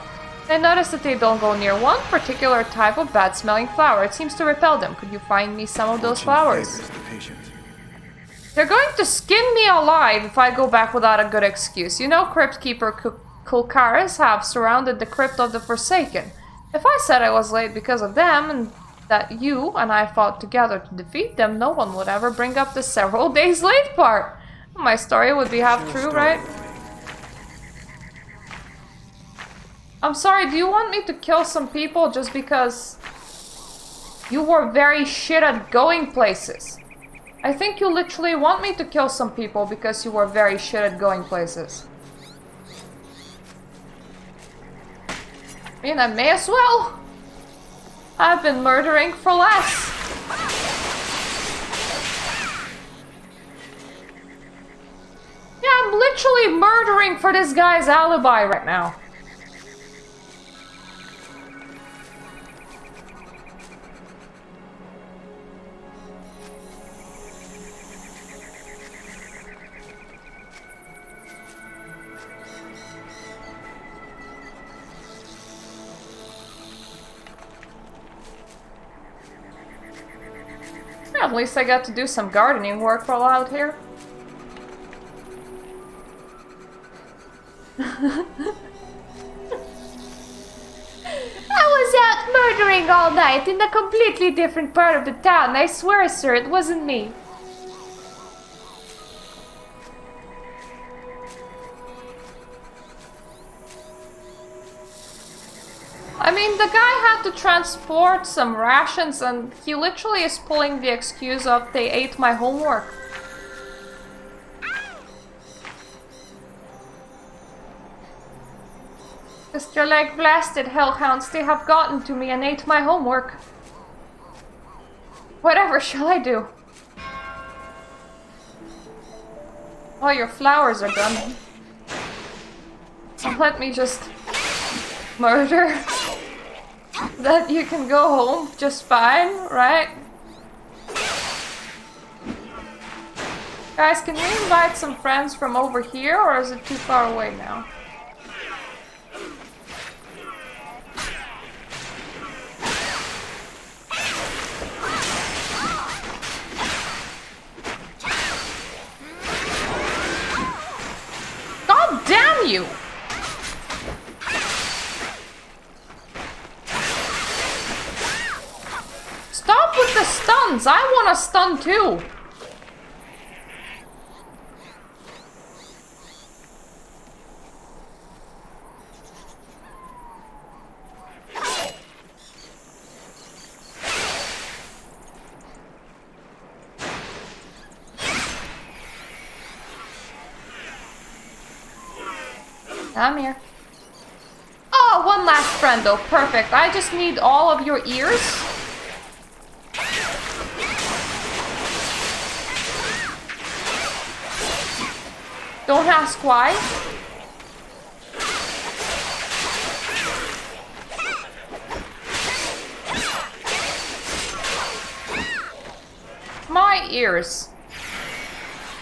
I noticed that they don't go near one particular type of bad-smelling flower. It seems to repel them. Could you find me some of those flowers? They're going to skin me alive if I go back without a good excuse. You know, Crypt Keeper Kulkaris have surrounded the Crypt of the Forsaken. If I said I was late because of them, and that you and I fought together to defeat them, no one would ever bring up the several days late part. My story would be half true, right? I'm sorry, do you want me to kill some people just because you were very shit at going places? I think you literally want me to kill some people because you were very shit at going places. I mean, I may as well. I've been murdering for less. Yeah, I'm literally murdering for this guy's alibi right now. At least I got to do some gardening work while out here. I was out murdering all night in a completely different part of the town. I swear, sir, it wasn't me. I mean, the guy had to transport some rations and he literally is pulling the excuse of they ate my homework. Just you're like blasted hellhounds, they have gotten to me and ate my homework. Whatever shall I do? Oh, your flowers are done. So let me just murder. That you can go home just fine, right? Guys, can we invite some friends from over here, or is it too far away now? God damn you! Stop with the stuns! I want a stun too! I'm here. Oh, one last friend though. Perfect. I just need all of your ears. Don't ask why. My ears.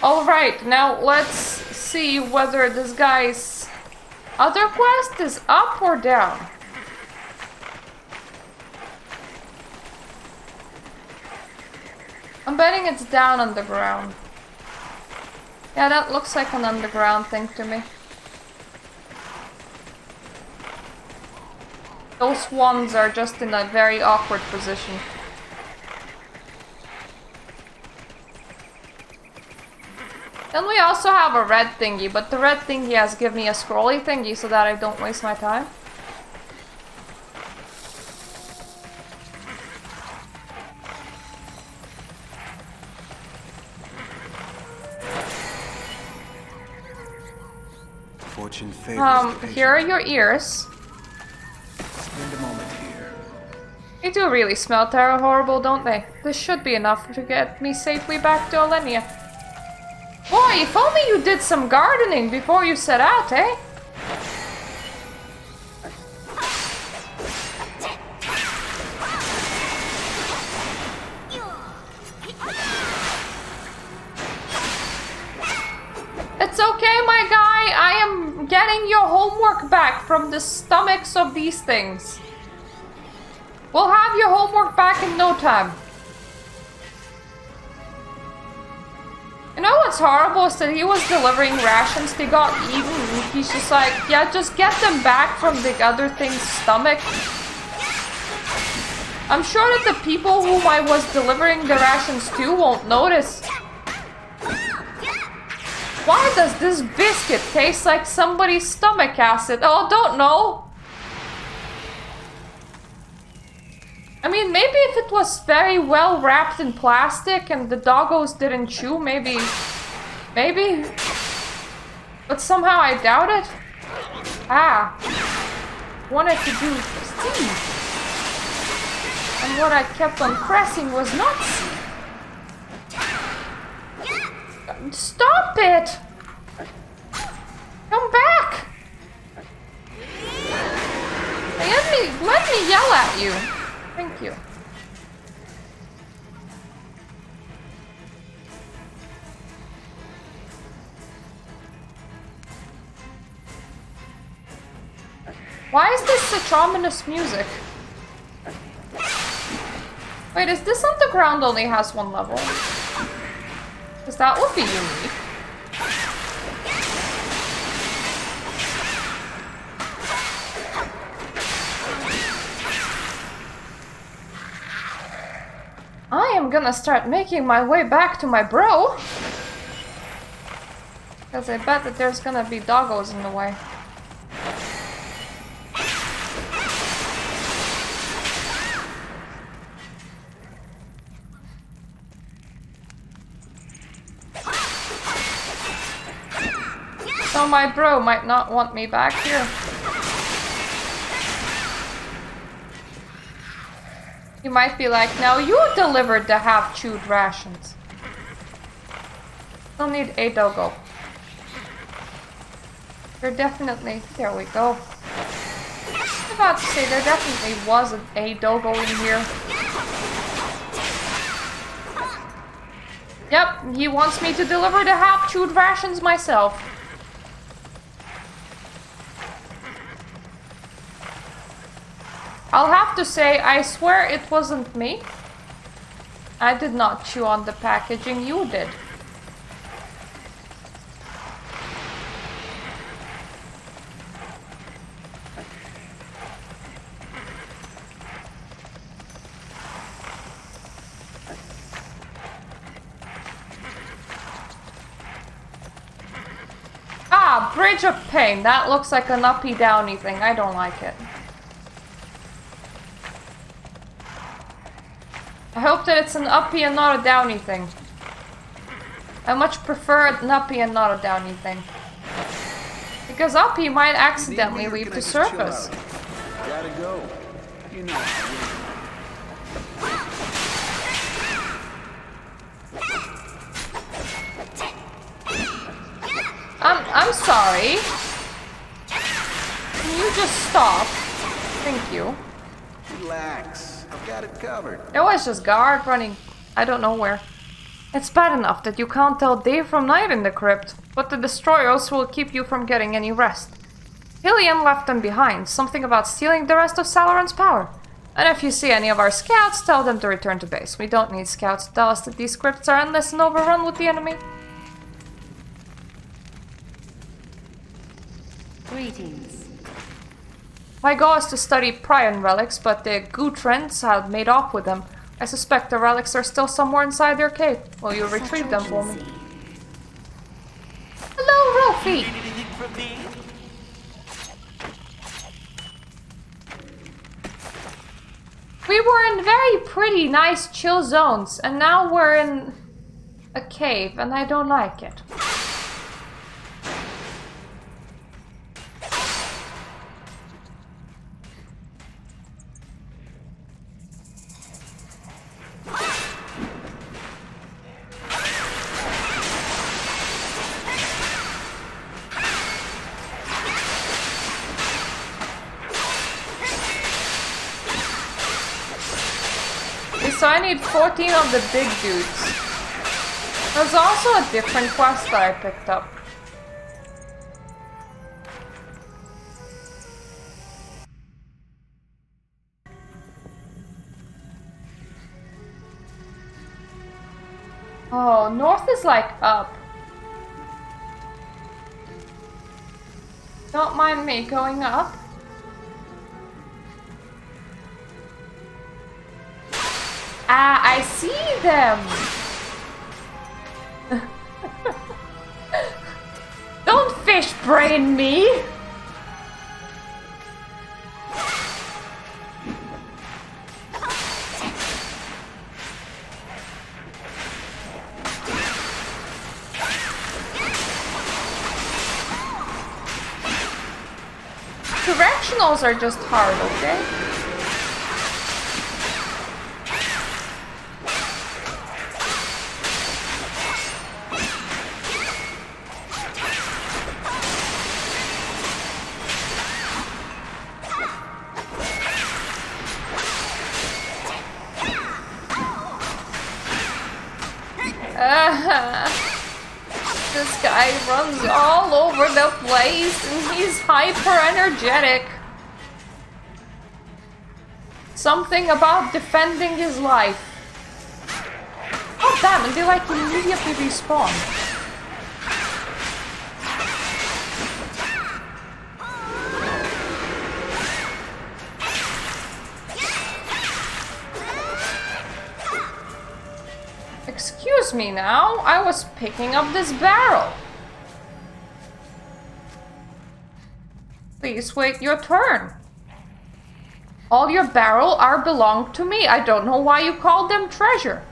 Alright, now let's see whether this guy's other quest is up or down. I'm betting it's down underground. Yeah, that looks like an underground thing to me. Those ones are just in a very awkward position. Then we also have a red thingy, but the red thingy has given me a scrolly thingy so that I don't waste my time. Fortune favors the Here are patient. your ears. Spend a moment here. They do really smell Tera horrible, don't they? This should be enough to get me safely back to Alenia. Boy, if only you did some gardening before you set out, eh? It's okay, my guy. I am getting your homework back from the stomachs of these things. We'll have your homework back in no time. You know what's horrible is that he was delivering rations, they got eaten, and he's just like, yeah, just get them back from the other thing's stomach. I'm sure that the people whom I was delivering the rations to won't notice. Why does this biscuit taste like somebody's stomach acid? Oh, don't know. I mean, maybe if it was very well wrapped in plastic and the doggos didn't chew, maybe. But somehow I doubt it. Ah. Wanted to do C. And what I kept on pressing was not C. Stop it! Come back! Let me yell at you. Thank you. Why is this such ominous music? Wait, is this underground only has one level? Because that would be unique. I am gonna start making my way back to my bro. Because I bet that there's gonna be doggos in the way. So my bro might not want me back here. He might be like, now you delivered the half-chewed rations. Still need a doggo. There definitely... There we go. I was about to say, there definitely was a doggo in here. Yep, he wants me to deliver the half-chewed rations myself. I'll have to say, I swear it wasn't me. I did not chew on the packaging, you did. Ah, Bridge of Pain. That looks like an uppy-downy thing. I don't like it. I hope that it's an uppy and not a downy thing. I much prefer an uppy and not a downy thing. Because uppy might accidentally leave the surface. Gotta go. You know. I'm sorry. Can you just stop? Thank you. Relax. I've got it covered. There was just guard running I don't know where. It's bad enough that you can't tell day from night in the crypt, but the destroyers will keep you from getting any rest. Hillian left them behind, something about stealing the rest of Salaran's power. And if you see any of our scouts, tell them to return to base. We don't need scouts to tell us that these crypts are endless and overrun with the enemy. Greetings. My goal is to study Prion relics, but the Gutrends have made off with them. I suspect the relics are still somewhere inside their cave. Will you retrieve them for me? Hello, Rolfie. We were in very pretty, nice, chill zones, and now we're in a cave, and I don't like it. So I need 14 of the big dudes. There's also a different quest that I picked up. Oh, north is like up. Don't mind me going up. Ah, I see them! Don't fish brain me! Directionals are just hard, okay? This guy runs all over the place and he's hyper energetic. Something about defending his life. Oh damn, and they like immediately respawn. Excuse me now, I was picking up this barrel. Please wait your turn. All your barrel are belong to me. I don't know why you called them treasure.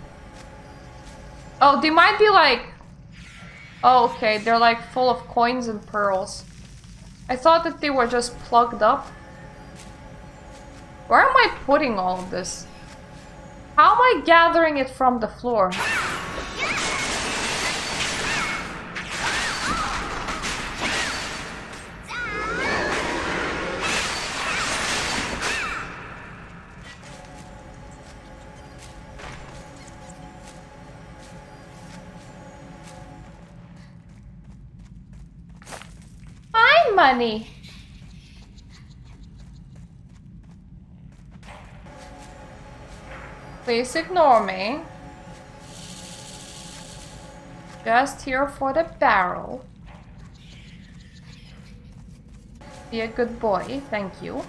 Oh, they might be like... Oh, okay, they're like full of coins and pearls. I thought that they were just plugged up. Where am I putting all of this? How am I gathering it from the floor? My money. Please ignore me. Just here for the barrel. Be a good boy, thank you.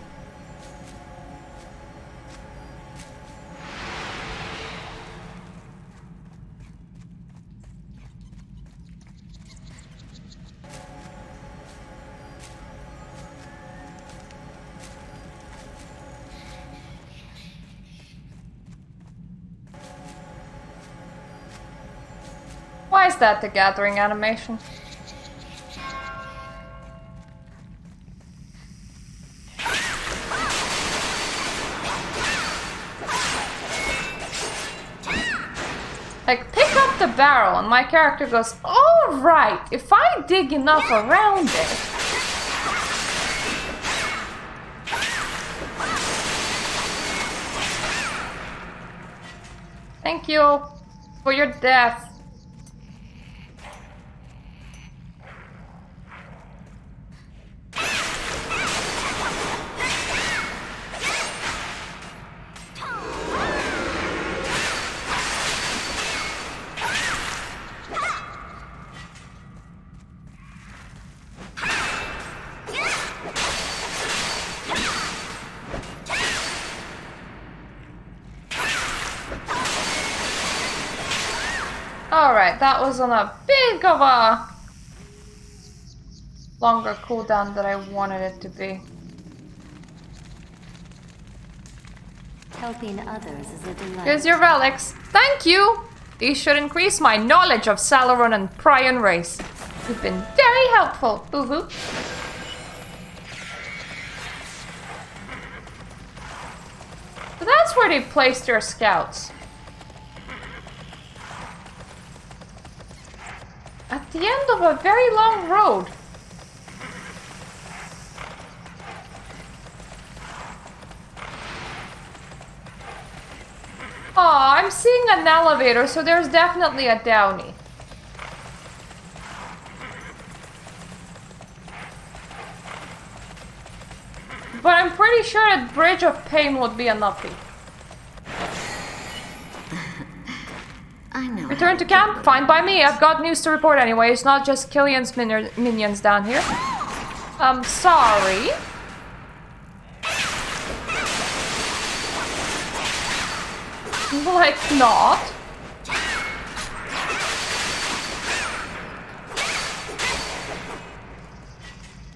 Why is that the gathering animation? Like, pick up the barrel and my character goes, "Oh right, if I dig enough around it." Thank you for your death. Alright, that was on a big of a longer cooldown than I wanted it to be. Helping others is a delight. Here's your relics. Thank you! These should increase my knowledge of Salaron and Prion race. You've been very helpful. Boo-hoo. So that's where they placed their scouts. At the end of a very long road. Oh, I'm seeing an elevator, so there's definitely a downy. But I'm pretty sure that Bridge of Pain would be a nuppy. I know. Return to camp? Fine by me. I've got news to report anyway. It's not just Killian's minions down here. I'm sorry. Like not.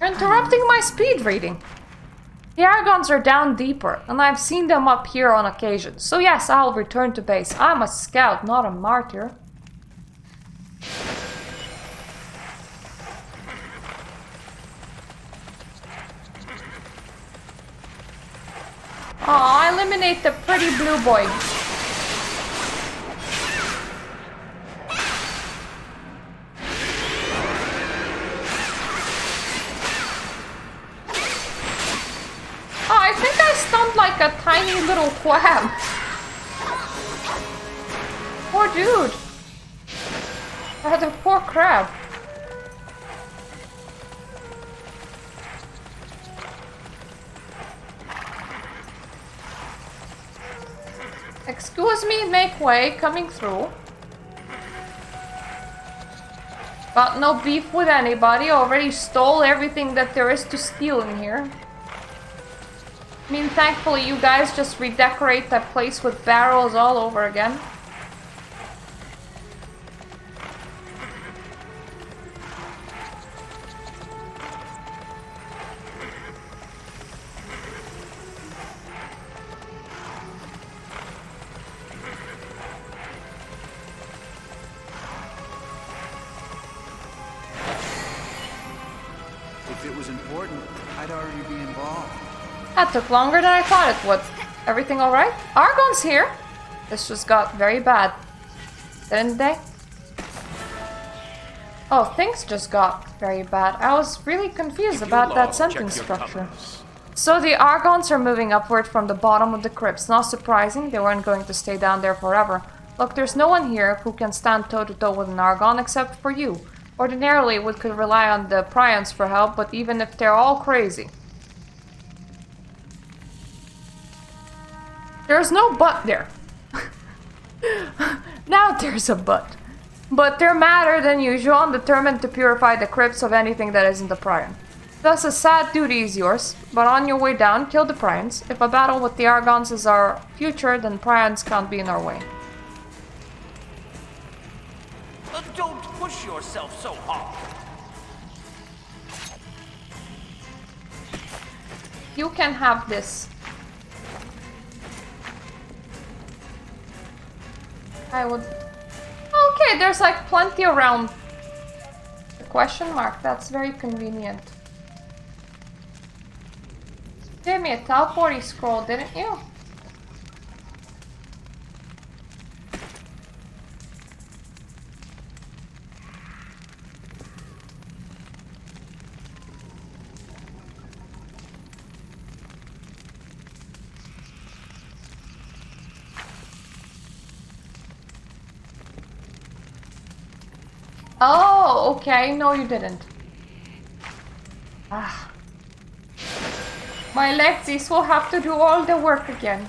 You're interrupting my speed reading. The Argons are down deeper, and I've seen them up here on occasion. So yes, I'll return to base. I'm a scout, not a martyr. Aw, eliminate the pretty blue boy. Oh, I think I stunned like a tiny little crab. Poor dude. Rather poor crab. Excuse me, make way, coming through. Got no beef with anybody, already stole everything that there is to steal in here. I mean, thankfully you guys just redecorate that place with barrels all over again. If it was important, I'd already be involved. That took longer than I thought it would. Everything alright? Argon's here! This just got very bad. Didn't they? Oh, things just got very bad. I was really confused about that sentence structure. So the Argons are moving upward from the bottom of the crypts. Not surprising, they weren't going to stay down there forever. Look, there's no one here who can stand toe-to-toe with an Argon except for you. Ordinarily, we could rely on the Prions for help, but even if they're all crazy. There's no but there. Now there's a but. But they're madder than usual and determined to purify the crypts of anything that isn't a Prion. Thus a sad duty is yours, but on your way down, kill the Prions. If a battle with the Argons is our future, then Prions can't be in our way. Don't push yourself so hard. You can have this. I would... Okay, there's like plenty around. The question mark, that's very convenient. You gave me a teleporty scroll, didn't you? Oh, okay. No, you didn't. Ah. My legsies will have to do all the work again.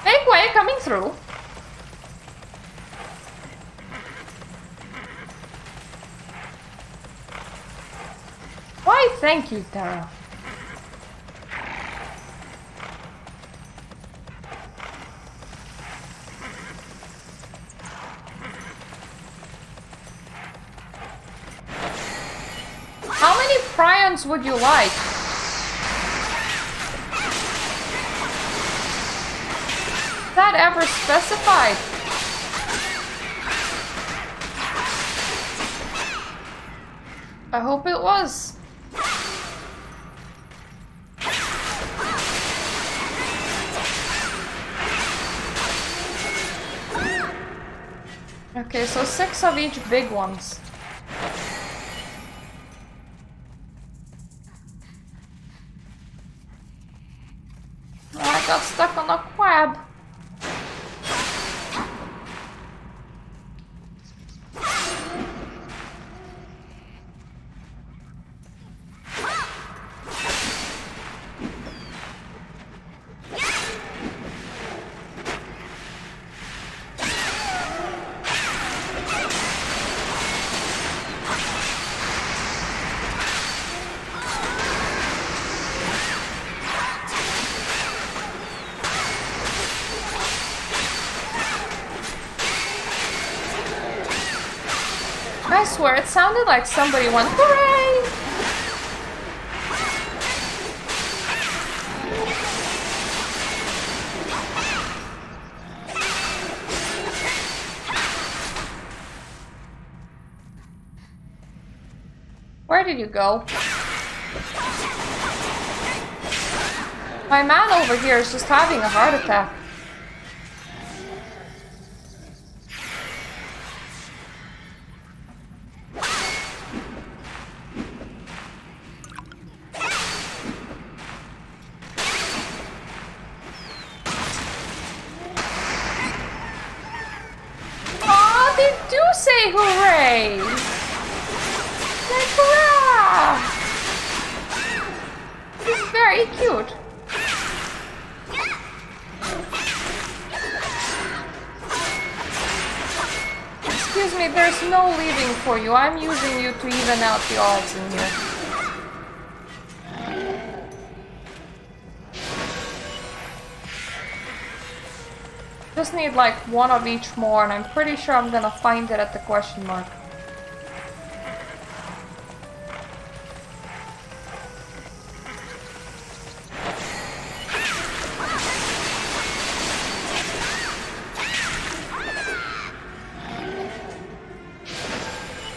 Make way, coming through. Why, thank you, Tera. prions would you like? Is that ever specified? I hope it was. Okay, so 6 of each big ones. I got stuck on a quab. I swear, it sounded like somebody went, hooray! Where did you go? My man over here is just having a heart attack. Say hooray! Like hurrah! This is very cute. Excuse me, there's no leaving for you. I'm using you to even out the odds in here. Just need like one of each more, and I'm pretty sure I'm gonna find it at the question mark.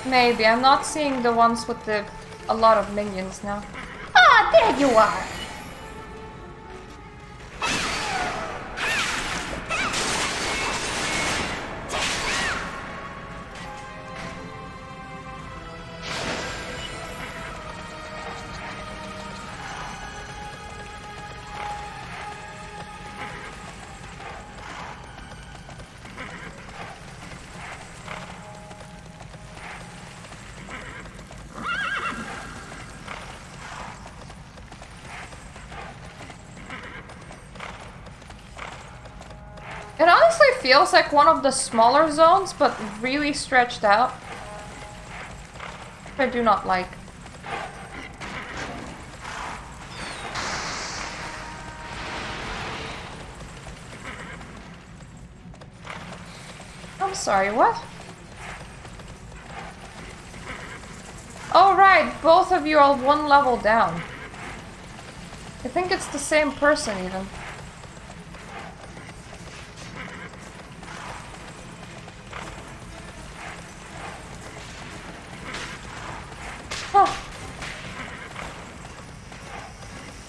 Maybe. I'm not seeing the ones with a lot of minions now. Ah, there you are! It honestly feels like one of the smaller zones, but really stretched out. I do not like. I'm sorry, what? Oh right, both of you are one level down. I think it's the same person even. Huh.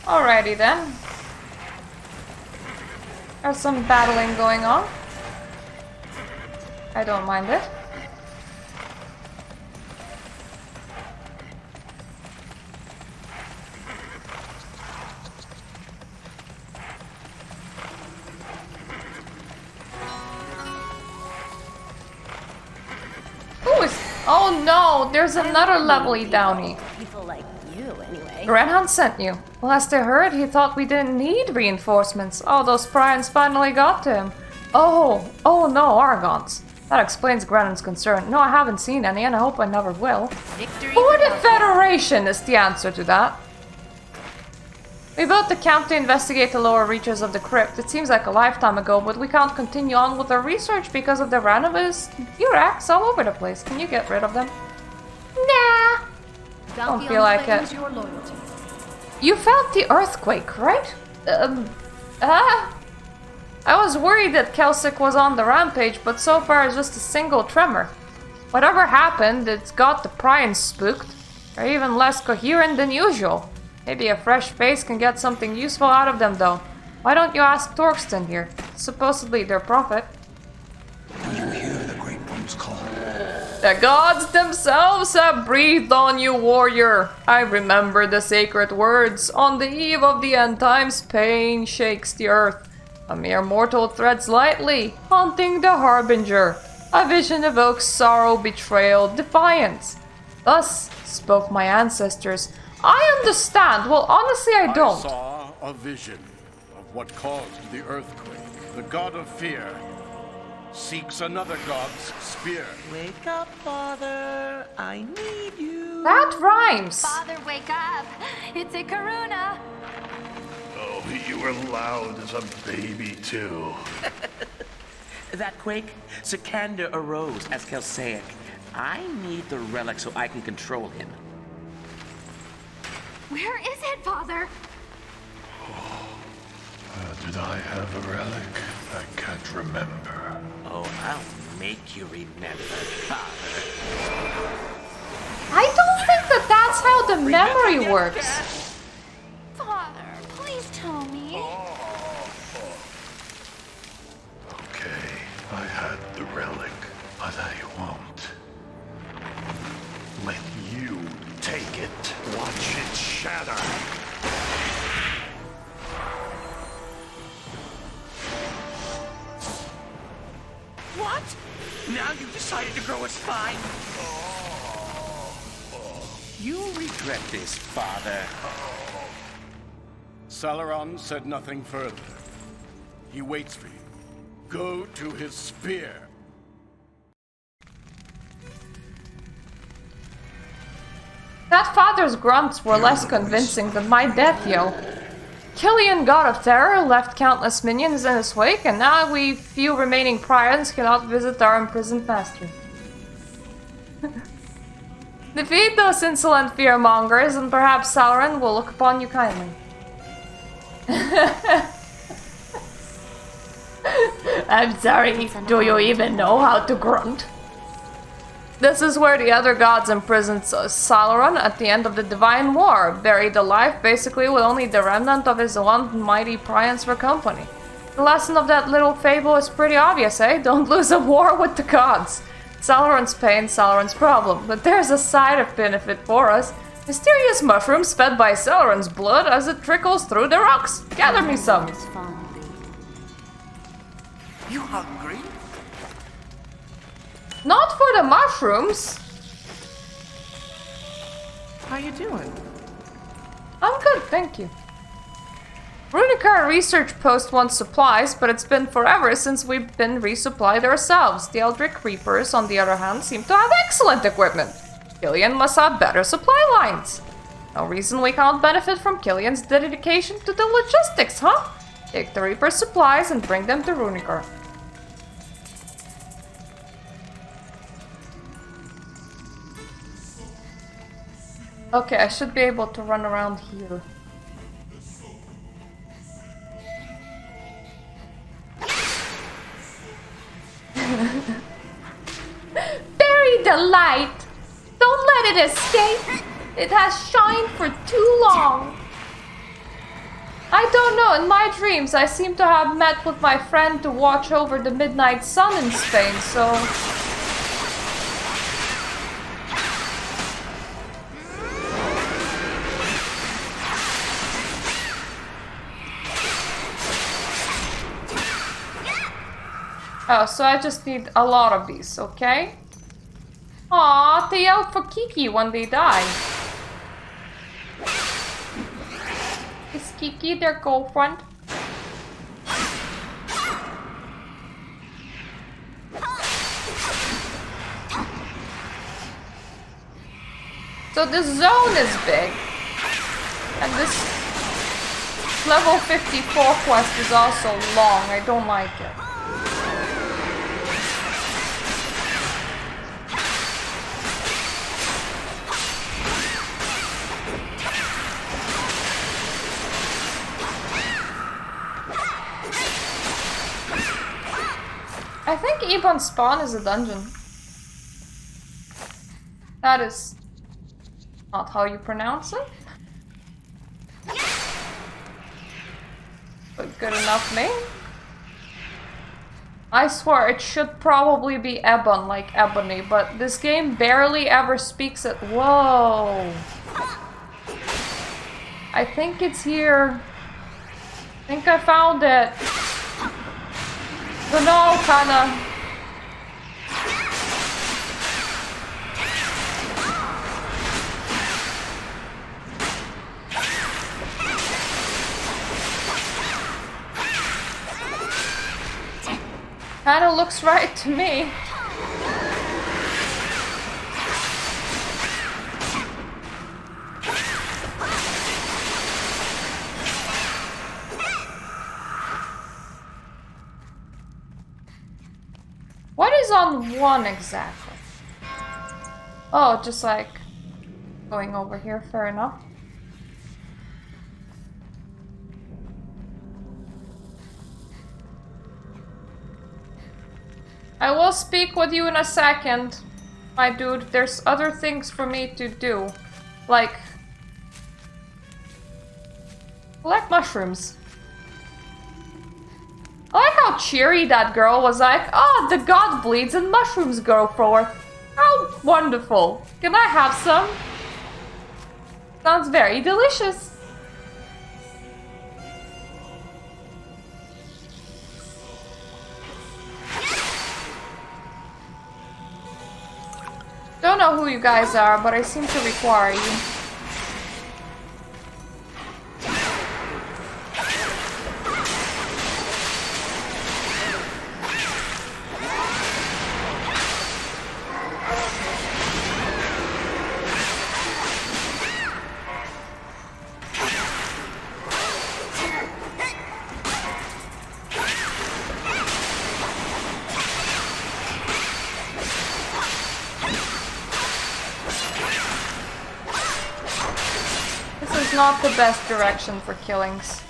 Alrighty then. There's some battling going on. I don't mind it. Who is... Oh no, there's another levely downy. People like you, anyway. Redhunt sent you. Last I heard, he thought we didn't need reinforcements. Oh, those Prions finally got to him. Oh no, Argons. That explains Grennan's concern. No, I haven't seen any, and I hope I never will. Victory For the Federation is the answer to that. We built the camp to investigate the lower reaches of the crypt. It seems like a lifetime ago, but we can't continue on with our research because of the randomness T-Rex all over the place. Can you get rid of them? Nah. Don't feel like it. Your loyalty. You felt the earthquake, right? I was worried that Kelsic was on the rampage, but so far it's just a single tremor. Whatever happened, it's got the Prions spooked. They're even less coherent than usual. Maybe a fresh face can get something useful out of them, though. Why don't you ask Torsten here? Supposedly their prophet. You hear the great one's call. The gods themselves have breathed on you, warrior. I remember the sacred words. On the eve of the end times, pain shakes the earth. A mere mortal treads lightly, haunting the harbinger. A vision evokes sorrow, betrayal, defiance. Thus spoke my ancestors. I understand. Well, honestly, I don't. I saw a vision of what caused the earthquake. The god of fear seeks another god's spear. Wake up, Father. I need you. That rhymes. Father, wake up. It's a Karuna. Oh, you were loud as a baby, too. That quake, Sikander arose as Kelsaic. I need the relic so I can control him. Where is it, Father? Did I have a relic? I can't remember. Oh, I'll make you remember, Father. I don't think that that's how the memory works. Father, please tell me. Okay, I had the relic, but I won't. Let you take it. Watch it shatter. What? Now you decided to grow a spine? You'll regret this, Father. Salaron said nothing further. He waits for you. Go to his spear. That father's grunts were less convincing than my death yell. Killian, god of terror, left countless minions in his wake, and now we few remaining Prions cannot visit our imprisoned master. Defeat those insolent fearmongers, and perhaps Sauron will look upon you kindly. I'm sorry, do you even know how to grunt? This is where the other gods imprisoned Sauron at the end of the Divine War, buried alive basically with only the remnant of his one mighty Prions for company. The lesson of that little fable is pretty obvious, eh? Don't lose a war with the gods. Sauron's pain, Sauron's problem, but there's a side of benefit for us. Mysterious mushrooms fed by Sauron's blood as it trickles through the rocks. Gather me some. You hungry? Not for the mushrooms. How you doing? I'm good, thank you. Runicar research post wants supplies, but it's been forever since we've been resupplied ourselves. The Eldritch Reapers, on the other hand, seem to have excellent equipment. Killian must have better supply lines. No reason we can't benefit from Killian's dedication to the logistics, huh? Take the Reaper's supplies and bring them to Runicar. Okay, I should be able to run around here. Bury the light! Don't let it escape! It has shined for too long! I don't know, in my dreams I seem to have met with my friend to watch over the midnight sun in Spain, so... Oh, so I just need a lot of these, okay? Aw, they yell for Kiki when they die. Is Kiki their girlfriend? So this zone is big. And this level 54 quest is also long. I don't like it. think Ebon Spawn is a dungeon. That is not how you pronounce it. But good enough name. I swear it should probably be Ebon, like ebony, but this game barely ever speaks it. Whoa. I think it's here. I think I found it. But no, kinda. Kinda looks right to me. What is on one exactly? Oh, just like going over here, fair enough. I will speak with you in a second, my dude. There's other things for me to do. Like collect mushrooms. I like how cheery that girl was like, oh, the god bleeds and mushrooms grow forth. How wonderful. Can I have some? Sounds very delicious. Don't know who you guys are, but I seem to require you. Not the best direction for killings.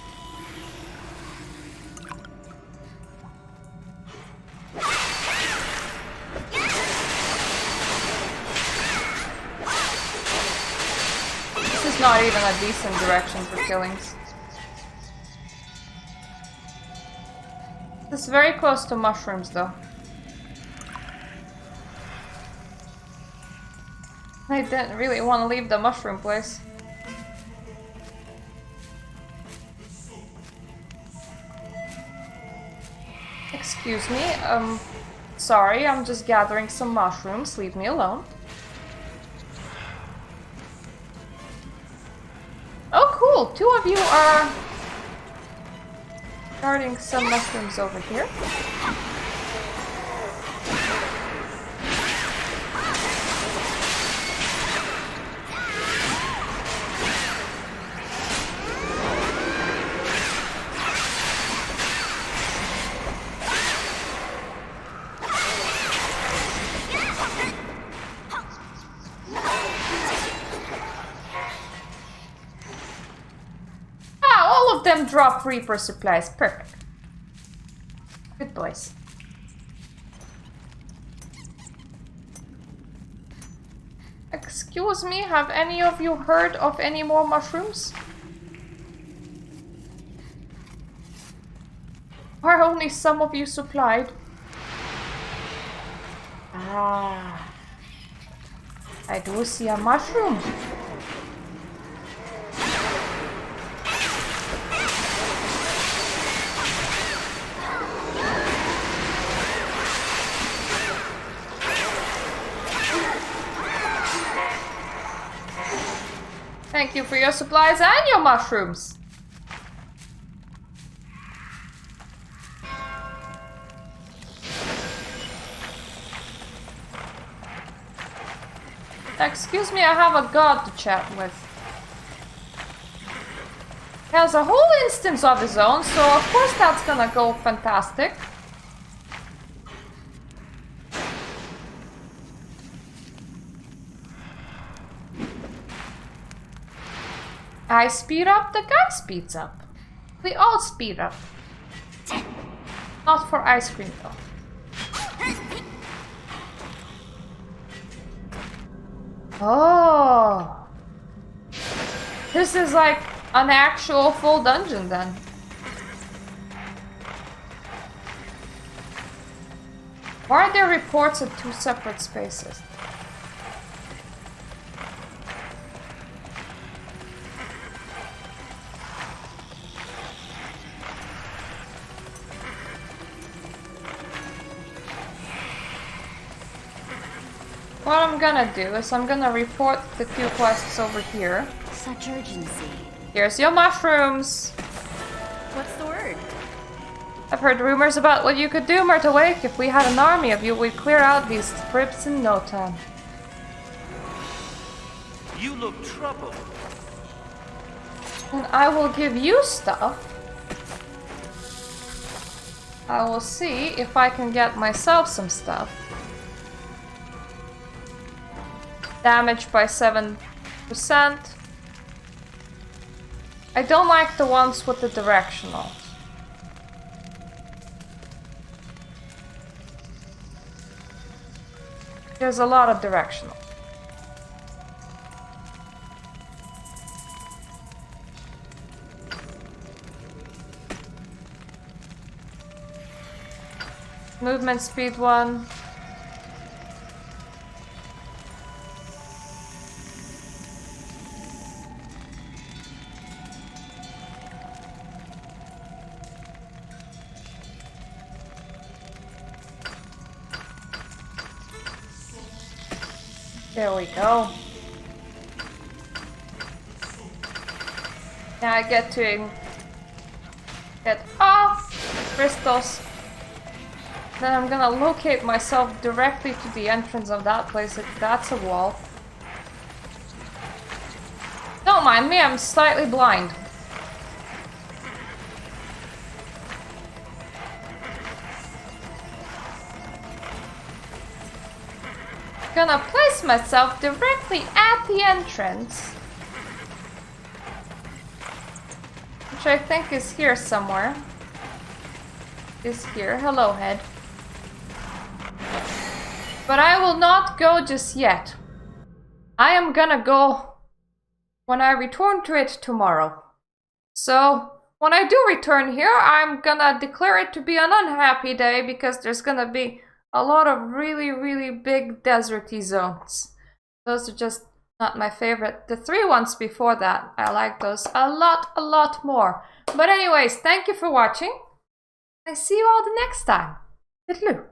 This is not even a decent direction for killings. This is very close to mushrooms though. I didn't really want to leave the mushroom place. Excuse me, sorry, I'm just gathering some mushrooms. Leave me alone. Oh, cool! 2 of you are guarding some mushrooms over here. Drop Reaper supplies. Perfect. Good boys. Excuse me, have any of you heard of any more mushrooms? Are only some of you supplied? Ah. I do see a mushroom. Thank you for your supplies and your mushrooms. Excuse me, I have a god to chat with. He has a whole instance of his own, so of course that's gonna go fantastic. I speed up, the guy speeds up. We all speed up. Not for ice cream though. Oh. This is like an actual full dungeon then. Why are there reports at 2 separate spaces? What I'm gonna do is I'm gonna report the 2 quests over here. Such urgency. Here's your mushrooms. What's the word? I've heard rumors about what you could do, Myrtle Wake. If we had an army of you, we'd clear out these crypts in no time. You look troubled. And I will give you stuff. I will see if I can get myself some stuff. Damage by 7%. I don't like the ones with the directionals. There's a lot of directional. Movement speed 1. There we go. Now I get to get off crystals. Then I'm gonna locate myself directly to the entrance of that place. That's a wall. Don't mind me, I'm slightly blind. Gonna place myself directly at the entrance, which I think is here somewhere. Is here. Hello, head. But I will not go just yet. I am gonna go when I return to it tomorrow. So when I do return here, I'm gonna declare it to be an unhappy day because there's gonna be a lot of really big deserty zones. Those are just not my favorite. The 3 ones before that, I like those a lot more. But anyways, thank you for watching. I see you all the next time. Toodaloo.